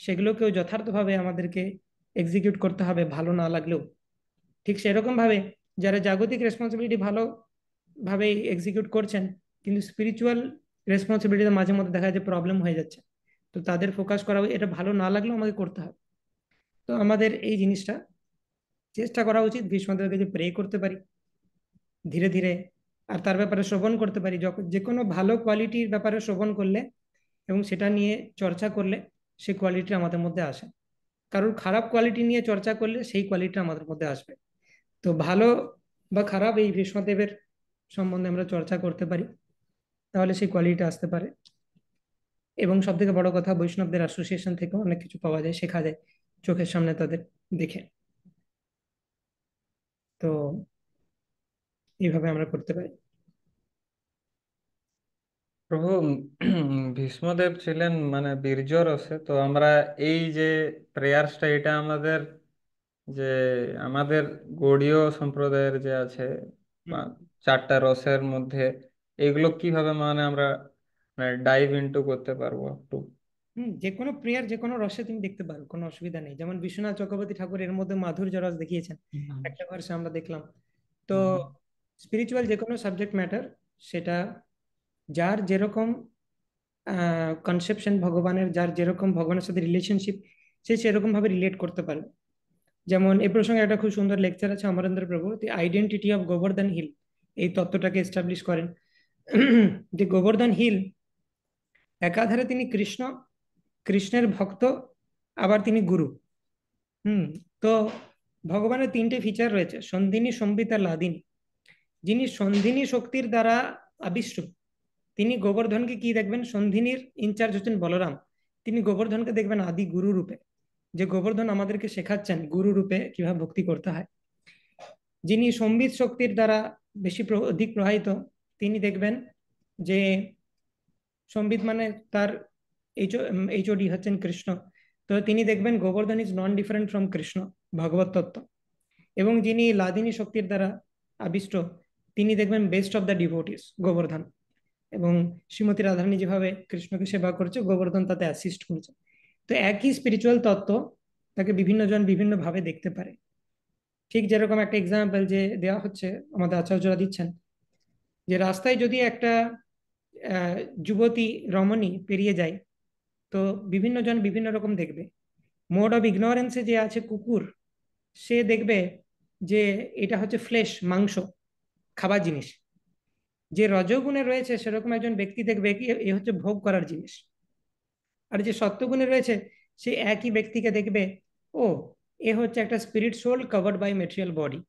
সেগুলোকেও যথার্থভাবে আমাদেরকে এক্সিকিউট করতে হবে, ভালো না লাগলেও। ঠিক সেরকম ভাবে যারা জাগতিক রেসপন্সিবিলিটি ভালো ভাবে এক্সিকিউট করছেন, কিন্তু স্পিরিচুয়াল রেসপন্সিবিলিটিতে মাঝে মধ্যে দেখা যায় প্রবলেম হয়ে যাচ্ছে, তো তাদের ফোকাস করা এটা ভালো না লাগলেও আমাকে করতে হবে। তো আমাদের এই জিনিসটা চেষ্টা করা উচিত ভীষ্মদেবকে যে প্রে করতে পারি ধীরে ধীরে, আর তার ব্যাপারে শ্রবণ করতে পারি। যখন যে কোনো ভালো কোয়ালিটির ব্যাপারে শ্রবণ করলে এবং সেটা নিয়ে চর্চা করলে সেই কোয়ালিটি আমাদের মধ্যে আসে। কারোর খারাপ কোয়ালিটি নিয়ে চর্চা করলে সেই কোয়ালিটি আমাদের মধ্যে আসবে। তো ভালো বা খারাপ এই ভীষ্মদেবের সম্বন্ধে আমরা চর্চা করতে পারি, তাহলে সেই কোয়ালিটি আসতে পারে। এবং সব থেকে বড় কথা, বৈষ্ণবদের অ্যাসোসিয়েশন থেকে অনেক কিছু পাওয়া যায়, শেখা যায় চোখের সামনে তাদের দেখে। তো এইভাবে আমরা করতে পারি। প্রভু ভীষ্মদেব ছিলেন মানে বীর্য রসে, তো আমরা এই যে প্রেয়ার্সটা, এটা আমাদের যে আমাদের গৌড়ীয় সম্প্রদায়ের যে আছে হুম চারটা রসের মধ্যে, এগুলো কিভাবে মানে আমরা ডাইভ ইনটু করতে পারবো একটু? যে কোনো প্রেয়ার যে কোনো রসে তুমি দেখতে পারো, কোনো অসুবিধা নেই। যেমন বিশ্বনাথ চক্রবর্তী ঠাকুর এর মধ্যে মাধুর্য রস দেখিয়েছেন, হুম। একটা ভার্সে আমরা দেখলাম। তো হুম। স্পিরিচুয়াল যে কোনো সাবজেক্ট ম্যাটার, সেটা যার যেরকম কনসেপশন ভগবানের, যার যেরকম ভগবানের সাথে রিলেশনশিপ, সে সেরকম ভাবে রিলেট করতে পারে। যেমন এই প্রসঙ্গে একটা খুব সুন্দর লেকচার আছে অমরেন্দ্র প্রভু, দি আইডেন্টিটি অফ গোবর্ধন হিল, এই তত্ত্বটাকে এস্টাবলিশ করেন। যে গোবর্ধন হিল একাধারে তিনি কৃষ্ণ, কৃষ্ণের ভক্ত, আবার তিনি গুরু। হুম তো ভগবানের তিনটে ফিচার রয়েছে, সন্ধিনী, সম্বিত আর লাদিনী। যিনি সন্ধিনী শক্তির দ্বারা আবিষ্ট, তিনি গোবর্ধনকে কি দেখবেন, সন্ধিনীর ইনচার্জ হচ্ছেন বলরাম, তিনি গোবর্ধনকে দেখবেন আদি গুরু রূপে, যে গোবর্ধন আমাদেরকে শেখাচ্ছেন গুরু রূপে কিভাবে ভক্তি করতে হয়। যিনি সম্বিত শক্তির দ্বারা বেশি অধিক প্রবাহিত, তিনি দেখবেন যে সম্বিত মানে তার এইচওডি হচ্ছেন কৃষ্ণ, তো তিনি দেখবেন Govardhan is non different from Krishna, ভগবত তত্ত্ব। এবং যিনি লাদিনী শক্তির দ্বারা আবিষ্ট, তিনি দেখবেন best of the devotees Govardhan. এবং শ্রীমতী রাধারানী যেভাবে কৃষ্ণকে সেবা করছে, গোবর্ধন তাতে অ্যাসিস্ট করছে। তো একই স্পিরিচুয়াল তত্ত্ব তাকে বিভিন্ন জন বিভিন্ন ভাবে দেখতে পারে। ঠিক যেরকম একটা এক্সাম্পল যে দেওয়া হচ্ছে, আমাদের আচার্যরা দিচ্ছেন, যে রাস্তায় যদি একটা আহ, যুবতী রমণী পেরিয়ে যায়, তো বিভিন্ন জন বিভিন্ন রকম দেখবে। মোড অফ ইগনোরেন্সে যে আছে কুকুর, সে দেখবে যে এটা হচ্ছে ফ্লেশ, মাংস, খাবার জিনিস। যে রজগুণে রয়েছে সেরকম একজন ব্যক্তি দেখবে কি এ হচ্ছে ভোগ করার জিনিস। আর যে সত্যগুণে রয়েছে, সে একই ব্যক্তিকে দেখবে, ও এ হচ্ছে একটা spirit soul covered by material body.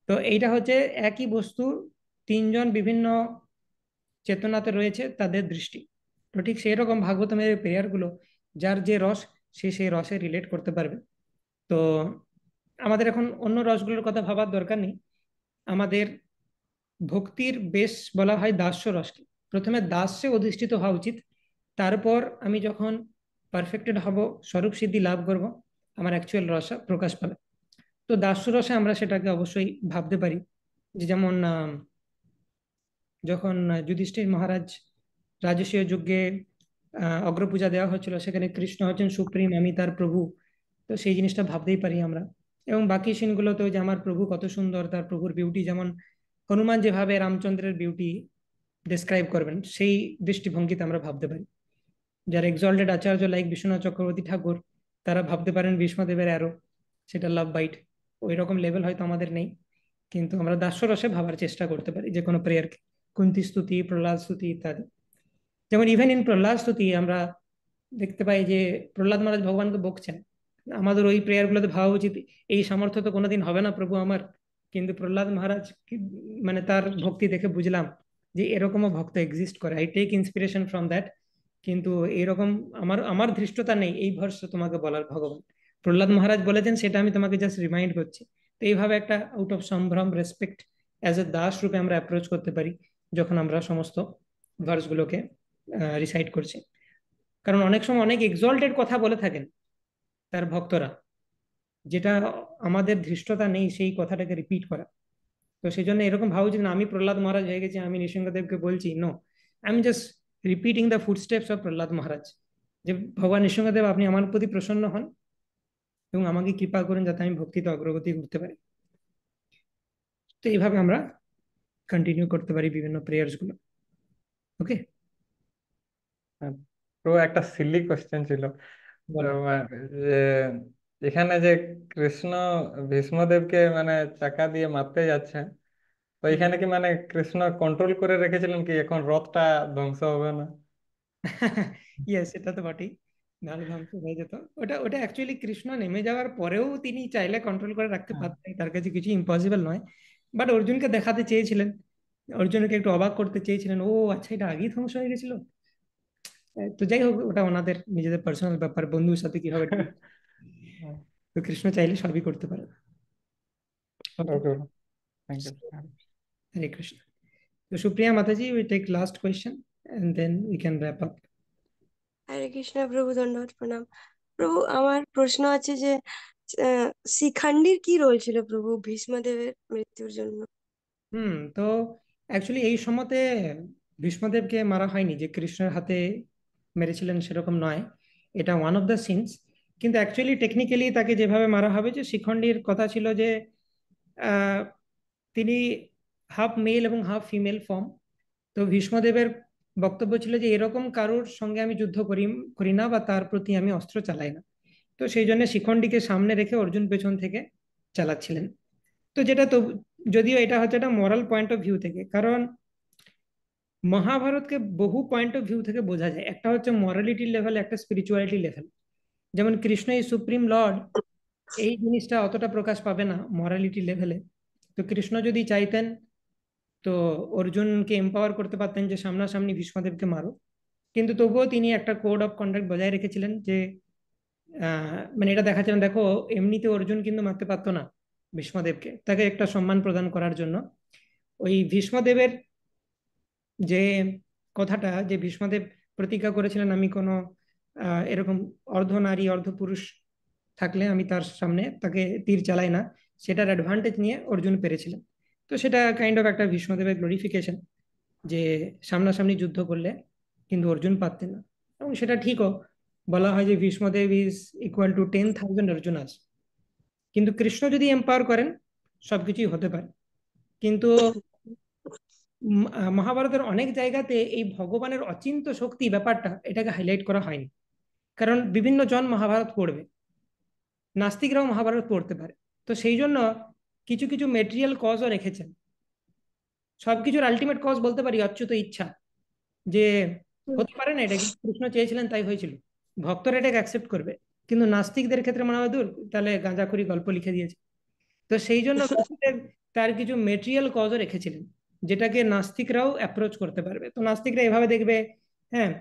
তো এইটা হচ্ছে একই বস্তু, তিনজন বিভিন্ন চেতনাতে রয়েছে তাদের দৃষ্টি। তো ঠিক সেই রকম ভাগবতমের প্রেয়ার গুলো, যার যে রস, সে সেই রসে রিলেট করতে পারবে। তো আমাদের এখন অন্য রসগুলোর কথা ভাবার দরকার নেই। আমাদের ভক্তির বেশ বলা হয় দাস্য রসকে, প্রথমে দাস্যে অধিষ্ঠিত হওয়া উচিত। তারপর আমি যখন পারফেক্টেড হব, স্বরূপ সিদ্ধি লাভ করব, আমার অ্যাকচুয়াল রস প্রকাশ পাবে। তো দাস্য রসে আমরা সেটাকে অবশ্যই ভাবতে পারি। যে যেমন যখন যুধিষ্ঠির মহারাজ রাজসীয় যজ্ঞে অগ্রপূজা দেওয়া হচ্ছিল, সেখানে কৃষ্ণ হচ্ছেন সুপ্রিম, আমি তার প্রভু। তো সেই জিনিসটা ভাবতেই পারি আমরা। এবং বাকি সিনগুলোতেও যে আমার প্রভু কত সুন্দর, তার প্রভুর বিউটি, যেমন হনুমান যেভাবে রামচন্দ্রের বিউটি ডিসক্রাইব করবেন, সেই দৃষ্টিভঙ্গিতে আমরা ভাবতে পারি। যারা এক্সল্টেড আচার্য লাইক বিশ্বনাথ চক্রবর্তী ঠাকুর, তারা ভাবতে পারেন ভীষ্মদেবের অ্যারো, সেটা লাভ বাইট। ওই রকম লেভেল হয়তো আমাদের নেই, কিন্তু আমরা দাস্যরসে ভাবার চেষ্টা করতে পারি যে কোনো প্রেয়ারকে। কুন্তি স্তুতি, প্রহ্লাদ স্তুতি ইত্যাদি। যেমন ইভেন ইন প্রহ্লাদ স্তুতি আমরা দেখতে পাই যে প্রহ্লাদ মহারাজ ভগবানকে বকছেন। আমাদের ওই প্রেয়ার গুলোতে ভাবা উচিত, এই সামর্থ্য তো কোনোদিন হবে না প্রভু আমার, কিন্তু প্রহ্লাদ মহারাজ মানে তার ভক্তি দেখে বুঝলাম যে এরকমও ভক্ত এক্সিস্ট করে, I take inspiration from that. কিন্তু এরকম আমার আমার ধৃষ্টতা নেই এই ভরসা তোমাকে বলার ভগবান। প্রহ্লাদ মহারাজ বলেছেন, সেটা আমি তোমাকে জাস্ট রিমাইন্ড করছি। তো এইভাবে একটা আউট অফ সম্ভ্রম রেসপেক্ট, অ্যাজ এ দাস রূপে আমরা অ্যাপ্রোচ করতে পারি যখন আমরা সমস্ত ভার্সগুলোকে রিসাইট করছি। কারণ অনেক সময় অনেক এক্সল্টেড কথা বলে থাকেন তার ভক্তরা, যেটা আমাদের ধৃষ্টতা নেই সেই কথাটাকে রিপিট করা। তো সেই জন্য এরকম ভাবা উচিত না আমি প্রহ্লাদ মহারাজ হয়ে গেছি, আমি নৃসিংহদেবকে বলছি, no, I am just repeating the footsteps of Prahlad Maharaj. যে ভগবান নৃসিংহদেব, আপনি আমার প্রতি প্রসন্ন হন এবং আমাকে কৃপা করেন যাতে আমি ভক্তিতে অগ্রগতি করতে পারি। তো এইভাবে আমরা কন্টিনিউ করতে পারি বিভিন্ন প্রেয়ার্স গুলো। ওকে, হ্যাঁ, তো একটা সিলি কোশ্চেন ছিল। তো বলো। যে এখানে যে কৃষ্ণ ভীষ্মদেবকে মানে চাকা দিয়ে মারতে যাচ্ছে, তো এখানে কি মানে কৃষ্ণ কন্ট্রোল করে রেখেছিলেন কি এখন রথটা ধ্বংস হবে না? ইয়েস, এটা তো বটেই, নাহলে ধ্বংস হয়ে যেত। ওটা ওটা অ্যাকচুয়ালি কৃষ্ণ নেমে যাওয়ার পরেও তিনি চাইলে কন্ট্রোল করে রাখতে হ্যাঁ। পারতেন, তার কাছে কিছু ইম্পসিবল নয়। বাট অর্জুনকে দেখাতে চেয়েছিলেন, অর্জুনকে একটু অবাক করতে চেয়েছিলেন, ও আচ্ছা এটা আগেই ধ্বংস হয়ে গেছিল। তো যাই হোক, ওটা ওনাদের নিজেদের পার্সোনাল ব্যাপার, বন্ধুর সাথে কিভাবে deal। তো কৃষ্ণ চাইলে সবই করতে পারে। Okay, okay, thank you. Hare Krishna. So Supriya Mataji, we take last question and then we can wrap up. হরে কৃষ্ণ প্রভু, দণ্ডবত প্রণাম। প্রভু, আমার প্রশ্ন আছে যে শিখান্ডির কি রোল ছিল প্রভু ভীষ্মদেবের মৃত্যুর জন্য? তো অ্যাকচুয়ালি এই সময়তে ভীষ্মদেবকে মারা হয়নি, যে কৃষ্ণের হাতে মেরেছিলেন সেরকম নয়, এটা ওয়ান অফ দ্য সিনস। কিন্তু অ্যাকচুয়ালি টেকনিক্যালি তাকে যেভাবে মারা হবে, যে শিখণ্ডীর কথা ছিল যে আহ, তিনি হাফ মেল এবং হাফ ফিমেল ফর্ম। তো ভীষ্মদেবের বক্তব্য ছিল যে এরকম কারোর সঙ্গে আমি যুদ্ধ করি করি না, বা তার প্রতি আমি অস্ত্র চালাই না। তো সেই জন্য শিখণ্ডীকে সামনে রেখে অর্জুন পেছন থেকে চালাচ্ছিলেন। তো যেটা তো, যদিও এটা হচ্ছে একটা মরাল পয়েন্ট অফ ভিউ থেকে, কারণ মহাভারতকে বহু পয়েন্ট অফ ভিউ থেকে বোঝা যায়। একটা হচ্ছে মরালিটি লেভেল, একটা স্পিরিচুয়ালিটি লেভেল। যেমন কৃষ্ণ এই সুপ্রিম লর্ড, এই জিনিসটা অতটা প্রকাশ পাবে না মরালিটি লেভেলে। তো কৃষ্ণ যদি চাইতেন তো অর্জুনকে এম্পাওয়ার করতে পারতেন যে সামনাসামনি ভীষ্মদেবকে মারো, কিন্তু তবুও তিনি একটা কোড অফ কন্ডাক্ট বজায় রেখেছিলেন, যে মানে এটা দেখাচ্ছিলেন, দেখো এমনিতে অর্জুন কিন্তু মারতে পারতো না ভীষ্মদেবকে, তাকে একটা সম্মান প্রদান করার জন্য। ওই ভীষ্মদেবের যে কথাটা, যে ভীষ্মদেব প্রতিজ্ঞা করেছিলেন আমি কোনো এরকম অর্ধ নারী অর্ধ পুরুষ থাকলে আমি তার সামনে তাকে তীর চালাই না, সেটার অ্যাডভান্টেজ নিয়ে অর্জুন পেরেছিলেন। তো সেটা কাইন্ড অফ একটা ভীষ্মদেবের গ্লোরিফিকেশন, যে সামনাসামনি যুদ্ধ করলে কিন্তু অর্জুন পারতেন না। এবং সেটা ঠিকও, বলা হয় যে Bhishmadev is equal to 10,000 Arjuna's. কিন্তু কৃষ্ণ যদি এম্পাওয়ার করেন সবকিছুই হতে পারে। কিন্তু মহাভারতের অনেক জায়গাতে এই ভগবানের অচিন্ত শক্তি ব্যাপারটা, এটাকে হাইলাইট করা হয়নি। কারণ বিভিন্ন জন মহাভারত পড়বে, নাস্তিকরাও মহাভারত পড়তে পারে। তো সেই জন্য কিছু কিছু মেটেরিয়াল কজও রেখেছেন। সবকিছুর আলটিমেট কজ বলতে পারি অচ্যুত ইচ্ছা, যে হতে পারে না এটা কিন্তু কৃষ্ণ চেয়েছিলেন তাই হয়েছিল, ভক্তরা এটাকে অ্যাকসেপ্ট করবে। কিন্তু নাস্তিকদের ক্ষেত্রে মনে হয় দূর, তাহলে গাঁজাখুরি গল্প লিখে দিয়েছে। তো সেই জন্য তার কিছু মেটেরিয়াল কজও রেখেছিলেন, যেটাকে নাস্তিকরাও অ্যাপ্রোচ করতে পারবে। তো নাস্তিকরা এভাবে দেখবে, হ্যাঁ,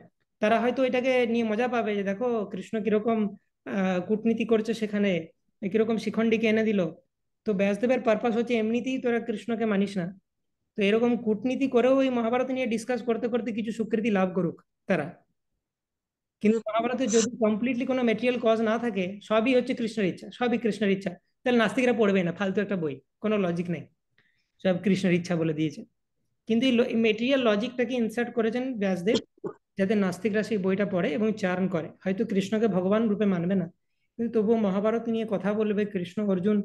তারা হয়তো এটাকে নিয়ে মজা পাবে, যে দেখো কৃষ্ণ কিরকম কূটনীতি করছে, সেখানে কিরকম শিখণ্ডীকে এনে দিল। তো ব্যাসদেবের পারপাস হচ্ছে এমনিতেই তোরা কৃষ্ণকে মানিস না, তো এরকম কূটনীতি করেও ওই মহাভারত নিয়ে ডিসকাস করতে করতে কিছু স্বীকৃতি লাভ করুক তারা। কিন্তু মহাভারতে যদি কমপ্লিটলি কোনো মেটেরিয়াল কজ না থাকে, সবই হচ্ছে কৃষ্ণের ইচ্ছা, সবই কৃষ্ণের ইচ্ছা, তাহলে নাস্তিকরা পড়বে না, ফালতু একটা বই, কোনো লজিক নেই, সব কৃষ্ণের ইচ্ছা বলে দিয়েছে। কিন্তু এই মেটেরিয়াল লজিকটাকে ইনসার্ট করেছেন ব্যাসদেব, যাতে নাস্তিকরা সেই বইটা পড়ে এবং চারণ করে। হয়তো কৃষ্ণকে ভগবান রূপে মানবে না, কিন্তু তবুও মহাভারত নিয়ে কথা বলবে, কৃষ্ণ অর্জুন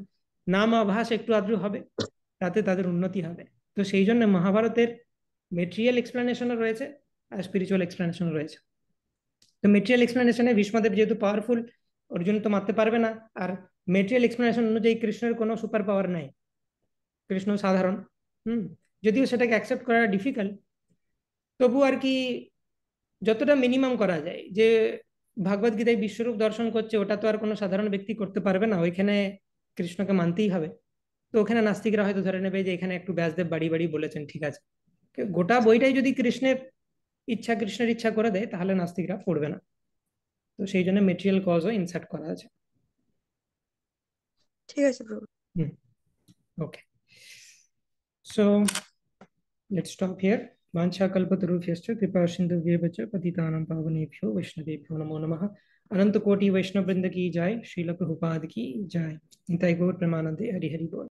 নাম আভাস একটু আদ্রু হবে, তাতে তাদের উন্নতি হবে। তো সেই জন্য মহাভারতের মেটেরিয়াল এক্সপ্লেনেশনও রয়েছে আর স্পিরিচুয়াল এক্সপ্লেনেশনও রয়েছে। তো মেটেরিয়াল এক্সপ্লেনেশনে ভীষ্মদেব যেহেতু পাওয়ারফুল, অর্জুন তো মারতে পারবে না। আর মেটেরিয়াল এক্সপ্লেনেশন অনুযায়ী কৃষ্ণের কোনো সুপার পাওয়ার নাই, কৃষ্ণ সাধারণ। যদিও সেটাকে অ্যাকসেপ্ট করা ডিফিকাল্ট, তবু আর কি যতটা মিনিমাম করা যায়, যে ভাগবত গীতায় বিশ্বরূপ দর্শন করছে, ওটা তো আর কোনো সাধারণ ব্যক্তি করতে পারবে না, ওইখানে কৃষ্ণকে মানতেই হবে। তো ওখানে নাস্তিকরা হয়তো ধরে নেবে যে এখানে একটু ব্যাসদেব বাড়ি বাড়ি বলেছেন, ঠিক আছে। গোটা বইটাই যদি কৃষ্ণের ইচ্ছা করে দেয়, তাহলে নাস্তিকরা পড়বে না। তো সেই জন্য মেটেরিয়াল কজও ইনসার্ট করা আছে। ঠিক আছে প্রভু। ওকে, সো লেটস স্টপ হিয়ার। वाञ्छाकल्पतरुभ्यश्च कृपा सिन्धुभ्येव च पतितानां पावनेभ्यो वैष्णवेभ्यो नमो नमः। अनंत कोटि वैष्णव वृंद की जय, श्रील प्रभुपाद की जय। निताई गौर प्रेमानंदे हरि हरि बोल।